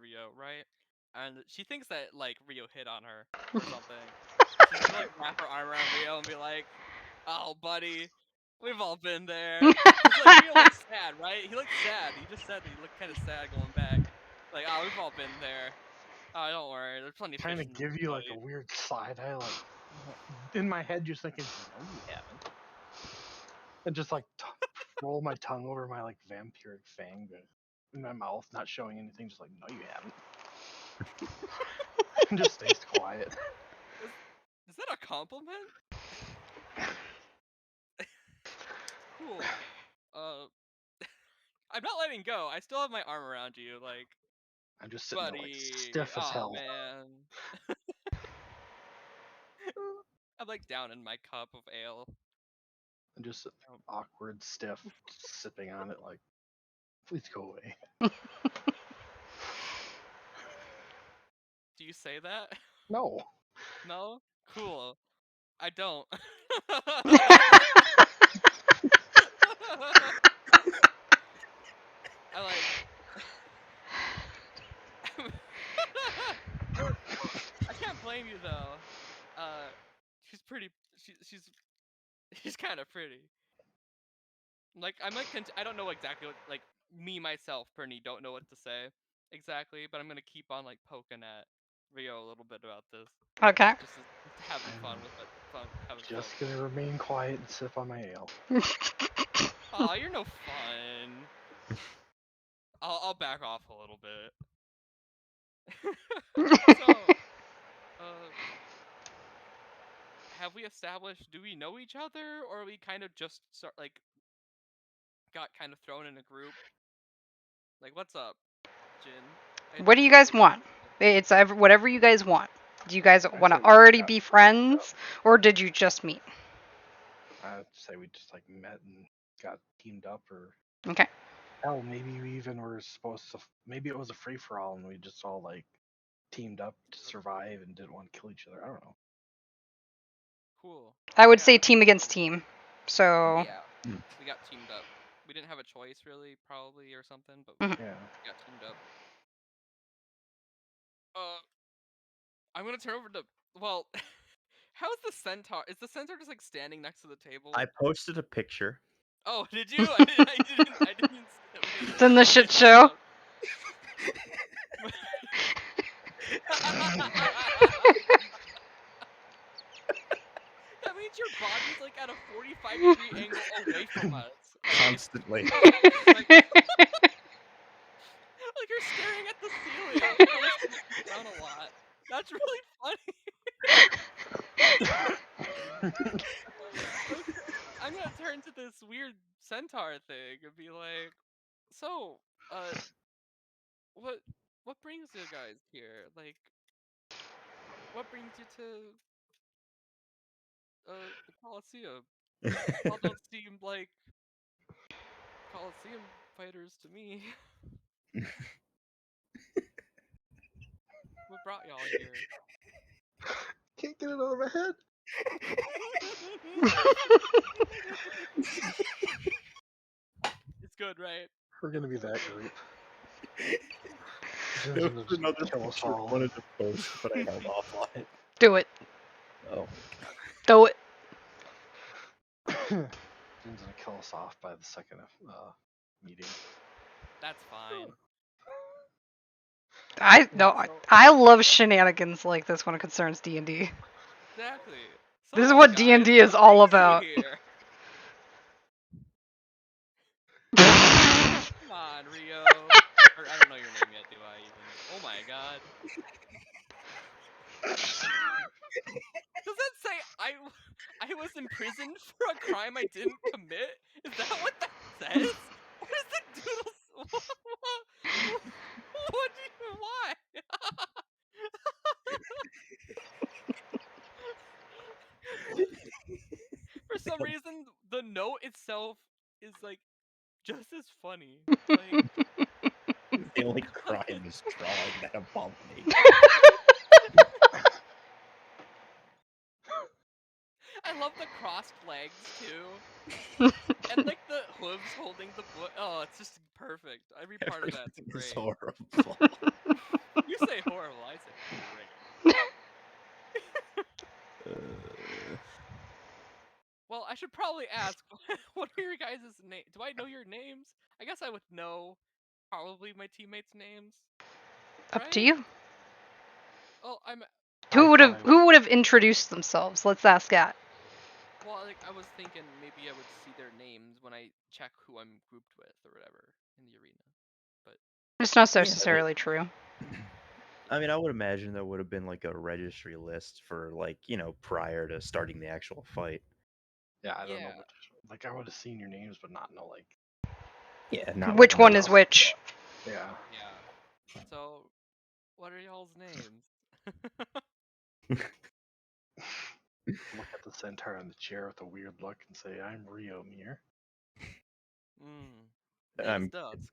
Rio, right? And she thinks that like Rio hit on her or something. She's gonna like wrap her arm around Rio and be like, "Oh, buddy, we've all been there." Cause like Rio looks sad, right? He looks sad. He just said that he looked kind of sad going back. Like, "Oh, we've all been there. Oh, don't worry. There's plenty of Kind fish of in the give you like a buddy." weird side eye, like in my head, just thinking, no, you haven't, and just like roll my tongue over my like vampiric fang in my mouth, not showing anything, just like, no, you haven't, and just stays quiet. Is that a compliment? Cool. I'm not letting go. I still have my arm around you, like, I'm just sitting there like buddy. stiff as Oh hell. man. I'm like down in my cup of ale. I'm just Um, awkward, stiff, sipping on it, like, please go away. Do you say that? No. No? Cool. I don't. I like. I can't blame you though. She's pretty. She's kind of pretty. Like I'm like I don't know exactly what like me myself, Perny, don't know what to say exactly, but I'm gonna keep on like poking at Rio a little bit about this, Okay. just having fun with it, having fun Just with gonna remain quiet and sip on my ale. Aw, you're no fun. I'll back off a little bit. So, have we established? Do we know each other, or we kind of just like got kind of thrown in a group? Like, what's up, Jin? What do you guys want? It's whatever you guys want. Do you guys I want say to we just already got be teamed friends, or did you just meet? I'd say we just like met and got teamed up, or Okay. hell, maybe we even were supposed to. Maybe it was a free for all, and we just all like teamed up to survive and didn't want to kill each other. I don't know. Cool. I would Yeah. say team against team. So. Yeah, Hmm. we got teamed up. We didn't have a choice really, probably or something, but Mhm. Yeah. we got teamed up. I'm gonna turn over to well. How's the centaur? Is the centaur just like standing next to the table? I posted a picture. Oh, did you? I didn't. We It's in the didn't shit check it show. out. That means your body's like at a 45-degree angle away from us. Constantly. Like, like you're staring at the ceiling. Unless you look down a lot. That's really funny. Okay, I'm gonna turn to this weird centaur thing and be like, so, what what brings you guys here? Like, what brings you to the Colosseum? Y'all don't seem like Colosseum fighters to me. What brought y'all here? Can't get it out of my head. It's good, right? We're gonna be that group. Jin's There gonna was just another kill us picture I all. wanted to post, but I held off on it. Do it. Oh. Do it. Jin's gonna kill us off by the second meeting. That's fine. So, I love shenanigans like this when it concerns D&D. exactly. So, This is what guys, D&D is what all brings you about. here? Come on, Rio. Or I don't know your name yet, do I even? Oh my god. Does that say I was imprisoned for a crime I didn't commit? Is that what that says? What is the doodle? What do you? Why? For some reason, the note itself is like just as funny. Like The only crime is drawing that abomination. I love the crossed legs too. And like the hooves holding the book. Oh, it's just perfect. Every part of that's Everything is great. horrible. You say horrible, I say great. Uh, Well, I should probably ask, what are your guys' names? Do I know your names? I guess I would know probably my teammates' names, Up to right? you. Oh, I'm. I probably Who would have introduced themselves? Let's ask that. Well, like I was thinking maybe I would see their names when I check who I'm grouped with or whatever in the arena. But It's not yeah, necessarily true. I mean, I would imagine there would have been like a registry list for like, prior to starting the actual fight. yeah, I don't know yeah, which. Like I would have seen your names, but not know like. Yeah, not like Which one is numbers. which? Yeah. yeah. So, what are y'all's names? Look at the centaur in the chair with a weird look and say, "I'm Rio Mir." Name's I'm Dusk.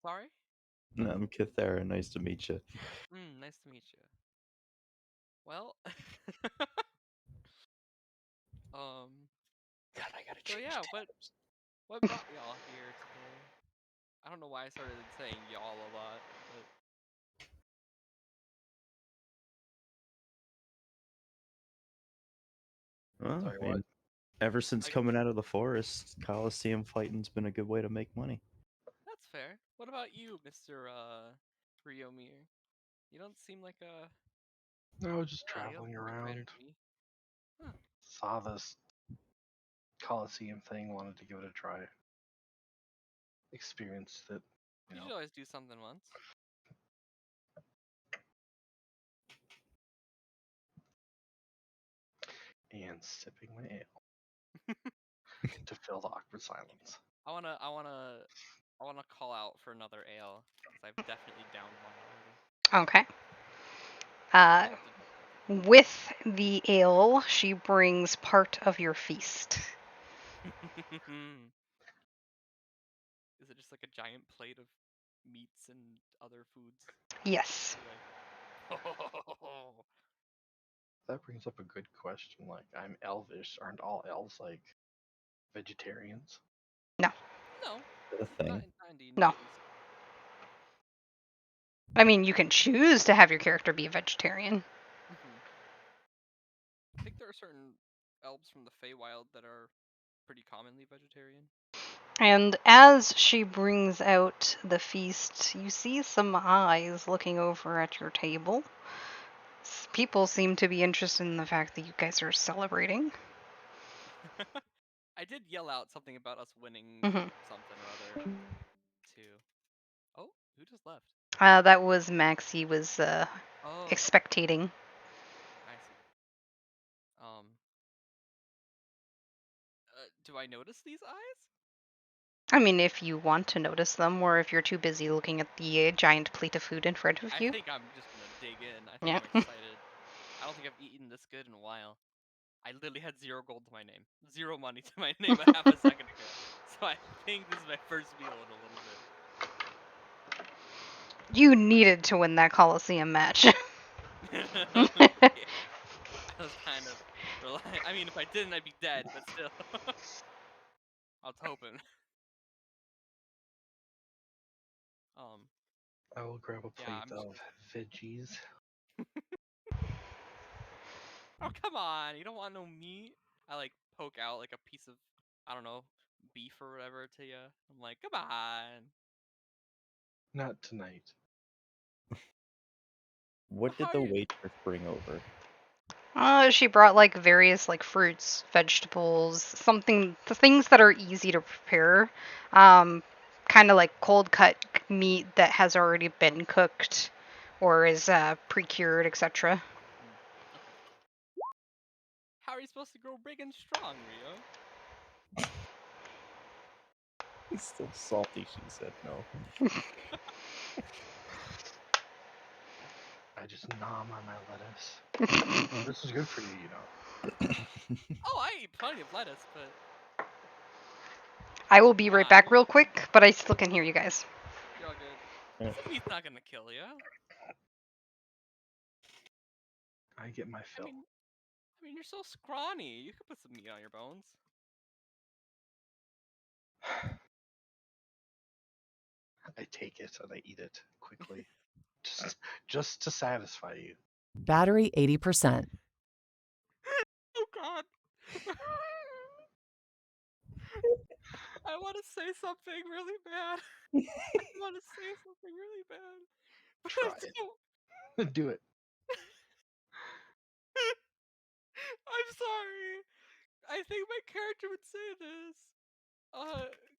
Sorry. I'm Kithera. Nice to meet you. Nice to meet you. Well, um. God, I gotta So change yeah, tabs. what brought y'all here today? I don't know why I started saying y'all a lot, but Well, Sorry, I what? mean, ever since I coming out of the forest, Coliseum fighting's been a good way to make money. that's fair. What about you, Mr. Ryomir? You don't seem like a No, I was just you don't traveling seem like a fighter around. to me. Huh. Saw this Coliseum thing, wanted to give it a try. Experienced it, you You know, should always do something once. and sipping my ale to fill the awkward silence. I wanna call out for another ale because I've definitely downed one already. Okay. Uh, Not with the ale, she brings part of your feast. Is it just like a giant plate of meats and other foods? Yes. You're like, That brings up a good question. Like, I'm elvish. Aren't all elves like vegetarians? No. no, Is that a not thing? in D&D No. at least. I mean, you can choose to have your character be a vegetarian. I think there are certain elves from the Feywild that are pretty commonly vegetarian. And as she brings out the feast, you see some eyes looking over at your table. People seem to be interested in the fact that you guys are celebrating. I did yell out something about us winning Hmm. something or other too. Oh, who just left? That was Max. He was Oh, expectating. I see. Do I notice these eyes? I mean, if you want to notice them, or if you're too busy looking at the giant plate of food in front of I you. think I'm just gonna dig in. I think Yeah. I'm excited. I don't think I've eaten this good in a while. I literally had 0 gold to my name, 0 money to my name a half a second ago. So I think this is my first meal in a little bit. You needed to win that Coliseum match. Yeah, I was kind of relying. I mean, if I didn't, I'd be dead. But still, I was hoping. Um, I will grab a yeah, plate I'm just. of veggies. Oh come on! You don't want no meat? I like poke out like a piece of, I don't know, beef or whatever to you. I'm like, come on. Not tonight. What How did are the you? waitress bring over? She brought like various like fruits, vegetables, the things that are easy to prepare. Um, kind of like cold cut meat that has already been cooked or is pre-cured, etc. Okay. How are you supposed to grow big and strong, Rio? He's still salty, she said no. I just nom on my lettuce. This is good for you, you know. Oh, I eat plenty of lettuce, but I will be right nah, back real quick, but I still can hear you guys. you're all good. Yeah. Some meat's not gonna kill you. I get my I fill. mean, I mean, you're so scrawny. You could put some meat on your bones. I take it and I eat it quickly, just to satisfy you. Battery 80%. Oh God. I want to say something really bad. I want to say something really bad, but I Try don't. it. Do it. I'm sorry. I think my character would say this.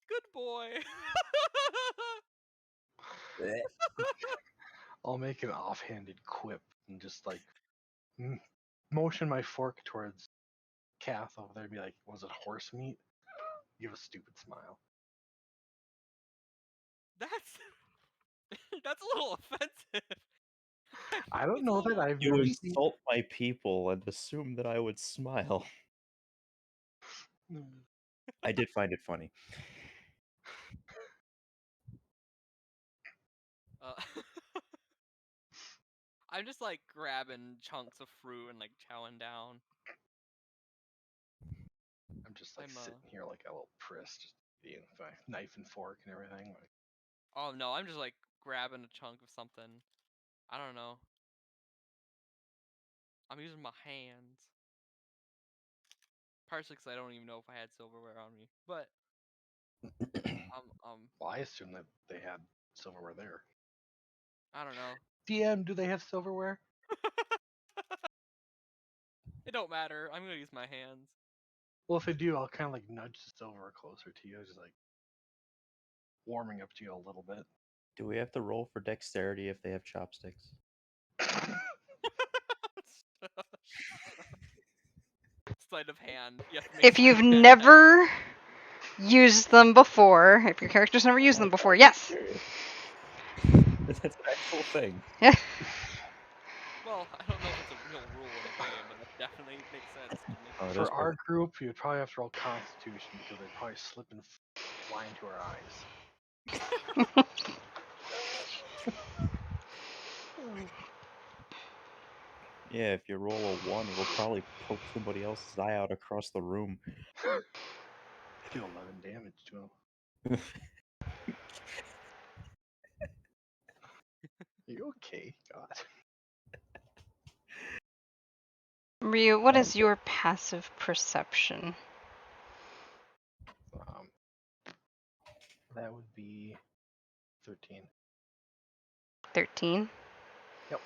Good boy. I'll make an offhanded quip and just like motion my fork towards Kath over there and be like, "Was it horse meat?" Give a stupid smile. That's that's a little offensive. I don't It's a know that little. I've You never seen. insult my people and assume that I would smile. I did find it funny. Uh, I'm just like grabbing chunks of fruit and like chowing down. I'm just like I'm sitting here like a little priss, just eating with my knife and fork and everything. Like, Oh no, I'm just like grabbing a chunk of something. I don't know. I'm using my hands. Partially because I don't even know if I had silverware on me, but well, I assume that they had silverware there. I don't know. DM, do they have silverware? It don't matter. I'm gonna use my hands. Well, if they do, I'll kind of like nudge the silverware closer to you, just like warming up to you a little bit. Do we have to roll for dexterity if they have chopsticks? Sleight of hand. You have to make If sleight you've of hand. never used them before, if your character's never used them before, yes. That's an actual thing. Yeah. Well, I don't know if it's a real rule in the game, but that definitely makes sense to me. Oh, it is For our perfect. group, you'd probably have to roll Constitution because they'd probably slip and fly into our eyes. Yeah, if you roll a 1, it'll probably poke somebody else's eye out across the room. Do 11 damage to him. You okay? God. Ryu, what is your passive perception? Um, that would be 13. 13. Yep.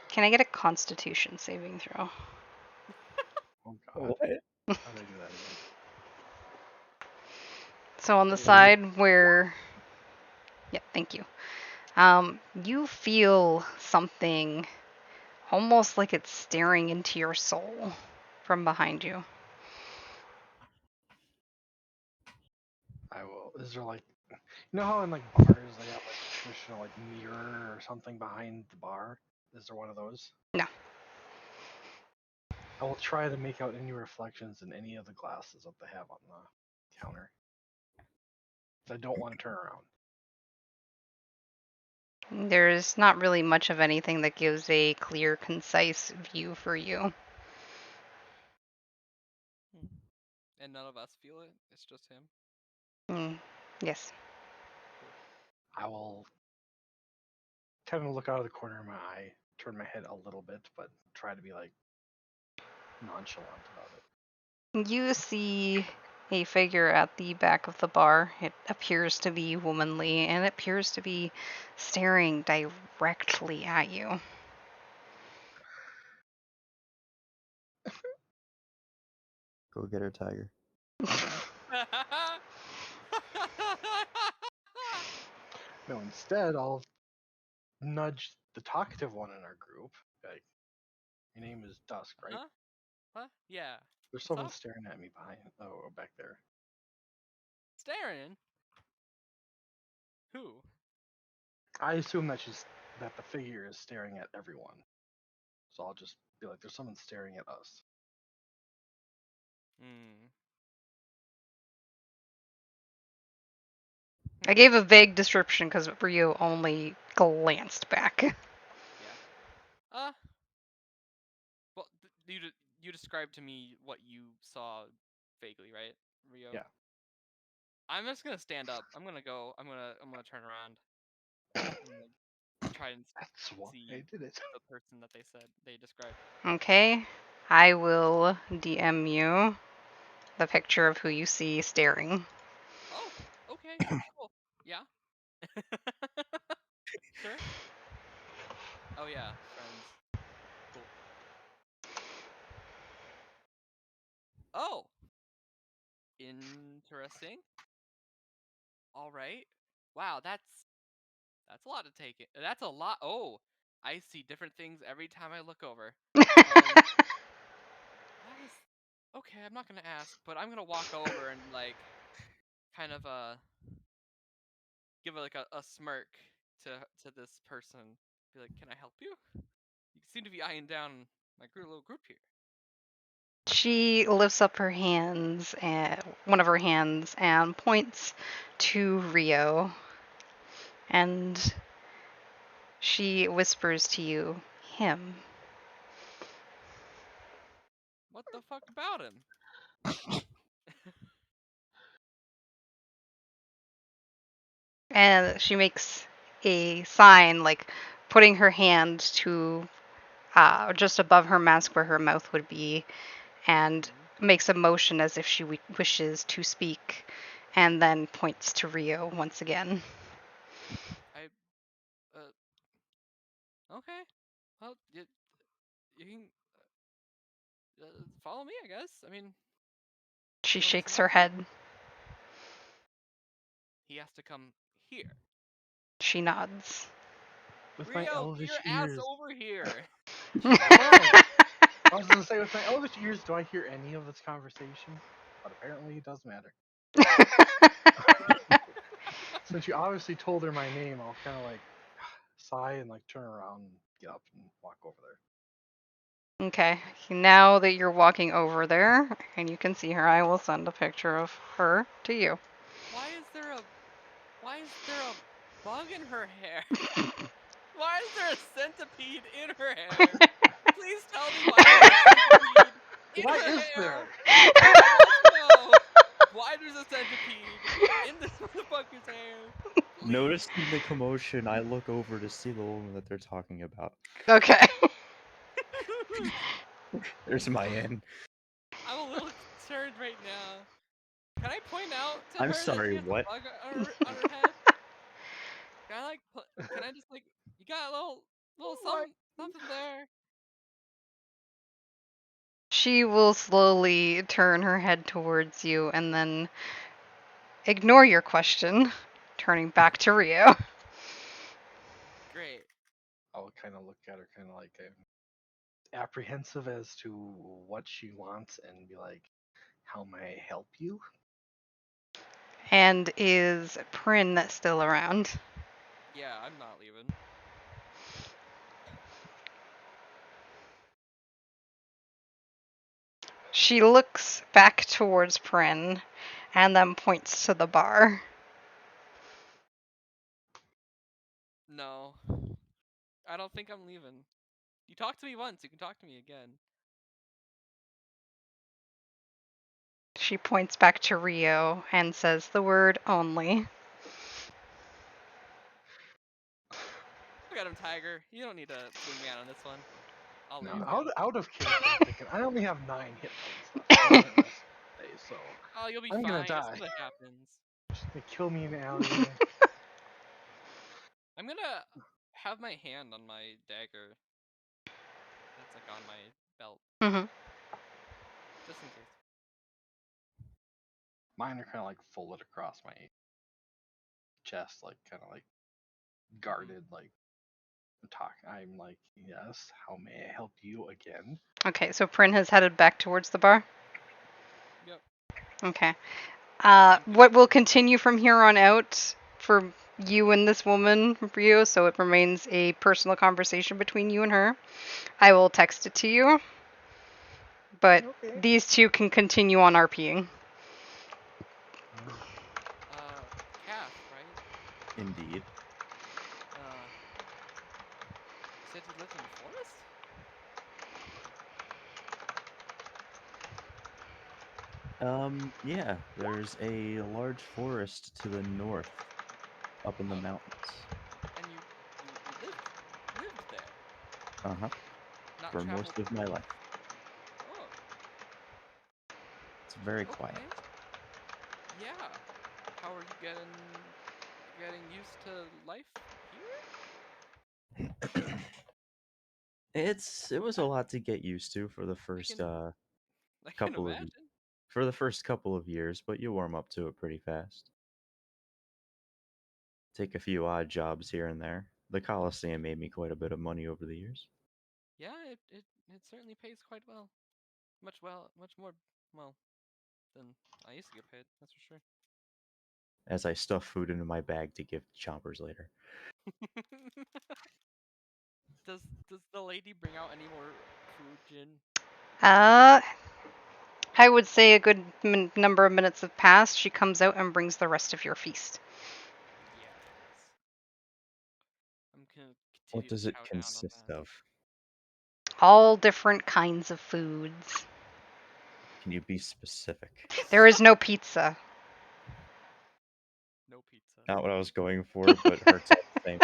Can I get a constitution saving throw? Oh God. What? How did I do that again? So on the So you- side where, yeah, thank you. You feel something almost like it's staring into your soul from behind you. I will. Is there like, you know how in like bars they have like a traditional like mirror or something behind the bar? Is there one of those? No. I will try to make out any reflections in any of the glasses that they have on the counter. 'Cause I don't want to turn around. There's not really much of anything that gives a clear, concise view for you. And none of us feel it. It's just him. Yes. Cool. I will kind of look out of the corner of my eye, turn my head a little bit, but try to be like nonchalant about it. You see a figure at the back of the bar. It appears to be womanly and it appears to be staring directly at you. Go get her, Tiger. No, instead I'll nudge the talkative one in our group. Like, your name is Dusk, right? Huh? Huh? Yeah. There's What's someone up? staring at me behind. Oh, back there. Staring? Who? I assume that the figure is staring at everyone. So I'll just be like, there's someone staring at us. Hmm. I gave a vague description because Ryu only glanced back. Yeah. Well, you described to me what you saw vaguely, right, Rio? Yeah. I'm just gonna stand up. I'm gonna go. I'm gonna turn around. I'm gonna try and That's why I see did it. the person that they described. Okay. I will DM you the picture of who you see staring. Oh, okay, cool. Yeah. Sure. Oh yeah, friends. Cool. Oh, interesting. All right. Wow, that's a lot to take it. That's a lot. Oh, I see different things every time I look over. That is okay. I'm not gonna ask, but I'm gonna walk over and like kind of give like a smirk to this person. Be like, "Can I help you? You seem to be eyeing down my little group here." She lifts up her hands, and one of her hands, and points to Rio, and she whispers to you, him. What the fuck about him? And she makes a sign, like putting her hand to just above her mask where her mouth would be, and makes a motion as if she wishes to speak, and then points to Rio once again. I okay. Well, you can follow me, I guess. I mean, She you want to listen shakes to my her tale? head. He has to come here. She nods. With my Rio, get your elvish ass ears. over here. Why? I was gonna say, with my elvish ears, do I hear any of this conversation? But apparently it does matter. Since you obviously told her my name, I'll kind of like sigh and like turn around and get up and walk over there. Okay, now that you're walking over there and you can see her, I will send a picture of her to you. Why is there a bug in her hair? Why is there a centipede in her hair? Please tell me why there's a centipede in Why her is hair. there? I want to know why there's a centipede in this motherfucker's hair. Please. Noticing the commotion, I look over to see the woman that they're talking about. Okay. There's my in. I'm a little concerned right now. Can I point out to I'm her that she sorry, has a what? bug on her head? Can I like can I just like you got a little What? something there? She will slowly turn her head towards you and then ignore your question, turning back to Rio. Great. I'll kind of look at her, kind of like apprehensive as to what she wants, and be like, "How may I help you?" And is Prin still around? Yeah, I'm not leaving. She looks back towards Prin and then points to the bar. No. I don't think I'm leaving. You talked to me once, you can talk to me again. She points back to Rio and says the word only. Look at him, Tiger. You don't need to swing me out on this one. I'll Now, leave out you. out of character, I'm thinking I only have 9 hit points left. I haven't rested today, so Oh, you'll be I'm gonna fine. You'll die. see what happens. She's gonna kill me in the alleyway. I'm gonna have my hand on my dagger. That's like on my belt, hmm just in case. Mine are kind of like folded across my chest, like kind of like guarded, like I'm like, yes. How may I help you again? Okay, so Prin has headed back towards the bar. Yep. Okay. I'm gonna. What will continue from here on out for you and this woman, Rio, so it remains a personal conversation between you and her. I will text it to you, but Okay. these two can continue on RPing. Calf, right? Indeed. You said you lived in the forest? Yeah, there's a large forest to the north, up in the Oh, mountains. and you lived there, Uh huh. not For traveled. most of my life. Oh, It's very quiet. okay. Yeah. How are you getting used to life here? It was a lot to get used to for the I first can I can couple of imagine. for the first couple of years, but you warm up to it pretty fast. Take a few odd jobs here and there. The Coliseum made me quite a bit of money over the years, Yeah, it certainly pays quite well. Much more well than I used to get paid. That's for sure. as I stuff food into my bag to give to chompers later. Does the lady bring out any more food, Jin? Uh, I would say a good number of minutes have passed. She comes out and brings the rest of your feast. Yes. I'm gonna What continue to does it chow down on consist that. of? All different kinds of foods. Can you be specific? There is no pizza. No pizza. Not what I was going for, but hurts all the same.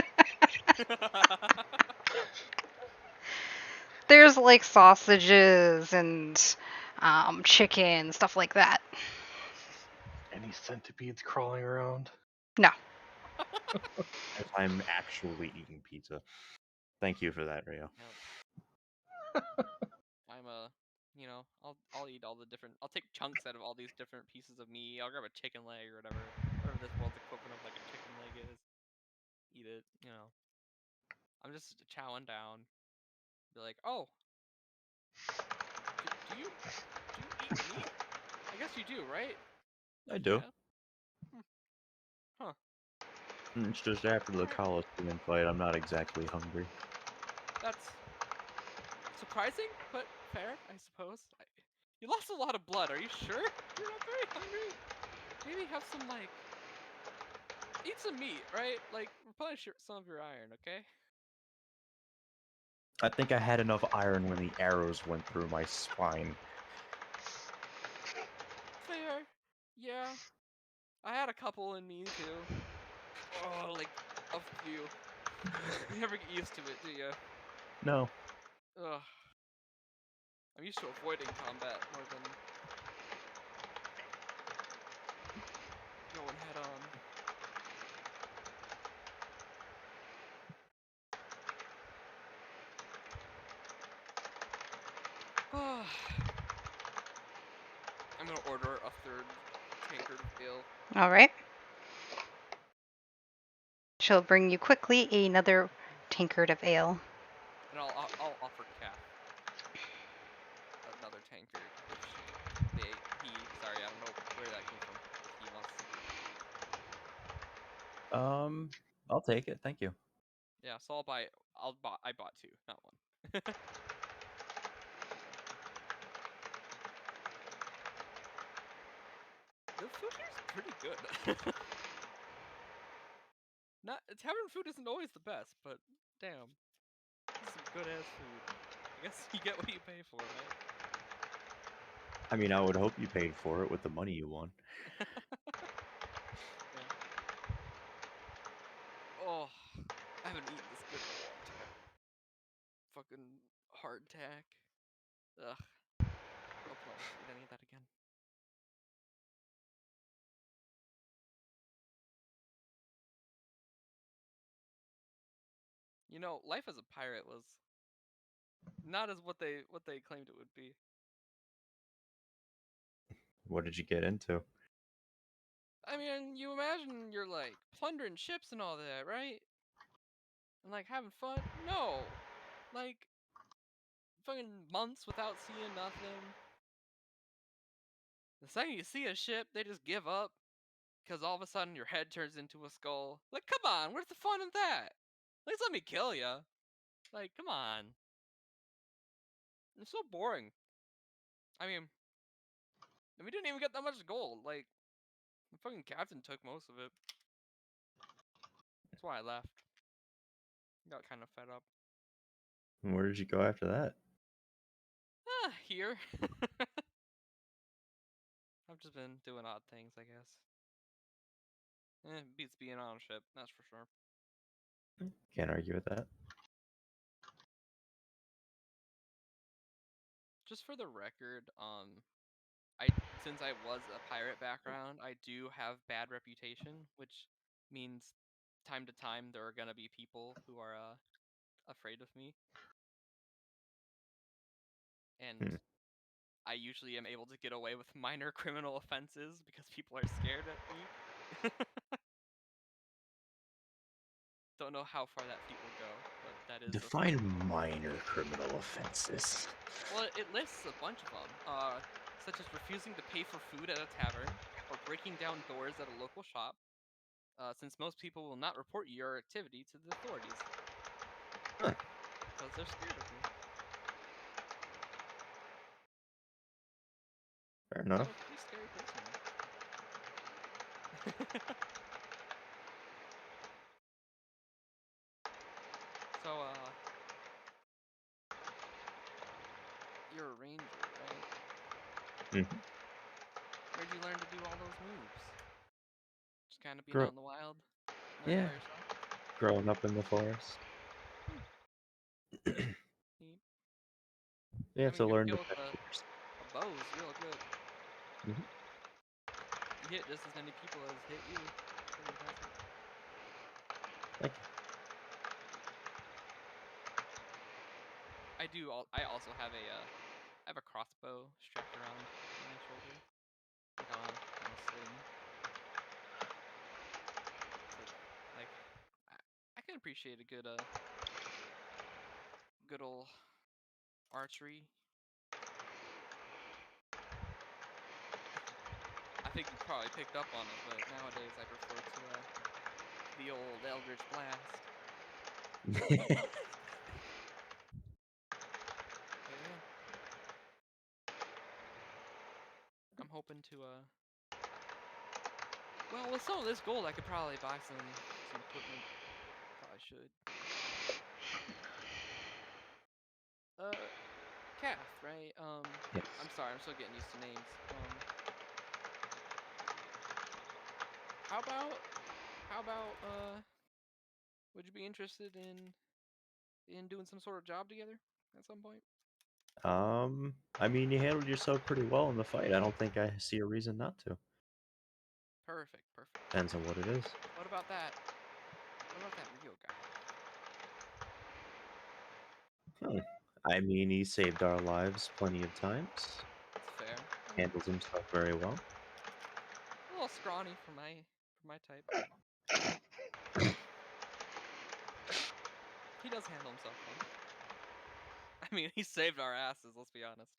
There's like sausages and chicken, stuff like that. Any centipedes crawling around? No. If I'm actually eating pizza. Thank you for that, Rio. Yep. I'm I'll eat all the different. I'll take chunks out of all these different pieces of meat. I'll grab a chicken leg or whatever this world's equivalent of like a chicken leg is. Eat it. I'm just chowing down. Be like, oh, do you eat meat? I guess you do, right? I do. Yeah. Hmm. Huh. It's just after All the right. Coliseum fight, I'm not exactly hungry. That's surprising, but fair, I suppose. You lost a lot of blood. Are you sure you're not very hungry? Maybe have some eat some meat, right? Like replenish some of your iron, okay? I think I had enough iron when the arrows went through my spine. Fair. Yeah. I had a couple in me too. Oh, like a few. You never get used to it, do you? No. Ugh. I'm used to avoiding combat more than going head on. I'm gonna order a third tankard of ale, All right. She'll bring you quickly another tankard of ale. and I'll offer Kath another tankard if sorry, I don't know where that came from. If he wants, Um, I'll take it. Thank you. yeah. So I bought two, not one. The food here is pretty good. Not tavern food isn't always the best, but damn, this is some good ass food. I guess you get what you pay for, right? I mean, I would hope you paid for it with the money you won. Yeah. Oh, I haven't eaten this good in a long time. Fucking hardtack. Ugh. Hope I don't have to eat any of that again. Life as a pirate was not as what they claimed it would be. What did you get into? I mean, you imagine you're like plundering ships and all that, right? And like having fun. No, like fucking months without seeing nothing. The second you see a ship, they just give up because all of a sudden your head turns into a skull. Like, come on, where's the fun in that? At least let me kill you. Like, come on. It's so boring. I mean, we didn't even get that much gold. Like, the fucking captain took most of it. That's why I left. Got kind of fed up. Where did you go after that? Here. I've just been doing odd things, I guess. Beats being on a ship, that's for sure. Can't argue with that. Just for the record, since I was a pirate background, I do have bad reputation, which means time to time there are gonna be people who are afraid of me, and I usually am able to get away with minor criminal offenses because people are scared at me. Don't know how far that feat will go, but that is Define minor criminal offenses. Well, it lists a bunch of them, such as refusing to pay for food at a tavern or breaking down doors at a local shop, since most people will not report your activity to the authorities Huh. because they're scared of me. Fair I'm enough. a pretty scary person. So, you're a ranger, right? Mhm. Where'd you learn to do all those moves? Just kind of being Grow- out in the wild, learning Yeah. by yourself? Growing up in the forest. Neat. You have I to mean, your learn to skill with fend for yourself. a bow is real good. Mhm. You hit just as many people as hit you. Pretty impressive. Thank you. I also have a crossbow strapped around my shoulder, like on a sling. So like, I can appreciate a good old archery. I think you probably picked up on it, but nowadays I prefer to the old Eldritch Blast. But yeah, I'm hoping to well, with some of this gold, I could probably buy some equipment. Probably should. Kath, right? Yes. I'm sorry, I'm still getting used to names. How about would you be interested in doing some sort of job together at some point? I mean, you handled yourself pretty well in the fight. I don't think I see a reason not to. Perfect. Depends on what it is. What about that? What about that Rio guy? I mean, he saved our lives plenty of times. It's fair. Handles himself very well. A little scrawny for my type. He does handle himself well. I mean, he saved our asses. Let's be honest.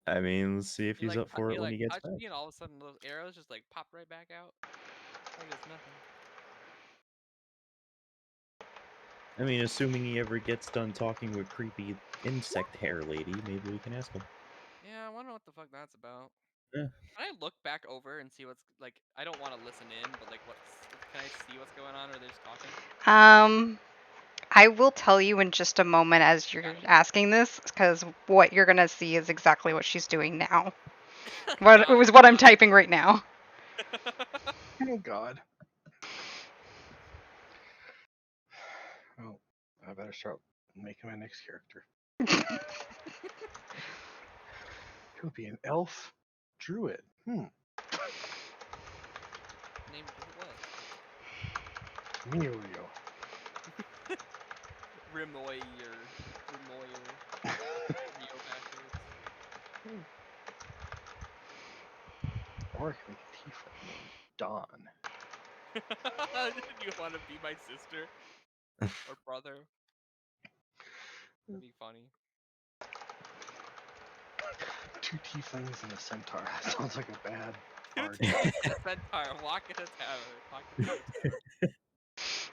I mean, let's see if He he's like up for he it when like he gets touched back. me, and all of a sudden those arrows just like pop right back out like it's nothing. I mean, assuming he ever gets done talking with creepy insect hair lady, maybe we can ask him. Yeah, I wonder what the fuck that's about. Yeah. Can I look back over and see what's like? I don't want to listen in, but like, can I see what's going on, or they're just talking? I will tell you in just a moment as you're asking this, because what you're gonna see is exactly what she's doing now. What it was what I'm typing right now. Oh God. Oh, I better start making my next character. It would be an elf druid. Named what? Muriel. Rimoyer. Rio backwards. Or I can make a tiefling named Dawn. You want to be my sister or brother? That'd be funny. Two tieflings and a centaur. That sounds like a bad Two party. tieflings and a centaur walk in a tavern. Talking to each other.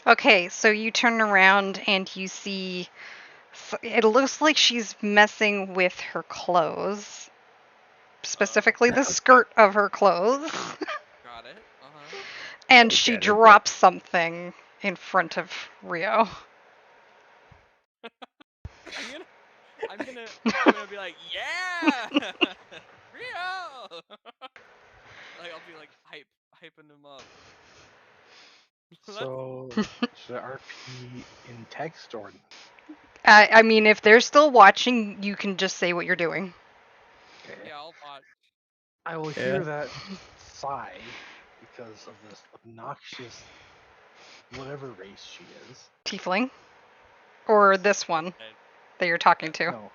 Okay, so you turn around and you see. It looks like she's messing with her clothes, specifically the skirt of her clothes. Got it. And Look she at her go. drops something in front of Rio. I'm gonna be like, yeah, Rio! Like I'll be like hyping him up. So should I RP in text or? I mean, if they're still watching, you can just say what you're doing. Okay. Yeah, I'll watch. I will Yeah. hear that sigh because of this obnoxious whatever race she is. Tiefling? Or this one that you're talking to? No.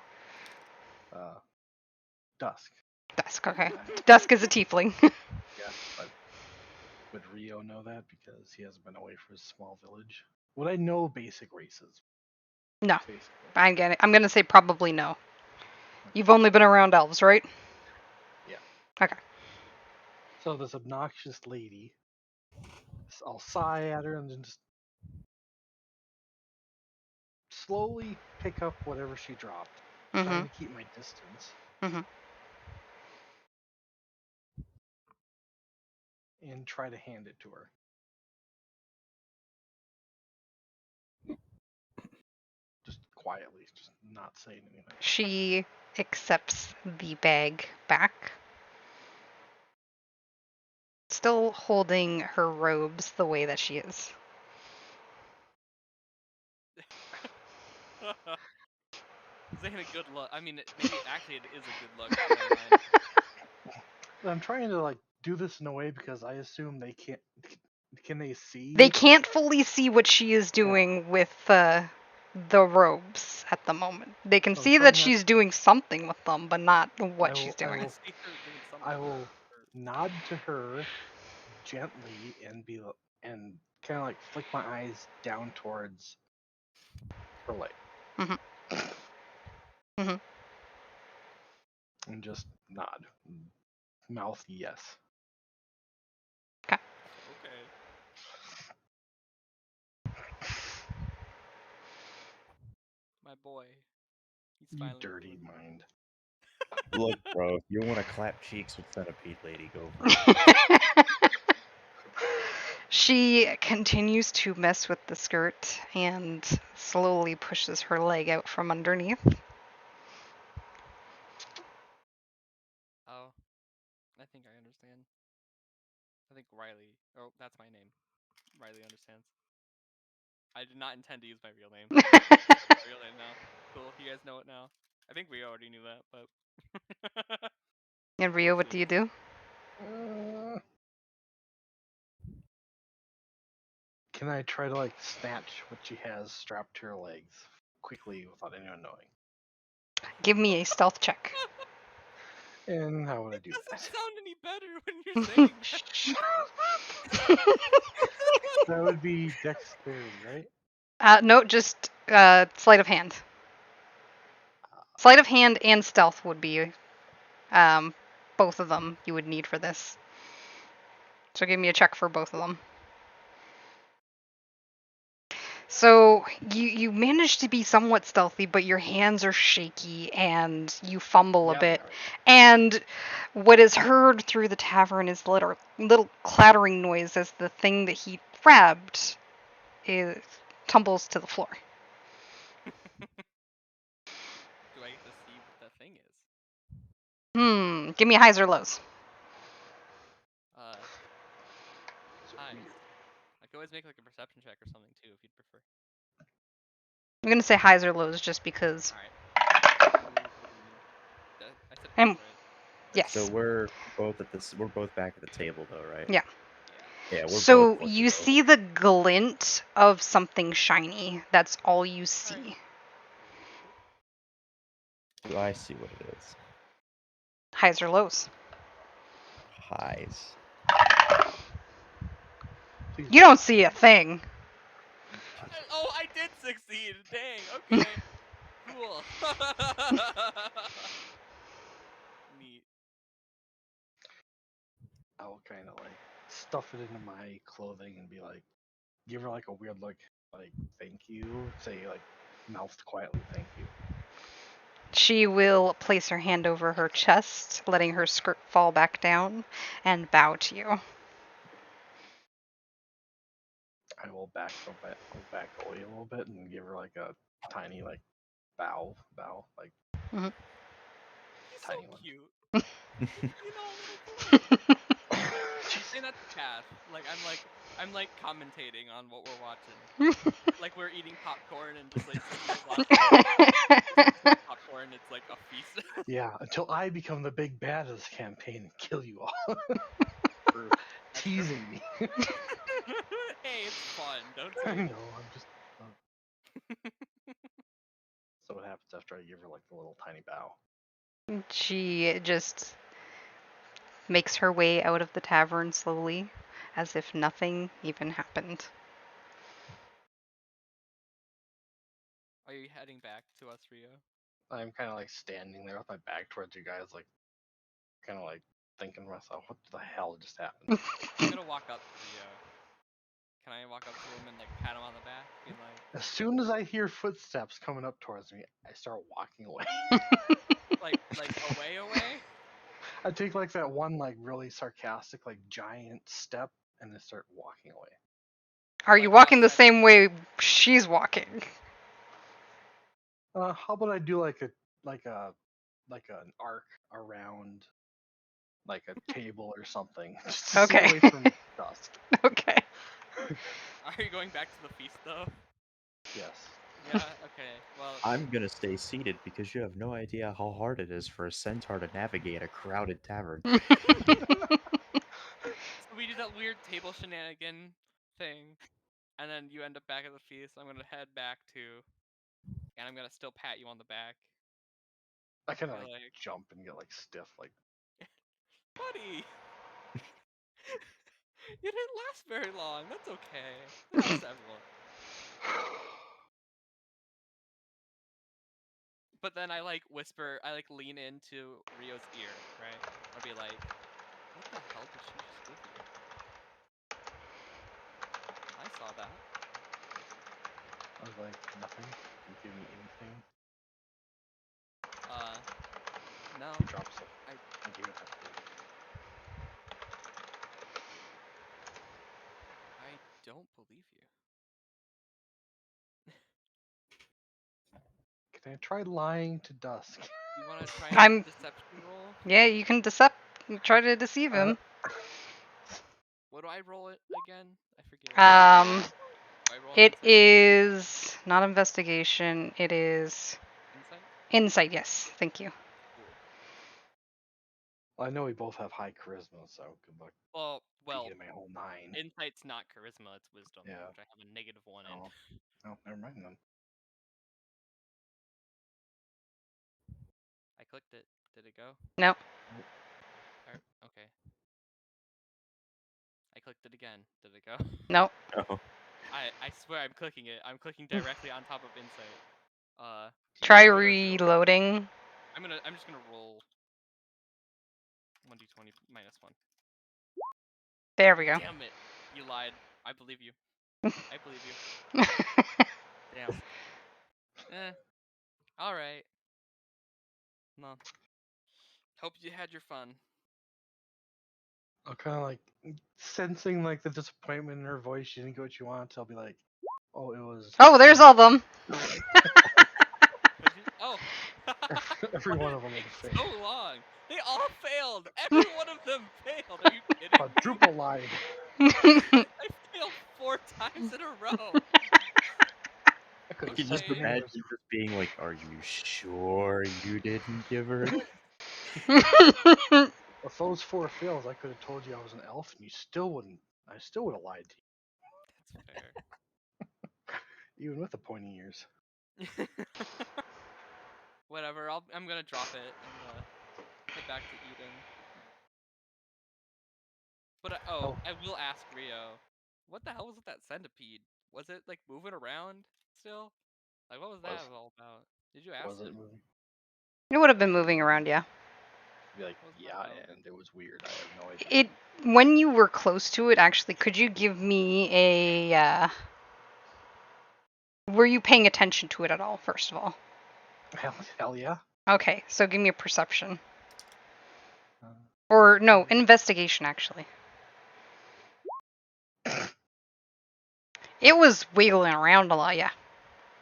Dusk. Dusk, okay. Dusk is a tiefling. Yeah, but would Rio know that because he hasn't been away from his small village? Would I know basic races? No. Basically. I'm gonna say probably no. You've only been around elves, right? Yeah. Okay. So this obnoxious lady, I'll sigh at her and then just slowly pick up whatever she dropped, trying to keep my distance, Mm-hmm. and try to hand it to her. Just quietly, just not saying anything. She accepts the bag back, still holding her robes the way that she is. This ain't a good look. I mean, maybe actually it is a good look. Never mind. I'm trying to like do this in a way because I assume they can't. Can they see? They can't fully see what she is doing with the robes at the moment. They can So I'm see trying that not- she's doing something with them, but not what I she's will- I doing. will- See her doing something. I will nod to her gently and kind of like flick my eyes down towards her leg. Mhm. Mhm. And just nod, mouth yes. Okay. My boy. He's You finally dirty cool. mind. Look, bro, if you want to clap cheeks with Centipede Lady, go for it. She continues to mess with the skirt and slowly pushes her leg out from underneath. Oh, I think I understand. I think Riley. Oh, that's my name. Riley understands. I did not intend to use my real name. My real name now. Cool. You guys know it now. I think we already knew that, but. And Rio, what do you do? Can I try to like snatch what she has strapped to her legs quickly without anyone knowing? Give me a stealth check. And how would I It do doesn't that? sound any better when you're saying That would be dexterity, right? No, just sleight of hand. Sleight of hand and stealth would be both of them you would need for this. So give me a check for both of them. So you manage to be somewhat stealthy, but your hands are shaky and you fumble a bit. And what is heard through the tavern is little clattering noise as the thing that he grabbed tumbles to the floor. Do I get to see what that thing is? Give me highs or lows. Highs. I could always make like a perception check or something too if you'd prefer. I'm gonna say highs or lows just because. Alright. I said And highs, right? yes. So we're both at this. We're both back at the table, though, right? Yeah. Yeah. Yeah, we're So both looking you over. see the glint of something shiny. That's all you see. Alright. Do I see what it is? Highs or lows. Highs. Please You don't see a thing. Oh, I did succeed! Dang, okay. Cool. Neat. I will kind of like stuff it into my clothing and be like, give her like a weird look, like thank you, say like mouthed quietly thank you. She will place her hand over her chest, letting her skirt fall back down, and bow to you. I will back away a little bit and give her like a tiny like bow, like Mhm. He's tiny so one. cute. You know, a little boy. Jeez. And that's Cash. I'm like commentating on what we're watching. Like we're eating popcorn and just like sitting there watching it. Except it's not popcorn, it's like a feast. Yeah, until I become the big bad of this campaign and kill you all for That's true. teasing me. Hey, it's fun. Don't I say know. I'm just. So what happens after I give her like the little tiny bow? She just makes her way out of the tavern slowly, as if nothing even happened. Are you heading back to us, Rio? I'm kind of like standing there with my back towards you guys, like kind of like thinking to myself, what the hell just happened? I'm gonna walk up to Rio. Can I walk up to him and like pat him on the back, being like, As soon as I hear footsteps coming up towards me, I start walking away. like away? I take like that one like really sarcastic like giant step and then start walking away. Are you Like walking the outside of same way she's walking? How about I do like an arc around like a table or something, just to stay Okay. away from dust. Okay. Are you going back to the feast though? Yes. Yeah, okay. Well, I'm gonna stay seated because you have no idea how hard it is for a centaur to navigate a crowded tavern. so we did that weird table shenanigan thing, and then you end up back at the feast. I'm gonna head back too, and I'm gonna still pat you on the back. I kind of Be like like, jump and get like stiff, like buddy, you didn't last very long. That's okay. There are several. But then I like whisper, I like lean into Rio's ear, right? I'll be like, what the hell did she just give you? I saw that. I was like, nothing. Didn't give me anything. No. She drops it. I I gave it to her. I don't believe you. Can I try lying to Dusk? You want to try I'm. a deception roll? Yeah, you can try to deceive him. What do I roll it again? I forget. Um, Do I roll an it insight? is not investigation. It is Insight? insight. Yes, thank you. Cool. Well, I know we both have high charisma, so good luck Well, beating my whole 9. insight's not charisma, it's wisdom, Yeah. which I have a -1 in. Oh, no, never mind then. I clicked it. Did it go? No. Okay. I clicked it again. Did it go? No. Oh. I swear I'm clicking it. I'm clicking directly on top of insight. Try I'm reloading. just gonna roll 1d20 -1. There we go. Damn it! You lied. I believe you. I believe you. Damn. All right. No. Hope you had your fun. I'll kind of like sensing like the disappointment in her voice. She didn't get what you want. So I'll be like, oh, it was. Oh, there's all of them. Oh. Every Why one did of them it was take a fail. so long? They all failed. Every one of them failed. Are you kidding me? Quadruple lied. I failed 4 times in a row. I could I have can just said the Okay. name. imagine just being like, "Are you sure you didn't give her?" With those 4 fails, I could have told you I was an elf, and you still wouldn't. I still would have lied to That's fair. you, even with the pointy ears. Whatever. I'm gonna drop it and head back to eating. But Oh. I will ask Rio, what the hell was with that centipede? Was it like moving around still? Like what was that Was all about? Did you ask was it him? moving? It would have been moving around, yeah. Be like, What was that yeah, about? and it was weird. I have no idea. It when you were close to it, actually, could you give me a? Were you paying attention to it at all? First of all. Hell yeah. Okay, so give me a perception. Uh, Or no, investigation actually. It was wiggling around a lot, yeah.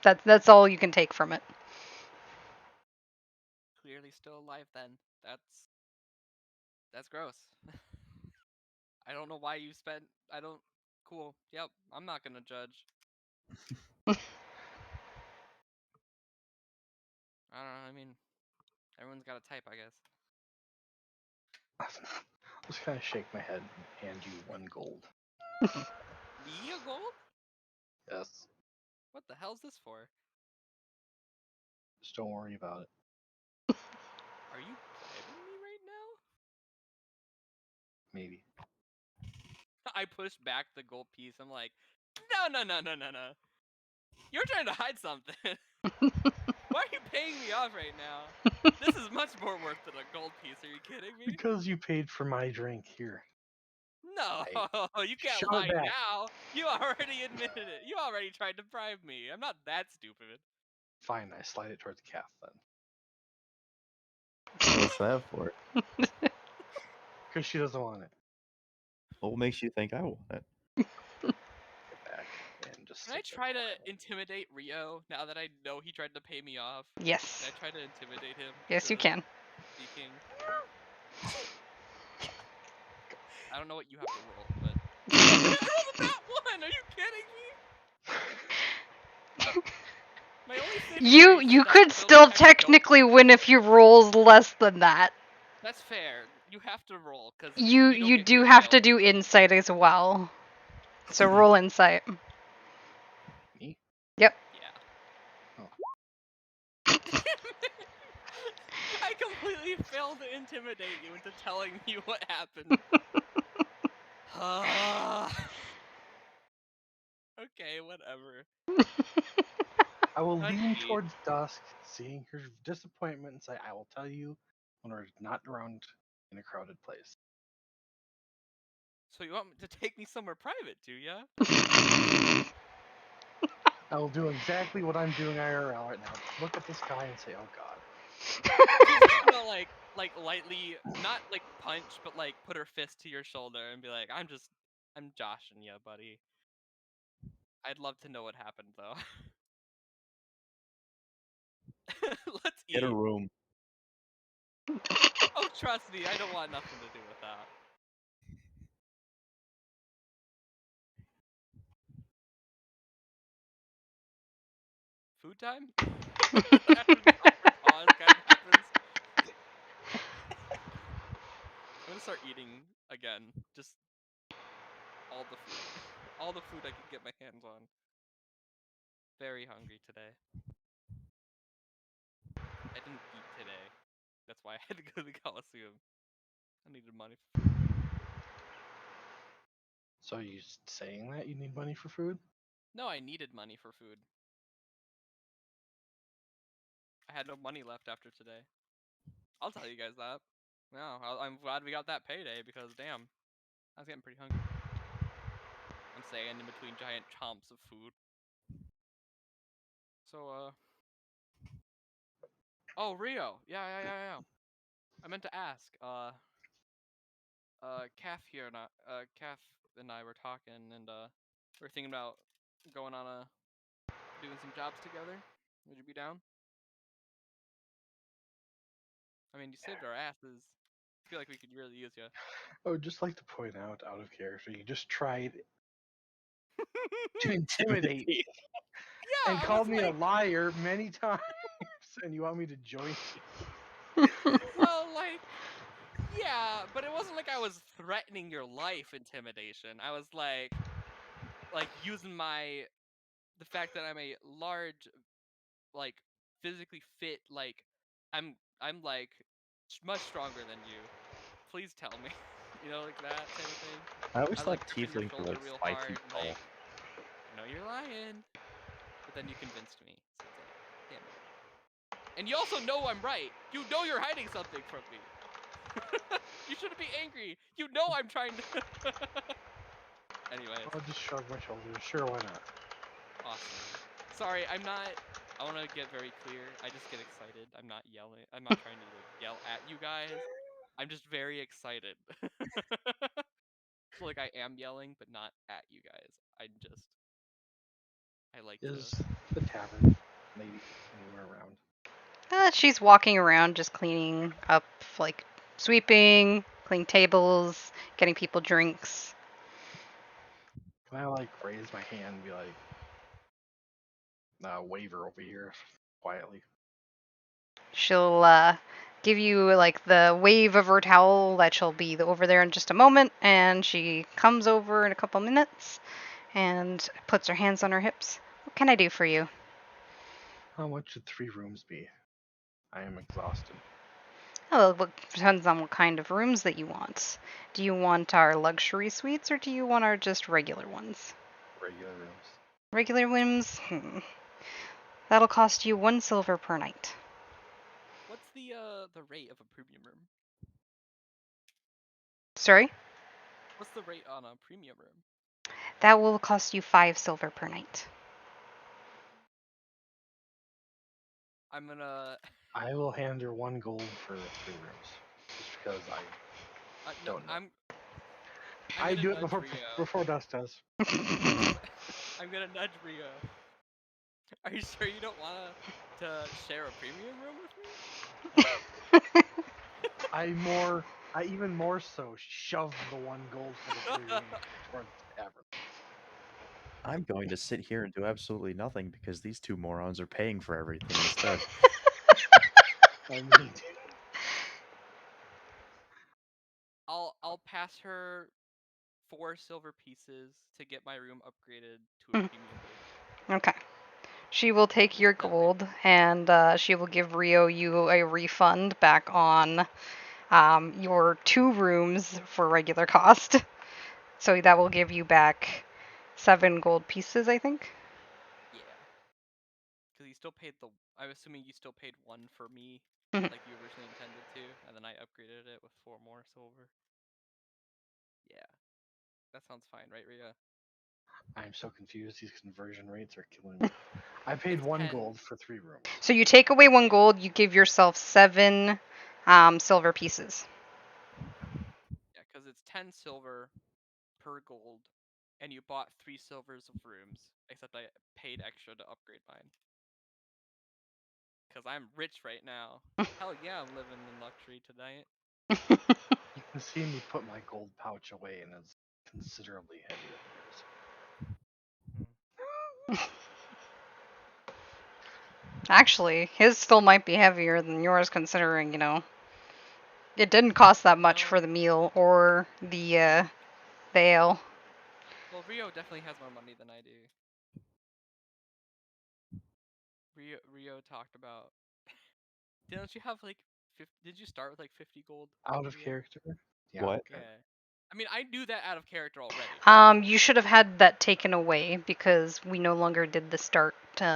That's all you can take from it. Clearly still alive then. That's That's gross. I don't know why you spent. I don't. Cool. Yep. I'm not gonna judge. I don't know. I mean, everyone's got a type, I guess. I'll just kind of shake my head and hand you 1 gold. Me a gold? Yes. What the hell's this for? Just don't worry about it. Are you bribing me right now? Maybe. I push back the gold piece. I'm like, no. You're trying to hide something. Why are you paying me off right now? This is much more worth than a gold piece. Are you kidding me? Because you paid for my drink here. No, you can't Shove it lie back. now. You already admitted it. You already tried to bribe me. I'm not that stupid. Fine, I slide it towards Kath then. What's that for? Because she doesn't want it. What makes you think I want it? Get back and just Can I sit there try to quietly. intimidate Rio now that I know he tried to pay me off? Yes. Can I try to intimidate him? Yes, you to can. Speaking. I don't know what you have to roll, but I rolled a nat 1. Are you kidding me? My only saving You grace is you that could those still attacks don't technically hit. win if you rolls less than that. That's fair. You have to roll because You you don't you get do crit have to fails. do insight as well. So roll insight. Me? Yep. Yeah. Oh. I completely failed to intimidate you into telling me what happened. Okay, whatever. I will Let's lean see. towards Dusk, seeing her disappointment, and say, I will tell you when we're not around in a crowded place. So you want me to take me somewhere private, do ya? I will do exactly what I'm doing IRL right now. Look at the sky and say, oh god. She's just gonna like lightly, not like punch, but like put her fist to your shoulder and be like, I'm joshing ya, buddy. I'd love to know what happened though. Let's Get a eat. room. Oh, trust me, I don't want nothing to do with that. Food time? Awkward pause kind of happens. I'm gonna start eating again. Just all the food. All the food I could get my hands on. Very hungry today. I didn't eat today. That's why I had to go to the Coliseum. I needed money for food. So you saying that you need money for food? No, I needed money for food. I had no money left after today. I'll tell you guys that. No, I'm glad we got that payday because damn, I was getting pretty hungry. I'm saying in between giant chomps of food. So, oh, Rio. Yeah. I meant to ask. Kath and I were talking, and we are thinking about going on doing some jobs together. Would you be down? I mean, you saved our asses. I feel like we could really use you. I would just like to point out of character, you just tried to intimidate me and Yeah, I was called me a like, liar many times, and you want me to join you. well, like, yeah, but it wasn't like I was threatening your life intimidation. I was like using the fact that I'm a large, like, physically fit, like, I'm like much stronger than you. Please tell me, like that type of thing. I I always was like thought gripping your tieflings were shoulder like real 5 feet hard, tall. like, I know you're lying, but then you convinced me, so it's like, damn it. And you also know I'm right. You know you're hiding something from me. You shouldn't be angry. You know I'm trying to. Anyways, I'll just shrug my shoulders. Sure, why not? awesome. Sorry, I'm not. I want to get very clear. I just get excited. I'm not yelling. I'm not trying to like yell at you guys. I'm just very excited. So like I am yelling, but not at you guys. I like to. Is the tavern lady anywhere around? She's walking around just cleaning up, like sweeping, cleaning tables, getting people drinks. Can I like raise my hand and be like, waver over here quietly? She'll give you like the wave of her towel that she'll be over there in just a moment, and she comes over in a couple minutes and puts her hands on her hips. What can I do for you? How much should 3 rooms be? I am exhausted. Oh, it depends on what kind of rooms that you want. Do you want our luxury suites or do you want our just regular ones? Regular rooms. Regular rooms? That'll cost you 1 silver per night. What's the rate of a premium room? Sorry? What's the rate on a premium room? That will cost you 5 silver per night. I'm gonna. I will hand her 1 gold for 3 rooms, just because I No, don't know. I'm I gonna do it nudge Rio. before Dust does. I'm gonna nudge Rio. Are you sure you don't wanna to share a premium room with me? I even more so shove the 1 gold for the 3 rooms towards the tavern. I'm going to sit here and do absolutely nothing because these two morons are paying for everything instead. I mean, I'll pass her 4 silver pieces to get my room upgraded to a Mhm. premium rate. Okay. She will take your That way, gold and she will give Rio you a refund back on your 2 rooms for regular cost. So that will give you back 7 gold pieces, I think. yeah. Because you still paid the. I'm assuming you still paid 1 for me, Mhm. like you originally intended to, and then I upgraded it with 4 more silver. Yeah, that sounds fine, right, Ria? I'm so confused. These conversion rates are killing me. I paid It's 1 10. gold for 3 rooms. So you take away 1 gold, you give yourself 7 silver pieces. Yeah, because it's 10 silver per gold, and you bought 3 silvers of rooms, except I paid extra to upgrade mine. Because I'm rich right now. Hell yeah, I'm living in luxury tonight. You can see me put my gold pouch away, and it's considerably heavier than yours. Actually, his still might be heavier than yours considering, it didn't cost that much for No. the meal or the ale. Well, Rio definitely has more money than I do. Rio talked about. Didn't you have like 50, did you start with like 50 gold? Out of Rio? character? Yeah. What? Yeah. I mean, I knew that out of character already. You should have had that taken away because we no longer did the start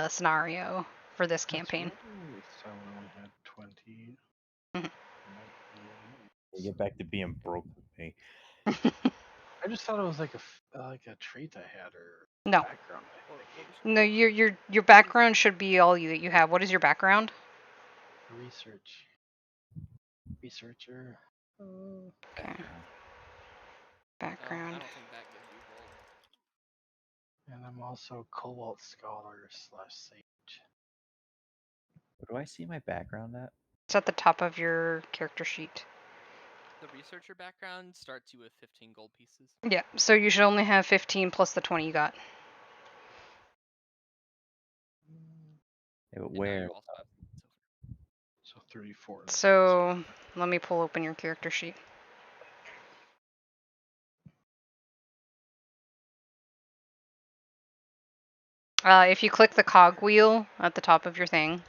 scenario for this That's campaign. right. So I only had 20. Mhm. You get back to being broke with me. I just thought it was like a trait I had or No, background. I What, think what was no, your what was background should be all you that you have. What is your background? researcher. Okay, I background. don't think that gives you gold. And I'm also Cobalt Scholar / Sage. Where do I see my background at? It's at the top of your character sheet. The researcher background starts you with 15 gold pieces. Yeah, so you should only have 15 plus the 20 you got. Yeah, but And now you where? also have silver. So 34. So let me pull open your character sheet. If you click the cogwheel at the top of your thing.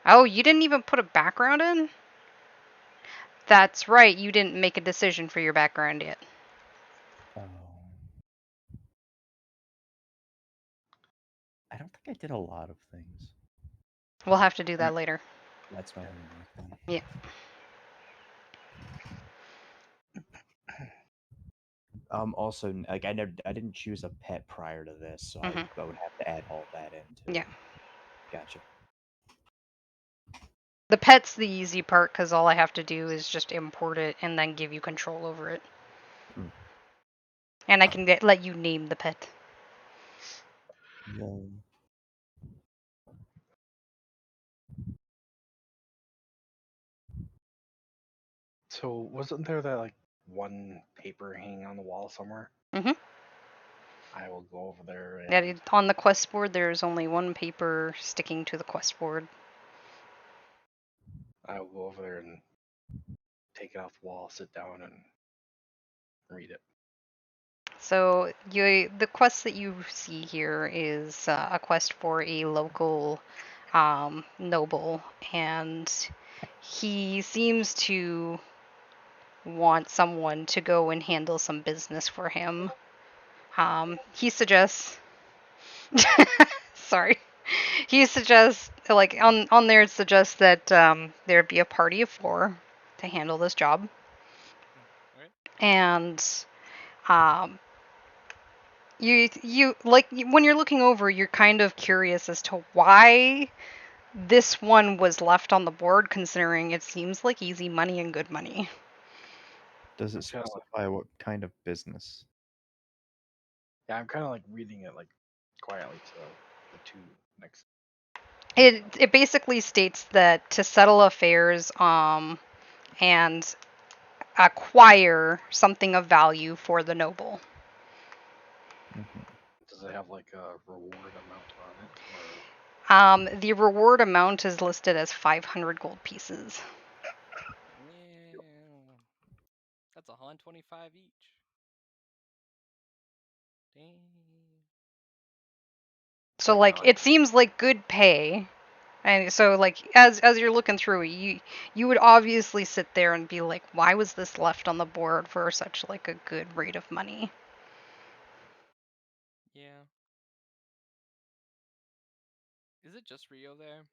Oh, you didn't even put a background in? That's right, you didn't make a decision for your background yet. Oh. I don't think I did a lot of things. We'll have to do that later. That's my homework then. Yeah. Also, like I didn't choose a pet prior to this, so I Mhm. would have to add all that in too. Yeah. Gotcha. The pet's the easy part because all I have to do is just import it and then give you control over it. Mm. And I can let you name the pet. No. So wasn't there that like one paper hanging on the wall somewhere? Mm-hmm. I will go over there Yeah, and on the quest board, there's only one paper sticking to the quest board. I will go over there and take it off the wall, sit down, and read it. So the quest that you see here is a quest for a local noble, and he seems to want someone to go and handle some business for him. He suggests, sorry, he suggests like on there it suggests that there be a party of 4 to handle this job, Alright. and um, you like when you're looking over, you're kind of curious as to why this one was left on the board, considering it seems like easy money and good money. Does I'm it kind of like, specify what kind of business? yeah, I'm kind of like reading it like quietly to the two next. It basically states that to settle affairs and acquire something of value for the noble. Hmm. Does it have like a reward amount on it, or The reward amount is listed as 500 gold pieces. Yeah. That's 125 each. Dang. So I kind like of like it seems like good pay. And so like as you're looking through it, you would obviously sit there and be like, why was this left on the board for such like a good rate of money? Yeah. Is it just Rio there?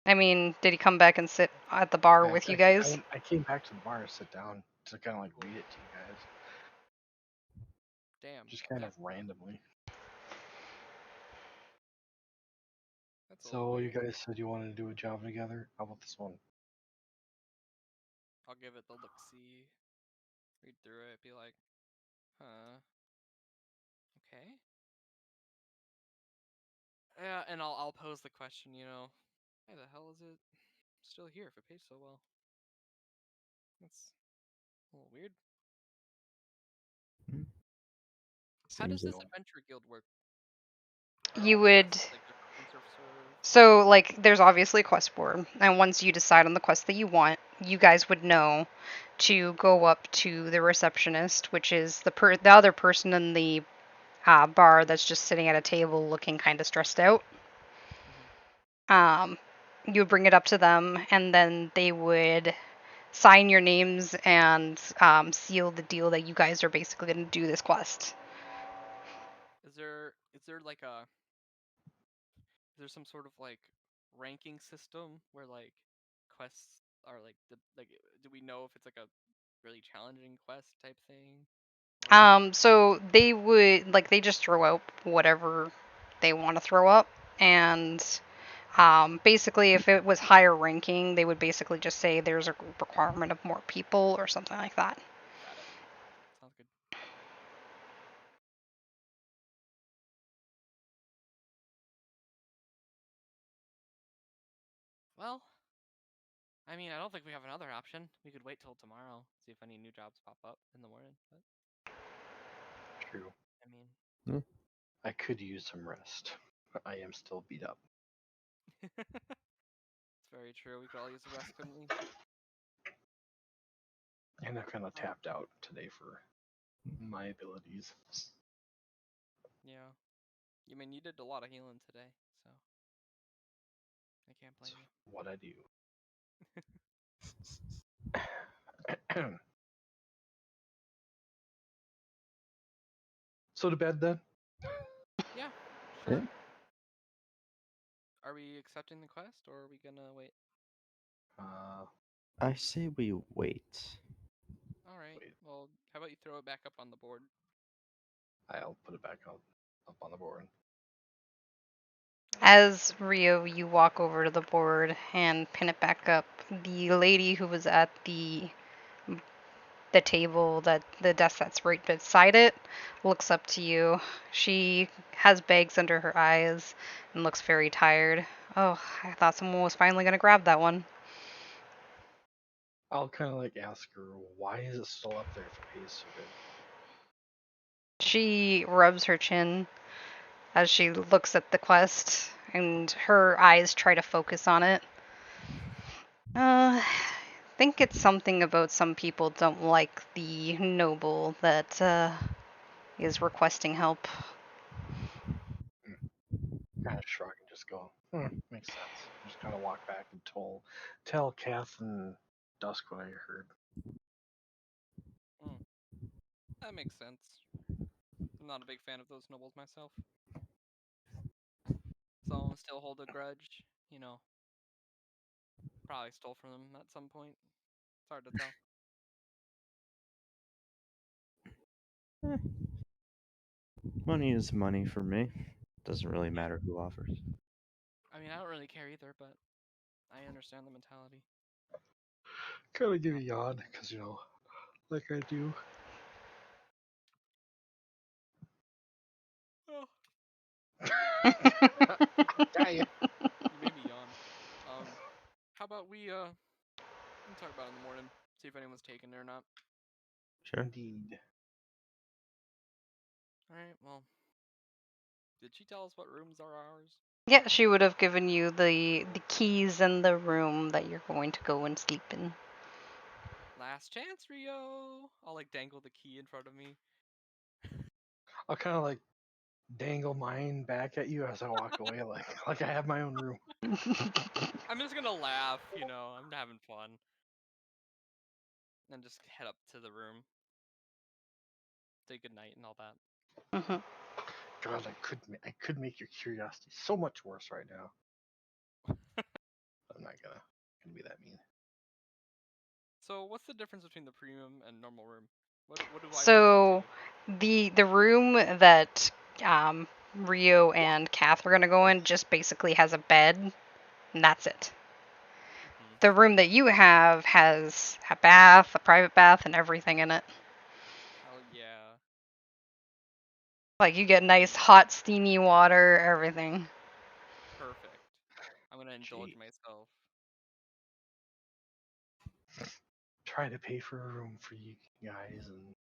I mean, did he come back and sit at the bar yeah, with you guys? I came back to the bar to sit down to kind of like Cool. read it to you guys, Damn. just kind That of randomly. that's a little So you weird. guys said you wanted to do a job together. How about this one? I'll give it the look see, read through it, be like, huh, okay. Yeah, and I'll pose the question, why the hell is it still here if it pays so well? That's a little weird. How does Seems like this So adventure guild work? You I guess would like equipments are served. So like there's obviously a quest board, and once you decide on the quest that you want, you guys would know to go up to the receptionist, which is the other person in the bar that's just sitting at a table looking kind of stressed out. Hmm. Um, you would bring it up to them, and then they would sign your names and seal the deal that you guys are basically going to do this quest. Is there like is there some sort of like ranking system where like quests are like do we know if it's like a really challenging quest type thing or So they would like they just throw out whatever they want to throw up, and basically, if it was higher ranking, they would basically just say there's a requirement of more people or something like that. got it. Sounds good. Well, I mean, I don't think we have another option. We could wait till tomorrow, see if any new jobs pop up in the morning. But true. I mean, Hmm. I could use some rest. I am still beat up, it's very true. We could all use a rest, couldn't we? and I'm kind of Um, tapped out today for my abilities. yeah. I mean, you did a lot of healing today, so I can't blame It's you. what I do. So to bed then. Yeah, Yeah. sure. Are we accepting the quest or are we gonna wait? Uh, I say we wait. All right. wait, Well, how about you throw it back up on the board? I'll put it back up on the board. Okay. As Rio, you walk over to the board and pin it back up. The lady who was at the table, that the desk that's right beside it, looks up to you. She has bags under her eyes and looks very tired. Oh, I thought someone was finally going to grab that one. I'll kind of like ask her, why is it still up there if it pays so good? She rubs her chin as she looks at the quest, and her eyes try to focus on it. I think it's something about some people don't like the noble that is requesting help. Kind of shrug and just go, makes sense. Just kind of walk back and tell Kath and Dusk what I heard. Hmm. That makes sense. I'm not a big fan of those nobles myself. Some still hold a grudge, you know. Probably stole from them at some point. It's hard to tell. Eh, money is money for me. Doesn't really matter who offers. I mean, I don't really care either, but I understand the mentality. Kind of give a yawn, because, like I do. Oh, Got ya. you made me yawn. How about we talk about it in the morning, see if anyone's taken it or not. Sure. Indeed. All right. Well, did she tell us what rooms are ours? Yeah, she would have given you the keys and the room that you're going to go and sleep in. Last chance, Rio. I'll like dangle the key in front of me. I'll kind of like dangle mine back at you as I walk away, like I have my own room. I'm just gonna laugh, you know. I'm having fun. And just head up to the room, say goodnight and all that. Mhm. God, I could make your curiosity so much worse right now. I'm not gonna be that mean. So, what's the difference between the premium and normal room? What do I walk So into? the room that Rio and Kath are gonna go in just basically has a bed, and that's it. Hmm. The room that you have has a bath, a private bath, and everything in it. Hell yeah. Like you get nice hot steamy water, everything. Perfect. I'm gonna indulge Gee, myself. try to pay for a room for you guys and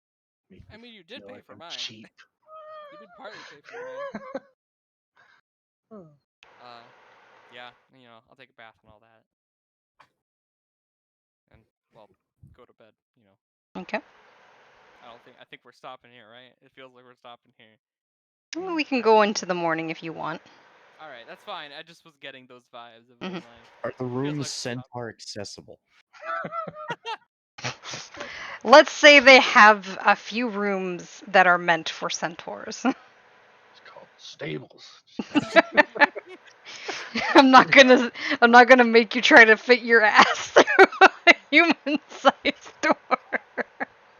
make I me mean, you did feel pay like for I'm mine. cheap. You did partly pay for mine. Oh, Uh, yeah, you know, I'll take a bath and all that. And, well, go to bed, you know. Okay. I think we're stopping here, right? It feels like we're stopping here. Well, we can go into the morning if you want. Alright, that's fine. I just was getting those vibes of Mhm. being like, Are the feels rooms like we're stopping. centaur accessible? Let's say they have a few rooms that are meant for centaurs. it's called stables. Just kidding. I'm not gonna make you try to fit your ass through a human-sized door.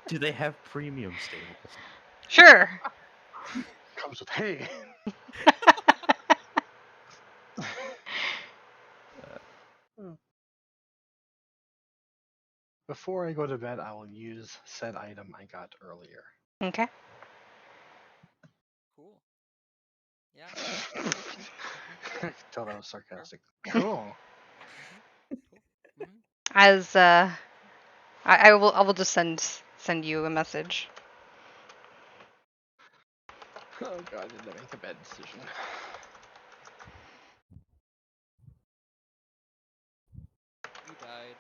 Do they have premium stables? Sure. Comes with hay. Before I go to bed, I will use said item I got earlier. Okay. Cool. Yeah. I could tell that was Sure. sarcastic. Cool. Cool. Hmm. As I will just send you a message. Oh god, did I make a bad decision? You died.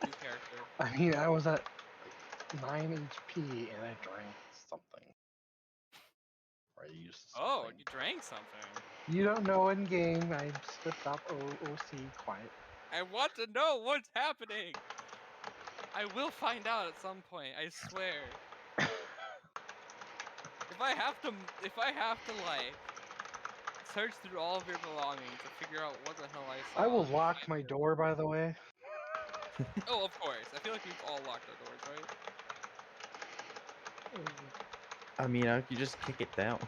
New character. I mean, I was at like 9 HP and I drank something. Or I used Oh, something. you drank something. You don't know in game. I slipped up. OC, quiet. I want to know what's happening. I will find out at some point. I swear. If I have to like search through all of your belongings to figure out what the hell I I saw, will just lock let my me door, by the way. Oh, of course. I feel like we've all locked our doors, right? I mean, I could just kick it down.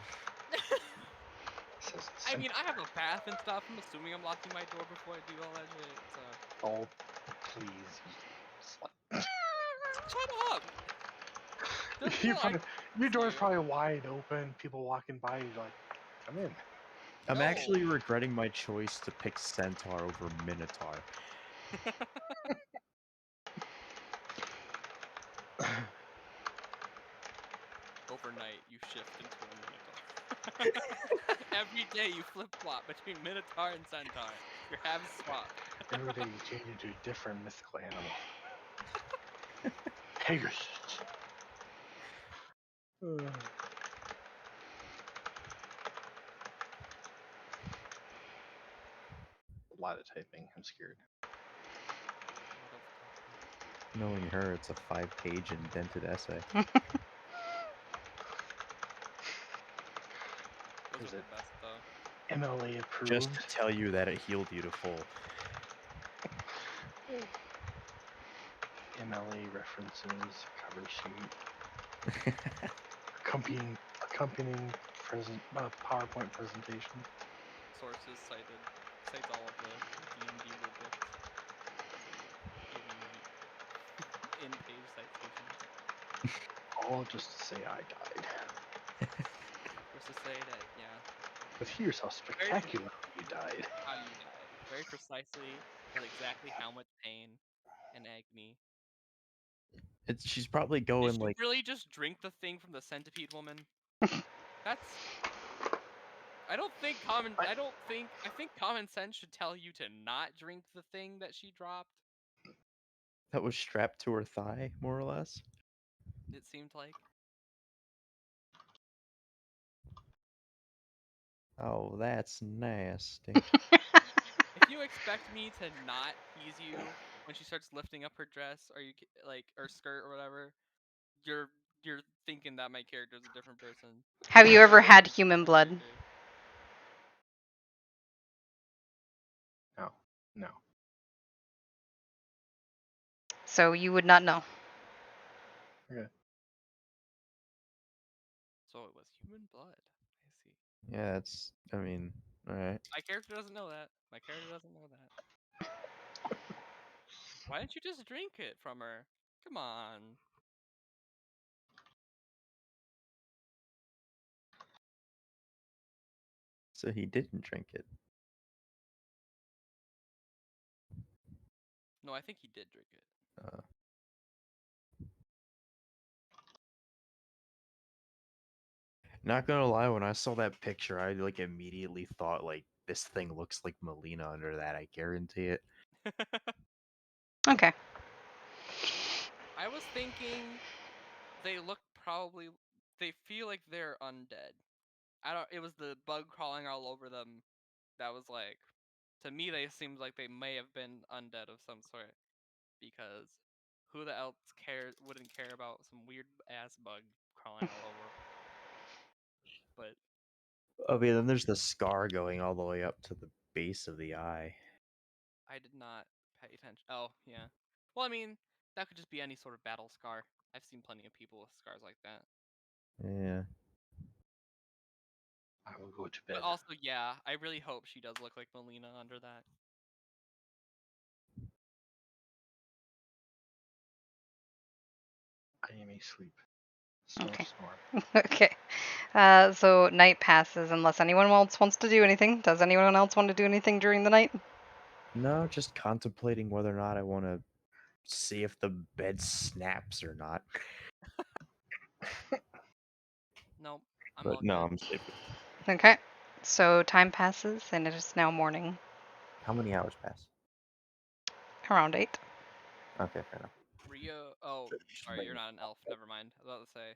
Says I mean, centaur. I have a bath and stuff. I'm assuming I'm locking my door before I do all that shit. So Oh, please, you slut. shut up. Doesn't You feel like probably, your you. door's probably wide open. People walking by, you're like, come in. I'm No. actually regretting my choice to pick centaur over minotaur. overnight you shift into a Minotaur. Every day you flip flop between Minotaur and Centaur. Your halves swap. Every day you change into a different mythical animal. Pegasus. A lot of typing. I'm scared. A lot of talking. Knowing her, it's a 5-page indented essay. Those Is are it the best though. MLA approved? Just to tell you that it healed you to full. MLA references, cover sheet, accompanying PowerPoint presentation. Sources cites all of the D&D rulebooks, giving in-page citations. All just to say I died. Just to say that, yeah, But here's how spectacular you died. how you died. Very precisely, with exactly how much pain and agony. She's probably Did going you like, really just drink the thing from the centipede woman? That's. I think common sense should tell you to not drink the thing that she dropped. that was strapped to her thigh, more or less. It seemed like. Oh, that's nasty. If you expect me to not tease you when she starts lifting up her dress or or skirt or whatever, you're you're thinking that my character is a different person. Have you ever My had character's human my blood? character. No, no. So you would not know. Okay. So it was human blood. I see. Yeah, alright. My character doesn't know that. My character doesn't know that. Why didn't you just drink it from her? Come on. So he didn't drink it. No, I think he did drink it. Not gonna lie, when I saw that picture, I like immediately thought like this thing looks like Melina under that. I guarantee it. Okay. I was thinking they feel like they're undead. It was the bug crawling all over them that was like, to me they seemed like they may have been undead of some sort, because who the else wouldn't care about some weird ass bug crawling all over? But Oh, yeah, then there's the scar going all the way up to the base of the eye. I did not pay attention. Oh, yeah. Well, I mean, that could just be any sort of battle scar. I've seen plenty of people with scars like that. Yeah. I will go to bed. But also, yeah, I really hope she does look like Melina under that. I am asleep. Snore, Okay. snore. Okay. So night passes unless anyone else wants to do anything. Does anyone else want to do anything during the night? No, just contemplating whether or not I want to see if the bed snaps or not. Nope, I'm all But no, good. I'm sleeping. Okay. So time passes and it is now morning, How many hours pass? around 8. Okay, fair enough. Rio. Oh, Just sorry, wait. you're not an elf. Never mind. I was about to say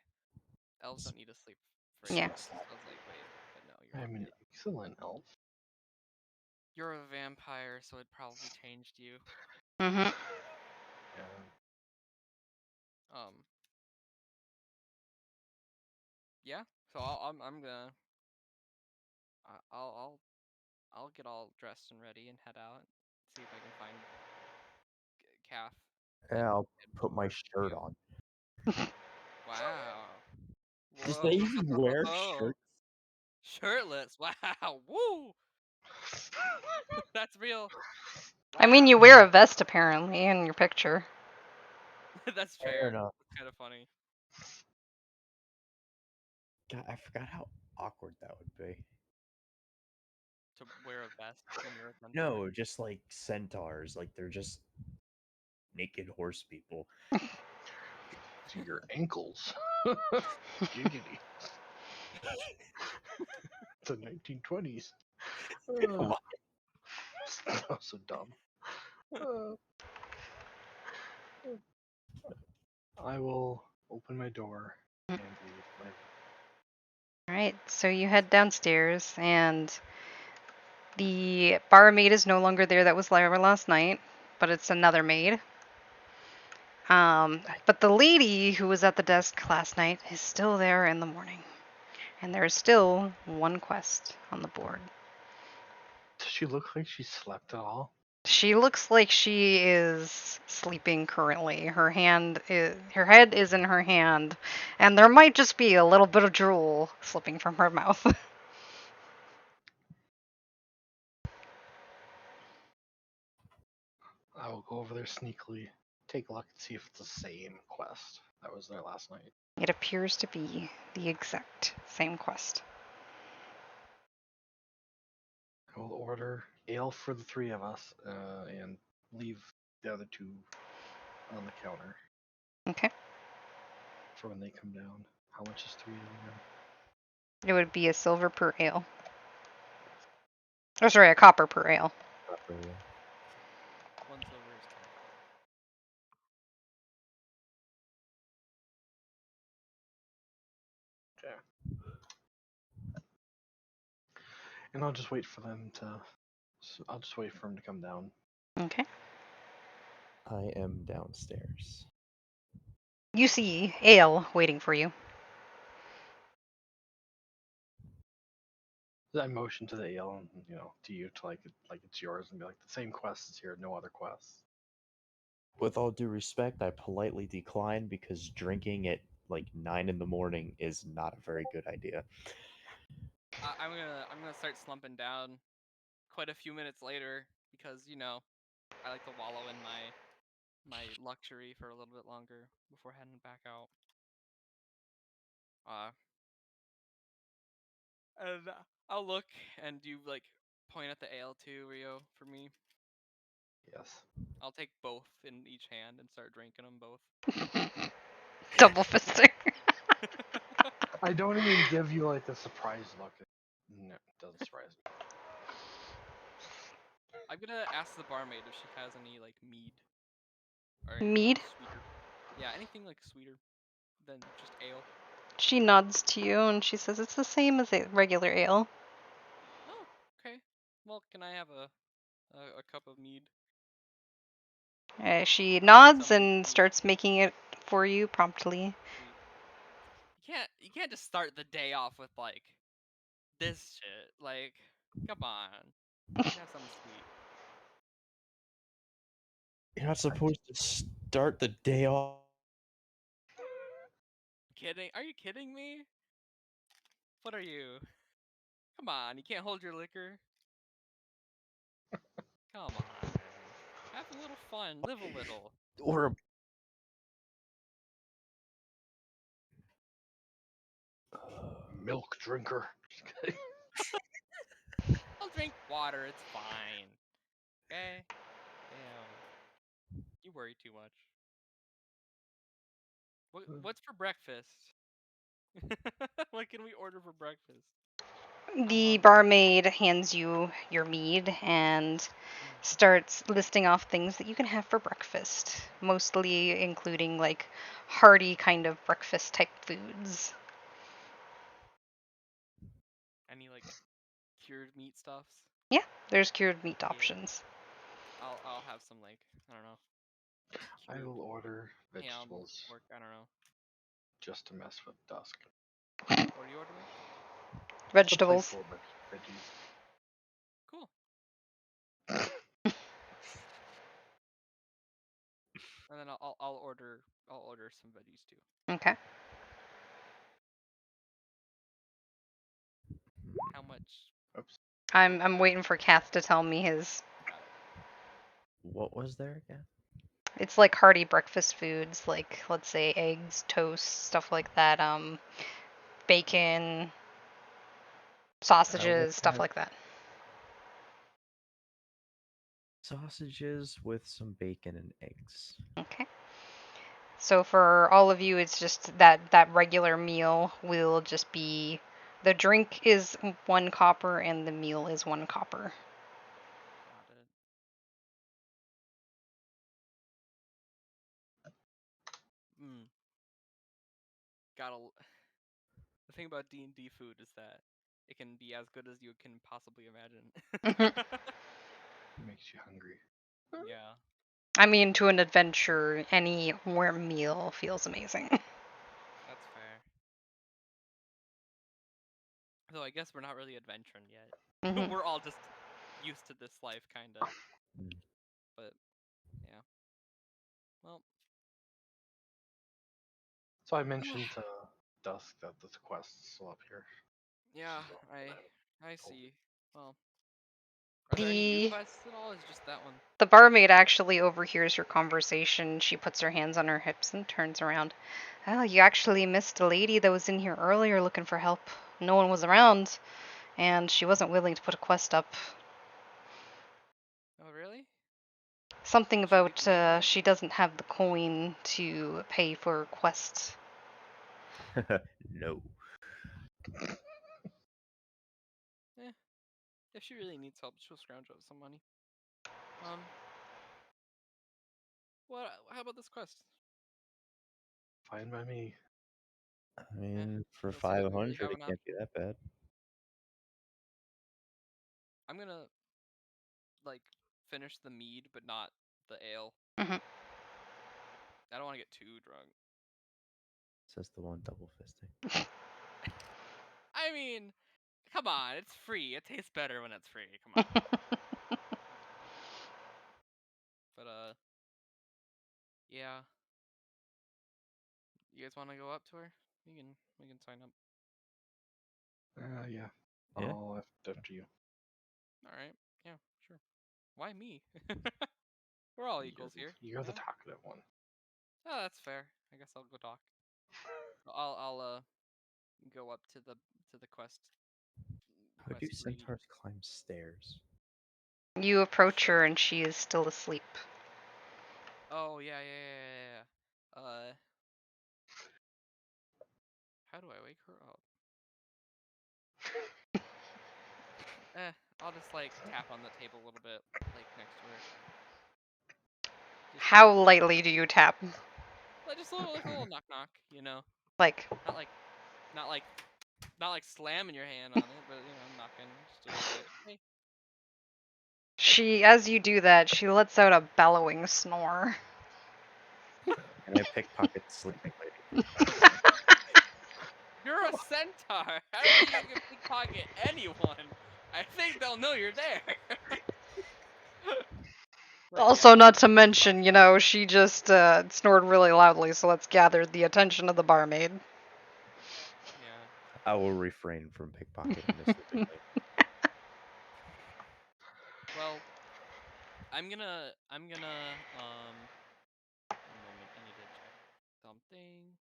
elves don't need to sleep for 8 Yeah. hours. I was like, wait, but no, I am an excellent elf. you're a vampire, so it probably changed you. Mhm. Yeah. Um. Yeah. So I'm gonna I'll get all dressed and ready and head out. See if I can find Calf. And, Yeah, I'll and put my rescue. shirt on. Wow. Does they even wear Whoa. shirts? Shirtless. Wow. Woo. That's real. I mean, you wear a vest apparently in your picture. That's Fair fair. enough. That's kind of funny. God, I forgot how awkward that would be. To wear a vest when you're a centaur. No, just like centaurs, like they're just naked horse people. To your ankles. Giggity. The 1920s. Come That was so dumb. Uh, I will open my door and leave my room. All right, so you head downstairs, and the barmaid is no longer there that was there last night, but it's another maid. But the lady who was at the desk last night is still there in the morning, and there's still one quest on the board. Does she look like she slept at all? She looks like she is sleeping currently. Her head is in her hand, and there might just be a little bit of drool slipping from her mouth. I will go over there sneakily, take a look and see if it's the same quest that was there last night. It appears to be the exact same quest. I will order ale for the three of us and leave the other two on the counter Okay. for when they come down. How much is 3 ale again? It would be a silver per ale. Oh, sorry, a copper per ale. on. 1 silver is 10. Okay. And I'll just wait for them to. I'll just wait for them to come down. Okay. I am downstairs. You see ale waiting for you. I motion to the ale, and to you to like it's yours, and be like the same quest is here, no other quests. With all due respect, I politely decline because drinking at like 9 in the morning is not a very good idea. I'm gonna start slumping down quite a few minutes later because I like to wallow in my luxury for a little bit longer before heading back out. Uh, and I'll look, and you like point at the ale too, Rio, for me. Yes. I'll take both in each hand and start drinking them both. Double fisting. I don't even give you like a surprised look. No, it doesn't surprise me. I'm gonna ask the barmaid if she has any like mead or anything Mead? sweeter. Yeah, anything like sweeter than just ale. She nods to you and she says it's the same as a regular ale. Oh, okay. Well, can I have a cup of mead? She I'll make nods some and mead. starts making it for you promptly. Sweet. You can't just start the day off with like this shit. Like, come on. You can have something sweet. You're not supposed to start the day off. Kidding? Are you kidding me? What are you? Come on, you can't hold your liquor. Come on, man. Have a little fun. Live a little. Or a Milk drinker. I'll drink water. It's fine. Okay? Damn. You worry too much. What's for breakfast? What can we order for breakfast? I'm The hungry. barmaid hands you your mead and starts listing off things that you can have for breakfast, mostly including like hearty kind of breakfast type foods. Any like cured meat stuffs? Yeah, there's cured meat Yeah. options. I'll have some like I don't know I cured will order ham, vegetables pork. I don't know. just to mess with Dusk. What are you ordering? Just a plate Vegetables. full of veggies. Cool. And then I'll order some veggies too. Okay. How much? Oops. I'm waiting for Kath to tell me his. Got it. what was there again? It's like hearty breakfast foods, like let's say eggs, toast, stuff like that. Bacon, We'll sausages, stuff have like that. sausages with some bacon and eggs. Okay. So for all of you, it's just that regular meal will just be the drink is 1 copper and the meal is 1 copper. Got it. Hmm. Gotta. The thing about D&D food is that it can be as good as you can possibly imagine. It makes you hungry. Yeah, I mean, to an adventure, any warm meal feels amazing. that's fair. Though I guess we're not really adventuring yet. Hmm. We're all just used to this life, kinda. Mm. But yeah. Well. So I mentioned to Dusk that this quest's still up here. Yeah, She's all I see. Well, are there any new The quests at all? Is it just that one? the barmaid actually overhears your conversation. She puts her hands on her hips and turns around. Oh, you actually missed a lady that was in here earlier looking for help. No one was around, and she wasn't willing to put a quest up. Oh, really? Something Did she leave about a name? she doesn't have the coin to pay for quests. No. Eh, if she really needs help, she'll scrounge up some money. What? How about this quest? fine by me. I mean, for Doesn't seem like we really 500, have it an can't be option. that bad. I'm gonna like finish the mead, but not the ale. Hmm. I don't want to get too drunk. Says the one double fisting. I mean, come on, it's free. It tastes better when it's free. Come on. But yeah. You guys want to go up to her? We can sign up. Yeah. Yeah. I'll after you. All right. Yeah, sure. Why me? We're all You're, equals here. you're the Yeah. talkative one. Oh, that's fair. I guess I'll go talk. I'll go up to the quest How do read. centaurs climb stairs? You approach Sure. her and she is still asleep. Oh yeah. How do I wake her up? I'll just like tap on the table a little bit, like next to her. Just How lightly do you tap? like just a little like a little knock knock, you know. Like, Not like not like not like slamming your hand on it, but you know, knocking just a little bit. Hey. as you do that, she lets out a bellowing snore. Can I pickpocket the sleeping lady? You're a centaur. I don't think you can pickpocket anyone. I think they'll know you're there. But Also, yeah, not to mention, she just snored really loudly, so let's gather the attention of the barmaid. yeah. I will refrain from pickpocketing the sleeping lady. Well, I'm gonna one moment. I need to check something.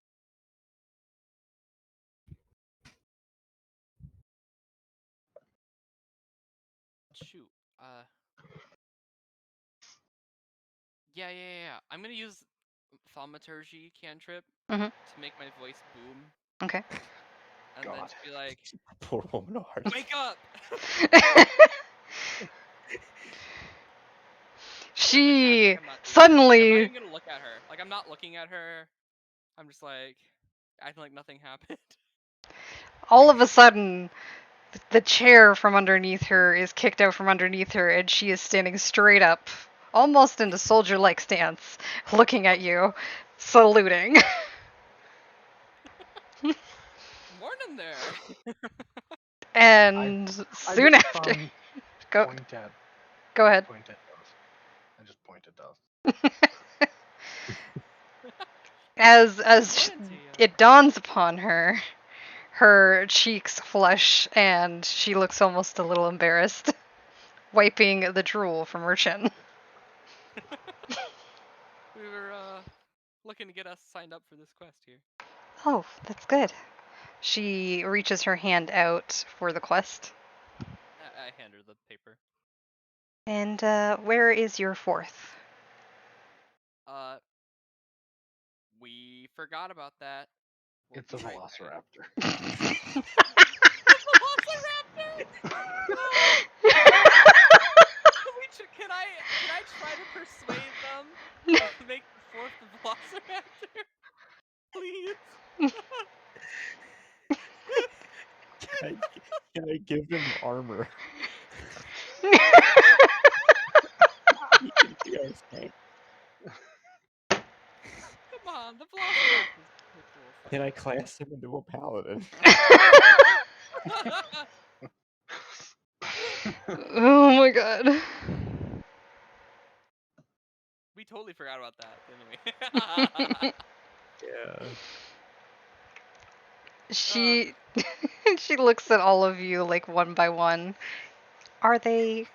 Shoot. Uh. Yeah. I'm gonna use thaumaturgy cantrip Hmm. to make my voice boom, Okay. and then God. just be like, Poor woman of heart. "Wake up!" And like act like She I'm not doing it. Like I'm not suddenly, even gonna look at her. Like I'm not looking at her. I'm just like acting like nothing happened. all of a sudden, the chair from underneath her is kicked out from underneath her, and she is standing straight up, almost in a soldier like stance, looking at you, saluting. Morning there. I And I soon just after, go point at go ahead. Dusk. I just point at Dusk. As Morning to you. it dawns upon her, her cheeks flush and she looks almost a little embarrassed, wiping the drool from her chin. We were looking to get us signed up for this quest here. Oh, that's good. She reaches her hand out for the quest. I hand her the paper. And where is your fourth? We forgot about that. We'll It's be a right back. velociraptor. The Velociraptor! No! Can I try to persuade them to make the fourth the Velociraptor? Please. Can I give him armor? He can be our tank. Come on, the Velociraptor's a cool Can I thing. class him into a paladin? Oh my god. We totally forgot about that, didn't we? Yeah. She she looks at all of you like one by one. Are they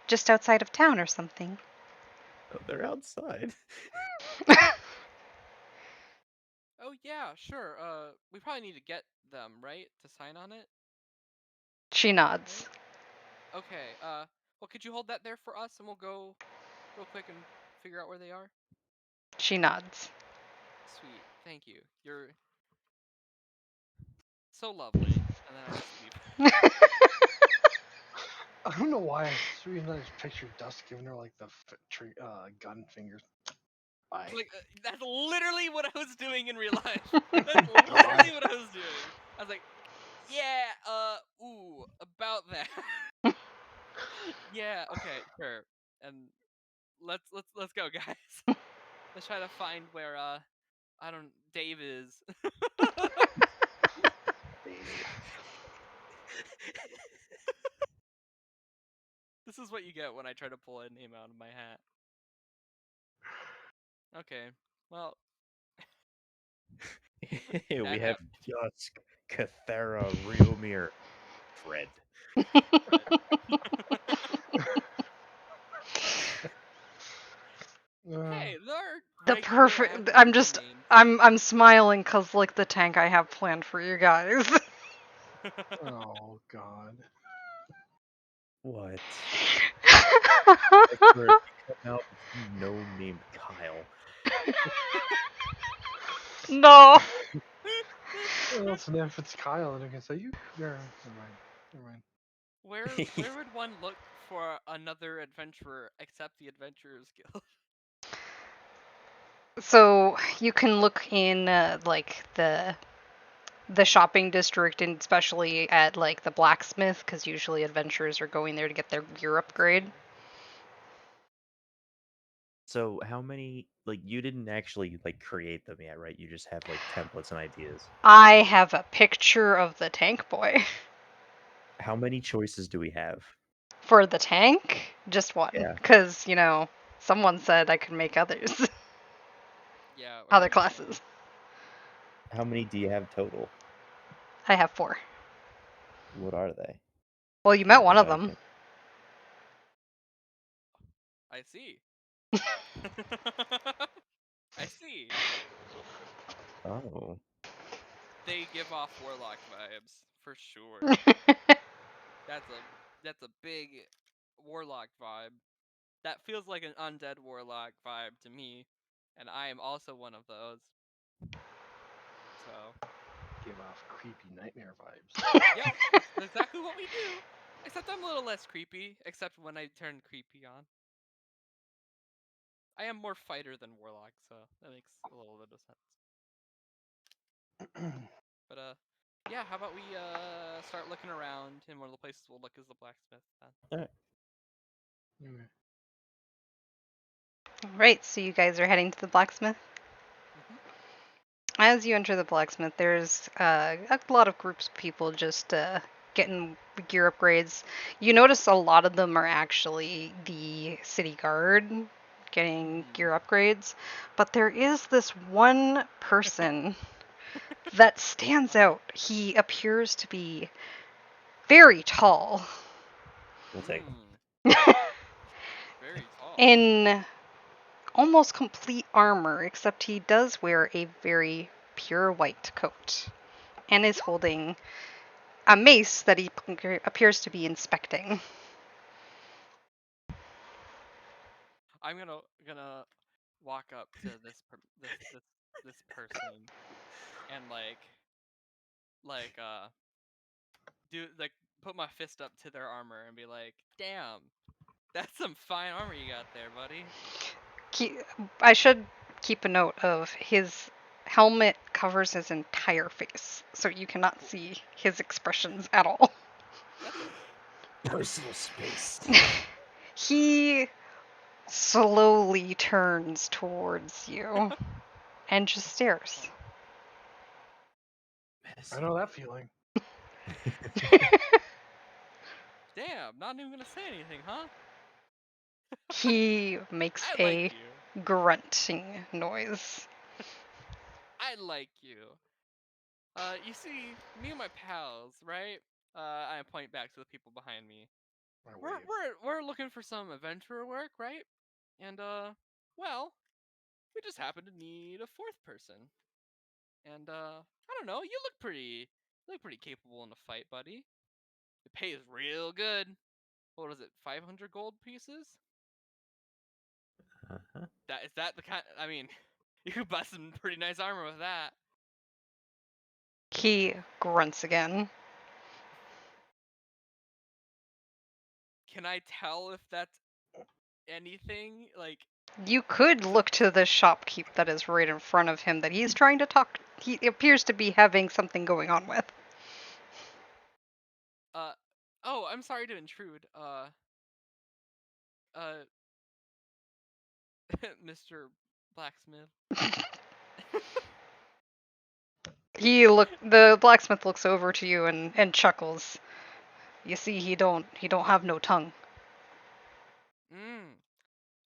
just outside of town or something? Oh, they're outside. Oh yeah, sure. We probably need to get them, right? To sign on it, She nods. right? Okay. Well, could you hold that there for us, and we'll go real quick and figure out where they are? She nods. Sweet. Thank you. You're so lovely. And then I just leave. I don't know why. For some reason I just pictured Dust giving her like the gun fingers. Bye. Like that's literally what I was doing in real life. Oh That's my god. literally what I was doing. I was like, yeah, ooh, about that. Yeah, okay, sure. And let's go, guys. Let's try to find where I don't Dave is. This is what you get when I try to pull a name out of my hat. Okay. Well, We that have happened. Dusk, Cathera, Riomir, Fred. Hey, they're The regular perfect. ass human names. I'm smiling cuz like the tank I have planned for you guys. Oh god. What? I swear, if you come out with some gnome named Kyle. No. Well, so then if it's Kyle, then I can say you. Never mind. Never mind. Where would one look for another adventurer except the Adventurers Guild? So you can look in like the shopping district, and especially at like the blacksmith, because usually adventurers are going there to get their gear That's upgrade. true. So how many, like, you didn't actually, like, create them yet, right? You just have, like, templates and ideas. I have a picture of the tank boy. How many choices do we have? For the tank, just one, Yeah. because someone said I could make others, Yeah, other and classes. How many do you have total? I have 4. What are they? Well, you Can met you one of provide them. them? I see. I see. Oh. They give off warlock vibes for sure. That's a big warlock vibe. That feels like an undead warlock vibe to me, and I am also one of those. So, Give off creepy nightmare vibes. yep, that's exactly what we do. Except I'm a little less creepy, except when I turn creepy on. I am more fighter than warlock, so that makes a little bit of sense. But yeah, how about we start looking around, and one of the places we'll look is the blacksmith then. Alright. Anyway. Right, so you guys are heading to the blacksmith. Mhm. As you enter the blacksmith, there's a lot of groups of people just getting gear upgrades. You notice a lot of them are actually the city guard getting gear upgrades, but there is this one person that stands out. He appears to be very tall. We'll take them. Very tall. In almost complete armor, except he does wear a very pure white coat and is holding a mace that he appears to be inspecting. I'm gonna walk up to this this person and like do like put my fist up to their armor and be like, "Damn, that's some fine armor you got there, buddy." I should keep a note of his helmet covers his entire face, so you cannot Cool. see his expressions at all. That's okay. Personal space. He slowly turns towards you and just stares. I know that feeling. Damn, not even gonna say anything, huh? He makes I like a you. grunting noise. I like you. You see, me and my pals, right? I point back to the people behind me. I We're wave. we're looking for some adventurer work, right? And well, we just happen to need a fourth person. And I don't know, you look pretty capable in a fight, buddy. The pay is real good. What is it, 500 gold pieces? Uh-huh. Is that the kind? I mean, you could buy some pretty nice armor with that. He grunts again. Can I tell if that's anything? Like, You could look to the shopkeep that is right in front of him that he's trying to talk. He appears to be having something going on with. uh, oh, I'm sorry to intrude. Uh, Mr. Blacksmith. The blacksmith looks over to you and chuckles. You see, he don't have no tongue. Mm.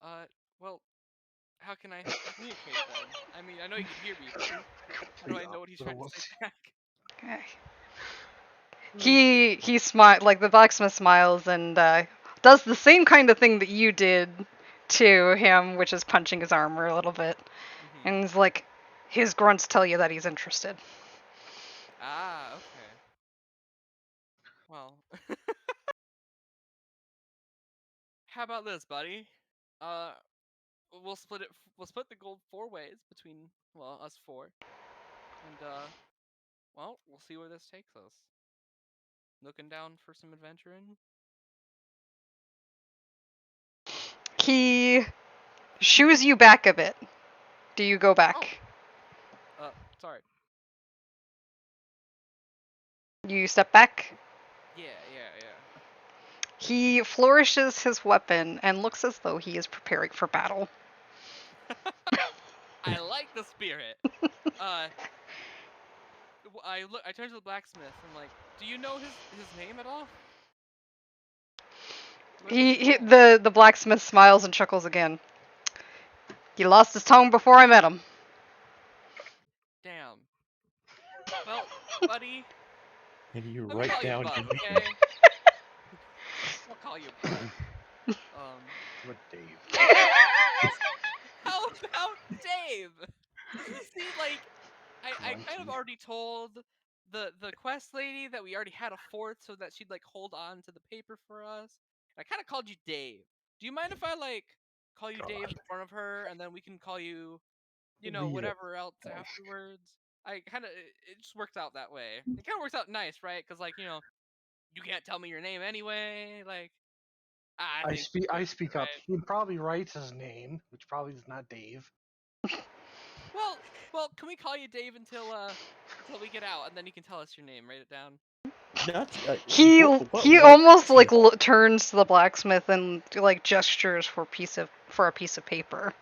Uh, well, how can I communicate then? I mean, I know you can hear me, but how do I know what he's trying to say back? Okay. He smile like the blacksmith smiles and does the same kind of thing that you did to him, which is punching his armor a little bit. Mm-hmm. And he's like, his grunts tell you that he's interested. Ah, okay. Well, how about this, buddy? Uh, we'll split it. We'll split the gold 4 ways between us four, and well, we'll see where this takes us. Looking down for some adventuring. He shoos you back a bit. Do you go Oh, back? sorry. You step back? Yeah. He flourishes his weapon and looks as though he is preparing for battle. I like the spirit. Uh, I turn to the blacksmith. I'm like, do you know his name at all? What did he say? The blacksmith smiles and chuckles again. He lost his tongue before I met him. Damn. Well, buddy, And you let me write call you down Bud, your name. okay? I'll call you Bud. What, Dave? How about Dave? You see, like, I kind of Grunty. already told the quest lady that we already had a fourth, so that she'd like hold on to the paper for us. I kind of called you Dave. Do you mind if I like call you Dave in front of her, and then we can call you, Leave it. whatever else afterwards? I kind of it just works out that way. It kind of works out nice, right? Because like you can't tell me your name anyway. Like I think I speak up. right. He probably writes his name, which probably is not Dave. Well, can we call you Dave until we get out, and then you can tell us your name. Write it down. Not He he what almost like smith? turns to the blacksmith and like gestures for a piece of paper.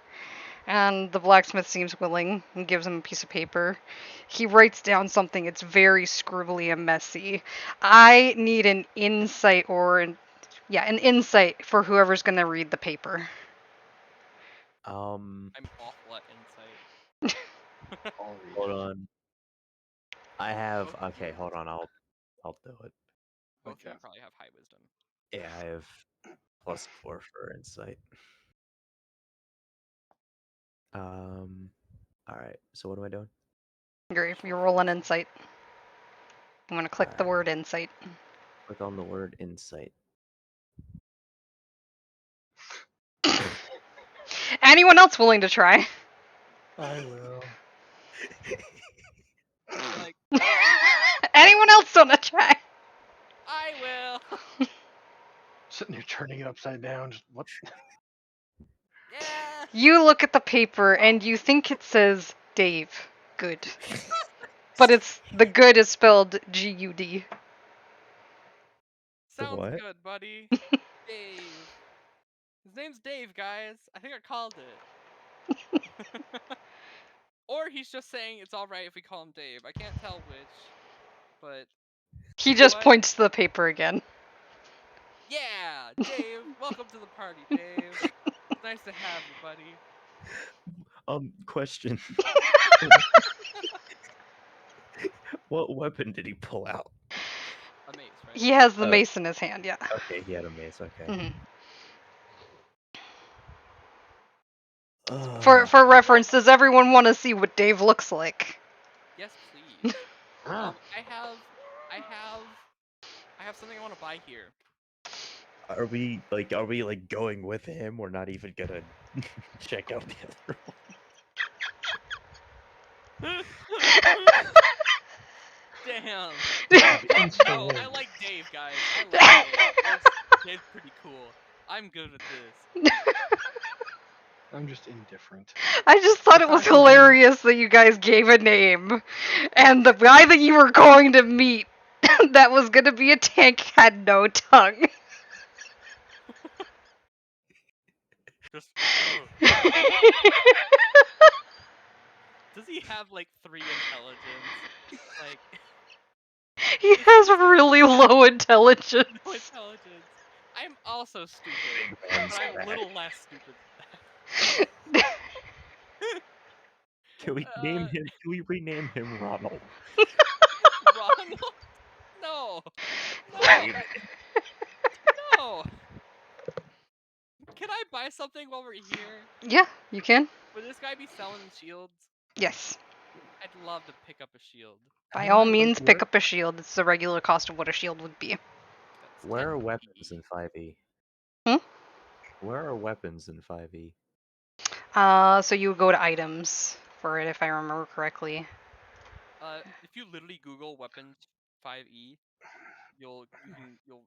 And the blacksmith seems willing and gives him a piece of paper. He writes down something. It's very scribbly and messy. I need an insight an insight for whoever's going to read the paper. I'm awful at insight. I'll read Hold it. on. I have Both of okay, you, hold on, I'll do it. both of you Okay. probably have high wisdom. Yeah, I have +4 for insight. Alright, so what am I doing? You roll an insight. I'm going to click the Alright, word insight. click on the word insight. Anyone else willing to try? I will. Like, Anyone else want to try? I will. Sitting there turning it upside down. Just what? Yeah. You look at the paper and you think it says Dave. Good. But the good is spelled G-U-D. Sounds What? good, buddy. Dave. His name's Dave, guys. I think I called it. Or he's just saying it's alright if we call him Dave. I can't tell which. But He you know just what? points to the paper again. Yeah, Dave. Welcome to the party, Dave. It's nice to have you, buddy. Question. What weapon did he pull out? A mace, right? He has the mace in his hand, yeah. Okay, he had a mace. Okay. Mhm. Uh, For reference, does everyone want to see what Dave looks like? Yes, please. Ah, I have something I want to buy here. are we like going with him? We're not even gonna check out the other one. Damn. Instant No, win. I like Dave, guys. I like Dave. Dave's pretty cool. I'm good with this. I'm just indifferent. I just thought it was hilarious that you guys gave a name, and the guy that you were going to meet that was going to be a tank had no tongue. Just does he have like 3 intelligence? Like He has really low intelligence. no intelligence. I'm also stupid, Man's but I'm a bad. little less stupid than that. Can we name him? Can we rename him Ronald? Ronald? No. No. David. No. Can I buy something while we're here? Yeah, you can. Would this guy be selling shields? Yes. I'd love to pick up a shield. By I all might like means, pick where- up a shield. It's the regular cost of what a shield would be. That's Where are 10 weapons E. in 5e? Hmm? Where are weapons in 5e? So you would go to items for it, if I remember correctly. If you literally Google weapons 5e, you'll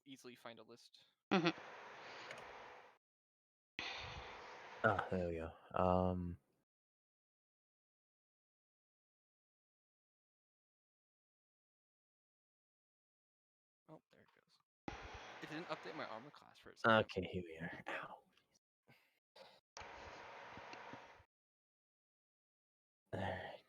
easily find a list. Hmm. Ah, there we go. Oh, there it goes. It didn't update my armor class for a second. Okay, here we are. Ow. Alright.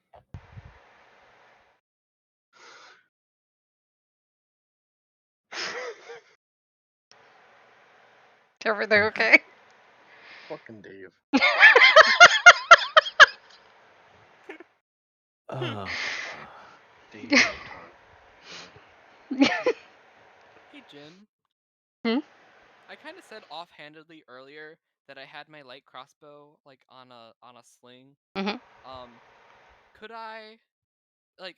Everything okay? Fucking Dave. Oh. Dave no tongue. Hey Jin. Hmm? I kind of said offhandedly earlier that I had my light crossbow like on a sling. Mhm. Could I like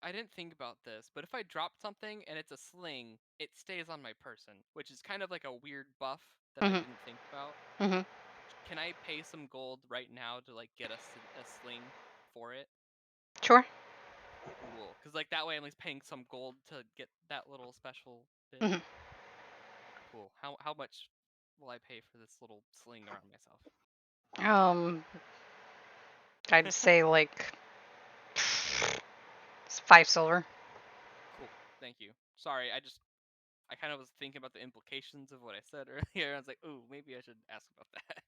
I didn't think about this, but if I drop something and it's a sling, it stays on my person, which is kind of like a weird buff that I Mhm. didn't think about. Mhm. Can I pay some gold right now to like get a sling for it? Sure. Cool, because like that way I'm at least paying some gold to get that little special bit. Mhm. Cool. How much will I pay for this little sling around myself? I'd say like 5 silver. Cool. Thank you. Sorry, I kind of was thinking about the implications of what I said earlier. I was like, ooh, maybe I should ask about that.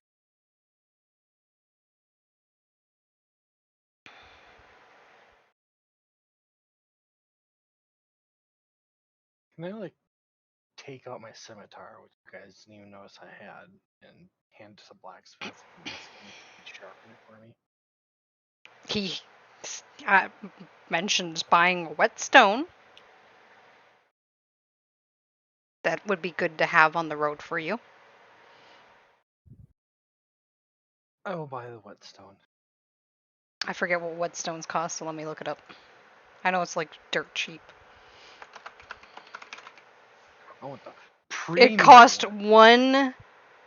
Can I like take out my scimitar, which you guys didn't even notice I had, and hand it to the blacksmith and ask him if he could sharpen it for me? He uh, mentions buying a whetstone. That would be good to have on the road for you. I will buy the whetstone. I forget what whetstones cost, so let me look it up. I know it's like dirt cheap. I want the It premium cost one. 1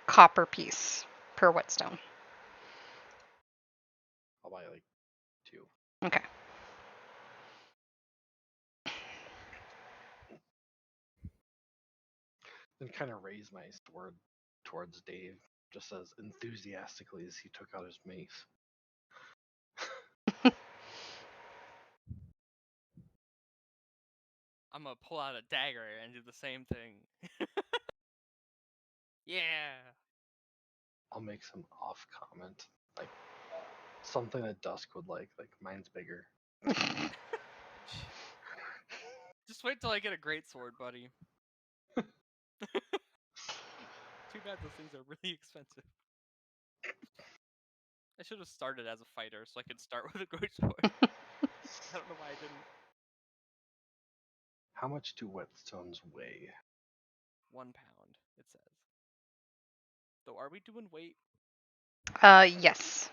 copper piece per whetstone. I'll buy like Okay. Then kind of raise my sword towards Dave, just as enthusiastically as he took out his mace. I'm gonna pull out a dagger and do the same thing. Yeah. I'll make some off comment, like something that Dusk would like mine's bigger. Just wait till I get a great sword, buddy. Too bad those things are really expensive. I should have started as a fighter so I could start with a great sword. I don't know why I didn't. How much do whetstones weigh? 1 pound, it says. So are we doing weight? Yes.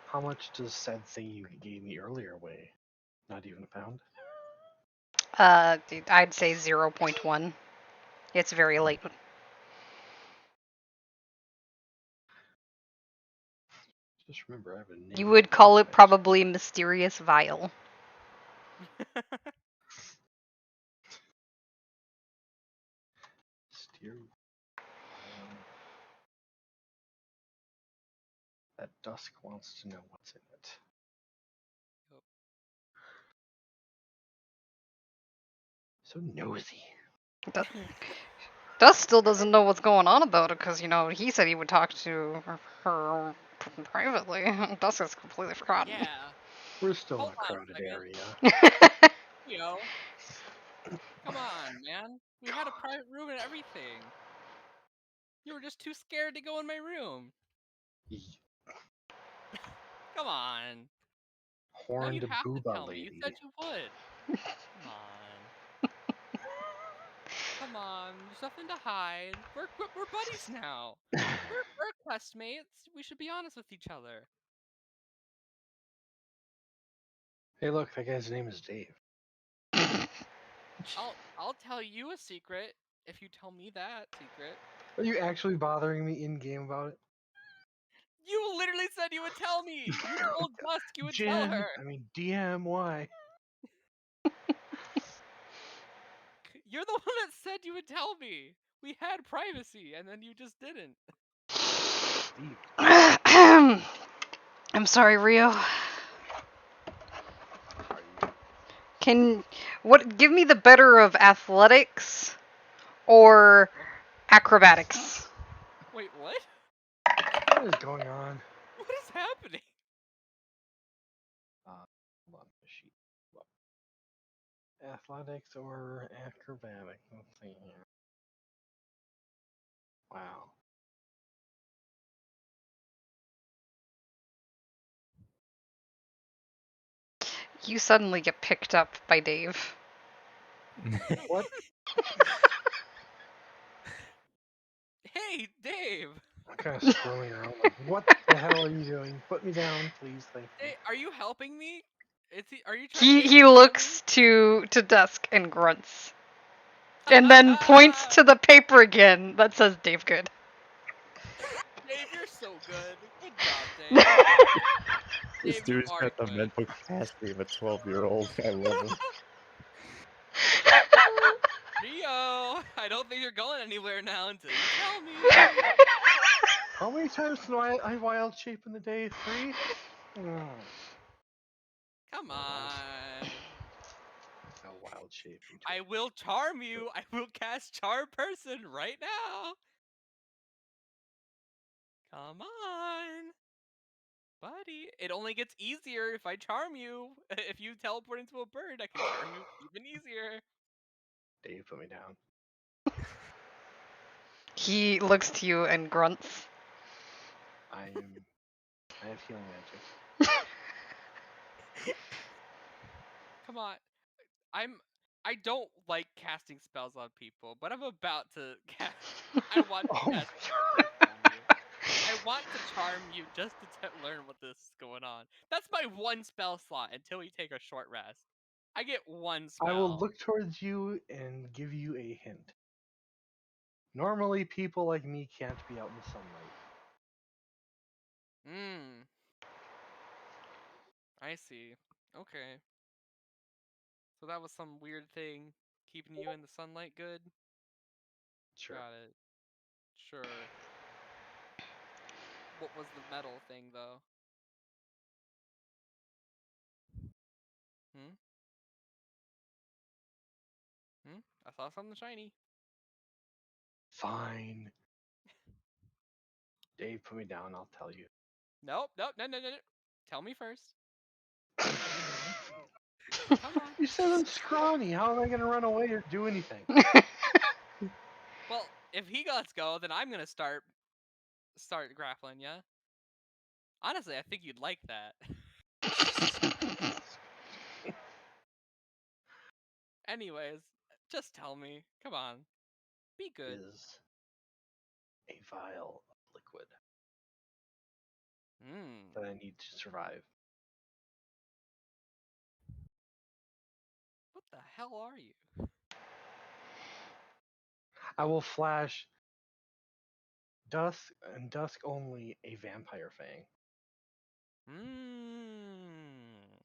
How much does said thing you gave me earlier weigh? Not even a pound? I'd say 0.1. It's very light. Just remember, I have a name. You would call it probably mysterious vial. That Dusk wants to know what's in it. Yep. So nosy. Dust still doesn't know what's going on about it because, he said he would talk to her privately. Dust has completely forgotten. Yeah. We're still Hold in a on a crowded second. area. Yo. Come on, man. We had a private room and everything. You were just too scared to go in my room. Come on. Now you Horned have to booba tell me. You lady. said you would. Come on. Come on. There's nothing to hide. We're buddies now. We're questmates. We should be honest with each other. Hey, look, that guy's name is Dave. I'll tell you a secret if you tell me that secret. Are you actually bothering me in game about it? You literally said you would tell me. You told Dusk you would tell Jen, her. I mean DM, why? You're the one that said you would tell me. We had privacy, and then you just didn't. I'm sorry, Rio. Are you? Give me the better of athletics or acrobatics? Wait, what? What is going on? What is happening? Hold on, the sheet. Athletics or acrobatics? Let's see here. Wow. You suddenly get picked up by Dave. What? Hey, Dave. I'm kind of scrolling around like, what the hell are you doing? Put me down, please, thank you. Hey, are you helping me? Are you trying He to make he me looks to Dusk and grunts, and then points to the paper again that says Dave Good. Dave, you're so good. Good job, Dave. This Dave, you dude's are got the good. mental capacity of a 12-year-old. I love him. Rio, I don't think you're going anywhere now until you tell me. How many times can I wild shape in the day? 3? Come on. A wild shape into I will charm you. I will cast Charm Person right now. Come on. Buddy, it only gets easier if I charm you. If you teleport into a bird, I can charm you even easier. Dave, put me down. He looks to you and grunts. I have healing magic. Come on. I don't like casting spells on people, but I'm about to cast. I want to Oh cast my Charm Person on you. I want to charm you just to learn what this is going on. That's my one spell slot until we take a short rest. I get one spell. I will look towards you and give you a hint. Normally, people like me can't be out in the sunlight. I see. Okay. So that was some weird thing keeping you in the sunlight good? Sure. Got it. Sure. What was the metal thing, though? Hmm? Hmm? I saw something shiny. Fine. Dave, put me down. I'll tell you. Nope, nope, no, no, no, no. Tell me first. Come on. You said I'm scrawny. How am I going to run away or do anything? Well, if he lets go, then I'm gonna start grappling, yeah? Honestly, I think you'd like that. Anyways, just tell me. Come on. Be good. Is a vial of liquid Hmm. that I need to survive. What the hell are you? I will flash dusk and dusk only a vampire fang. Hmm.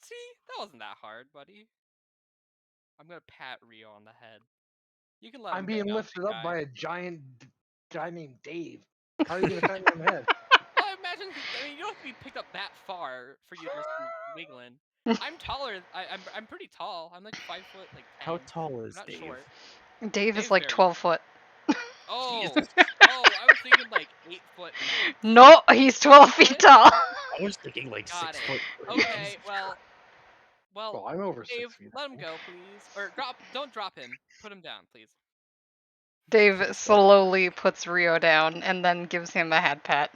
See? That wasn't that hard, buddy. I'm gonna pat Rio on the head. You can let I'm him hang being out, lifted big up guy. by a giant guy named Dave. How are you going to pat me on the head? Well, I imagine I mean, you don't have to be picked up that far for you to just be wiggling. I'm taller. I'm pretty tall. I'm like 5 foot, like 10. How tall I'm is not Dave? short. Dave is Dave's like very 12 tall. foot. Oh, Jesus. oh, I was thinking like 8 foot max. No, he's 12 feet What? tall. I was thinking like Got 6 it. foot. Okay, well, Well, I'm over Dave, 6 feet. let him go, please. Or don't drop him. Put him down, please. Dave slowly puts Rio down and then gives him a head pat.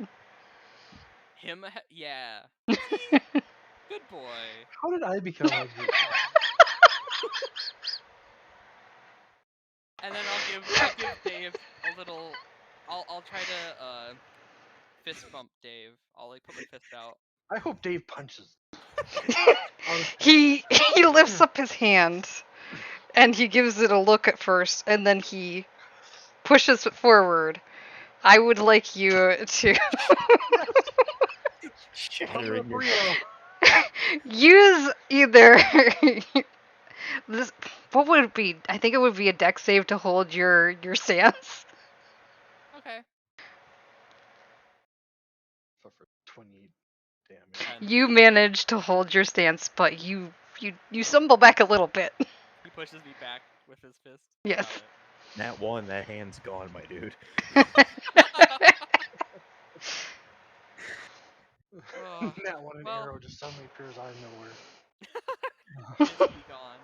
Yeah. See? Good boy. How did I become a good And then I'll give Dave a little. I'll try to fist bump Dave. I'll like put my fist out. I hope Dave punches. He lifts up his hand and he gives it a look at first and then he pushes it forward. I would like you to Shattering your Rio. use either this. What would it be? I think it would be a deck save to hold your stance. Okay. Suffer 28 damage. 10. You manage to hold your stance, but you stumble back a little bit. He pushes me back with his fist. Yes. Got Nat 1, that hand's gone, my dude. it. That one, an well, arrow just suddenly appears out of nowhere. just be gone.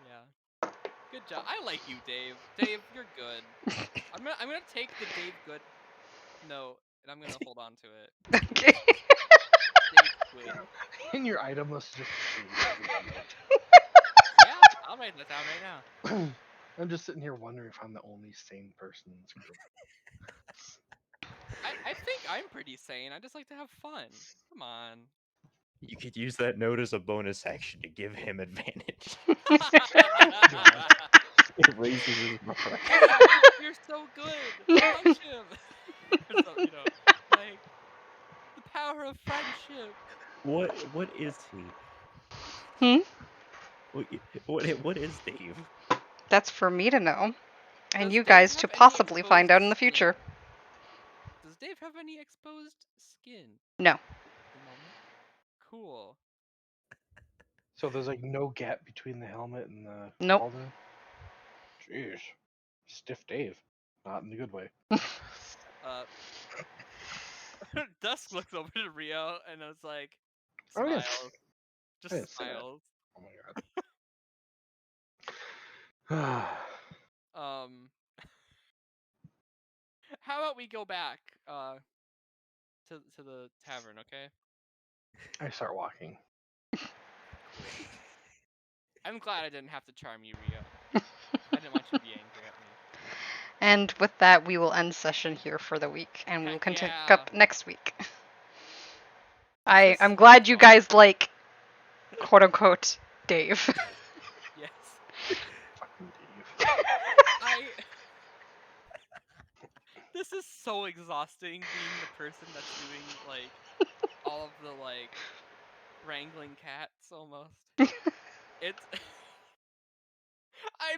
Yeah. Good job. I like you, Dave. Dave, you're good. I'm gonna take the Dave good note and I'm gonna hold on to it. Okay. Dave good. In your item list, just Dave. Yeah, I'll write that down right now. I'm just sitting here wondering if I'm the only sane person in this group. I think I'm pretty sane. I just like to have fun. Come on. You could use that note as a bonus action to give him advantage. It raises his morale. Dave, you're so good. Punch him. So, like the power of friendship. What is he? Hmm? What is Dave? That's for me to know, and Does you Dave guys have to any possibly find exposed out in the skin? future. Does Dave have any exposed skin No. at the moment? Cool. So there's like no gap between the helmet and the Nope. pauldron? Jeez. Stiff Dave. Not in the good way. Dusk looks over to Rio and is like, Oh, yeah. smiles. I didn't Just say that. smiles. Oh my god. How about we go back to the tavern, okay? I start walking. Cool. I'm glad I didn't have to charm you, Rio. I didn't want you to be angry at me. And with that, we will end session here for the week, and we will Heck continue yeah. up next week. This I'm is glad so you fun. guys like, quote unquote, Dave. Yes. Fucking Dave. This is so exhausting being the person that's doing like all of the like wrangling cats almost. It's I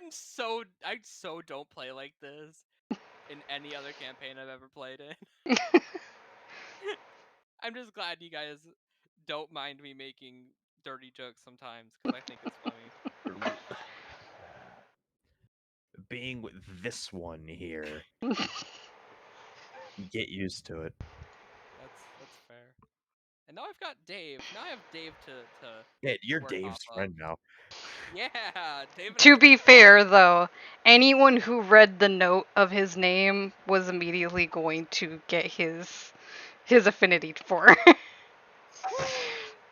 so don't play like this in any other campaign I've ever played in. I'm just glad you guys don't mind me making dirty jokes sometimes because I think it's funny. Being with this one here, get used to it. That's fair. And now I've got Dave. Now I have Dave to Yeah, you're work off Dave's of. friend now. Yeah, Dave and I To get be along. fair, though, anyone who read the note of his name was immediately going to get his affinity for.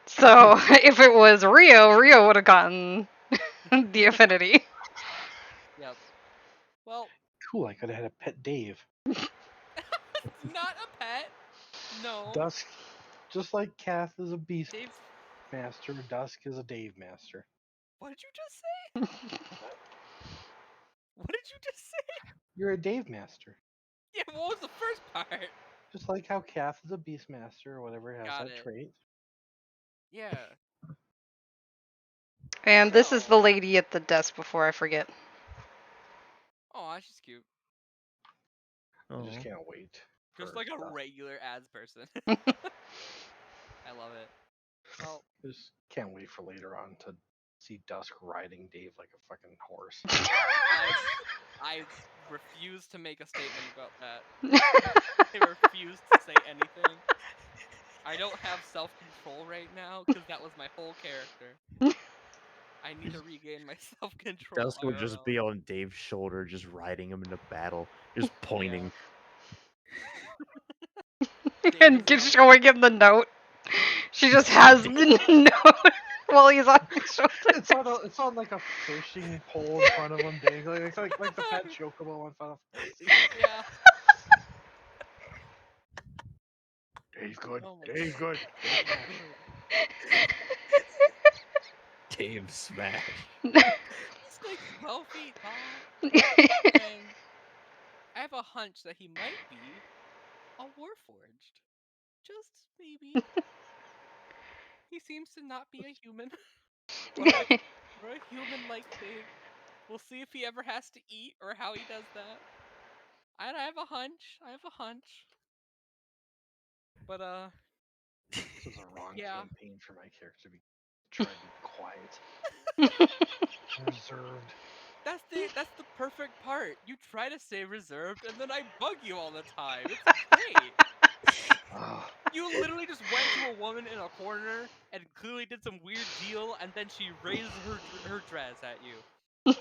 So if it was Rio would have gotten the affinity. Yep. Well, Cool, I could have had a pet Dave. it's not a pet. No. Dusk, just like Kath is a beast Dave, master, Dusk is a Dave master. what did you just say? What did you just say? You're a Dave master. Yeah, what was the first part? Just like how Kath is a beast master or whatever has Got that it. trait. Yeah. And this is the So. lady at the desk before I forget. Oh, she's cute. I just Aw. can't wait. Just for like a Dusk. regular ads person. I love it. Well, Just can't wait for later on to see Dusk riding Dave like a fucking horse. I refuse to make a statement about that. I refuse to say anything. I don't have self-control right now because that was my whole character. I need to regain my self-control. Dusk would just be on Dave's shoulder, just riding him into battle, just pointing. Dave And is just now. showing him the note. She just has the note while he's on his shoulder. It's on like a fishing pole in front of him, Dave, like the fat chocobo in front of Daisy. Yeah. Dave's good. Oh my Dave's god. good. Dave Dave is smash. good. Dave smash. He's like 12 feet tall, and I have a hunch that he might be a warforged. Just maybe. He seems to not be a human, or a human-like thing. We'll see if he ever has to eat or how he does that. I have a hunch. I have a hunch. But This was a wrong yeah. campaign for my character to be try to be quiet, reserved. That's the perfect part. You try to stay reserved, and then I bug you all the time. It's great. Ah, You literally just went to a woman in a corner and clearly did some weird deal, and then she raised her dress at you.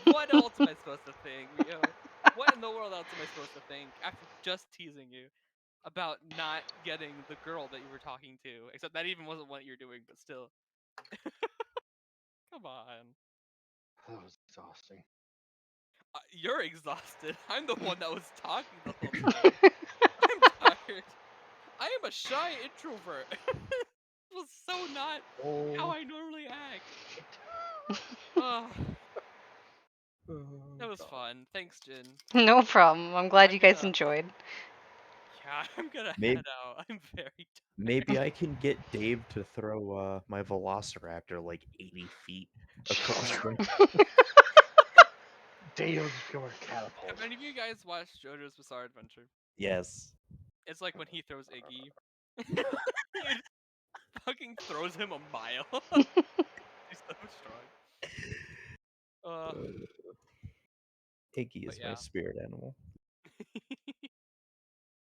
What else am I supposed to think, Rio? What in the world else am I supposed to think after just teasing you about not getting the girl that you were talking to? Except that even wasn't what you're doing, but still. Come on. that was exhausting. You're exhausted. I'm the one that was talking the whole time. I'm tired. I am a shy introvert. It was so not how Oh, I normally act. shit. Oh, Oh, that was God. fun. Thanks, Jin. No problem. I'm glad I'm you guys gonna. enjoyed. Yeah, I'm gonna Maybe, head out. I'm very tired. maybe I can get Dave to throw my Velociraptor like 80 feet across the. Dave will just go with a Have catapult. any of you guys watched JoJo's Bizarre Adventure? Yes. It's like when he throws Iggy. He fucking throws him a mile. He's so strong. Iggy But is my yeah. spirit animal.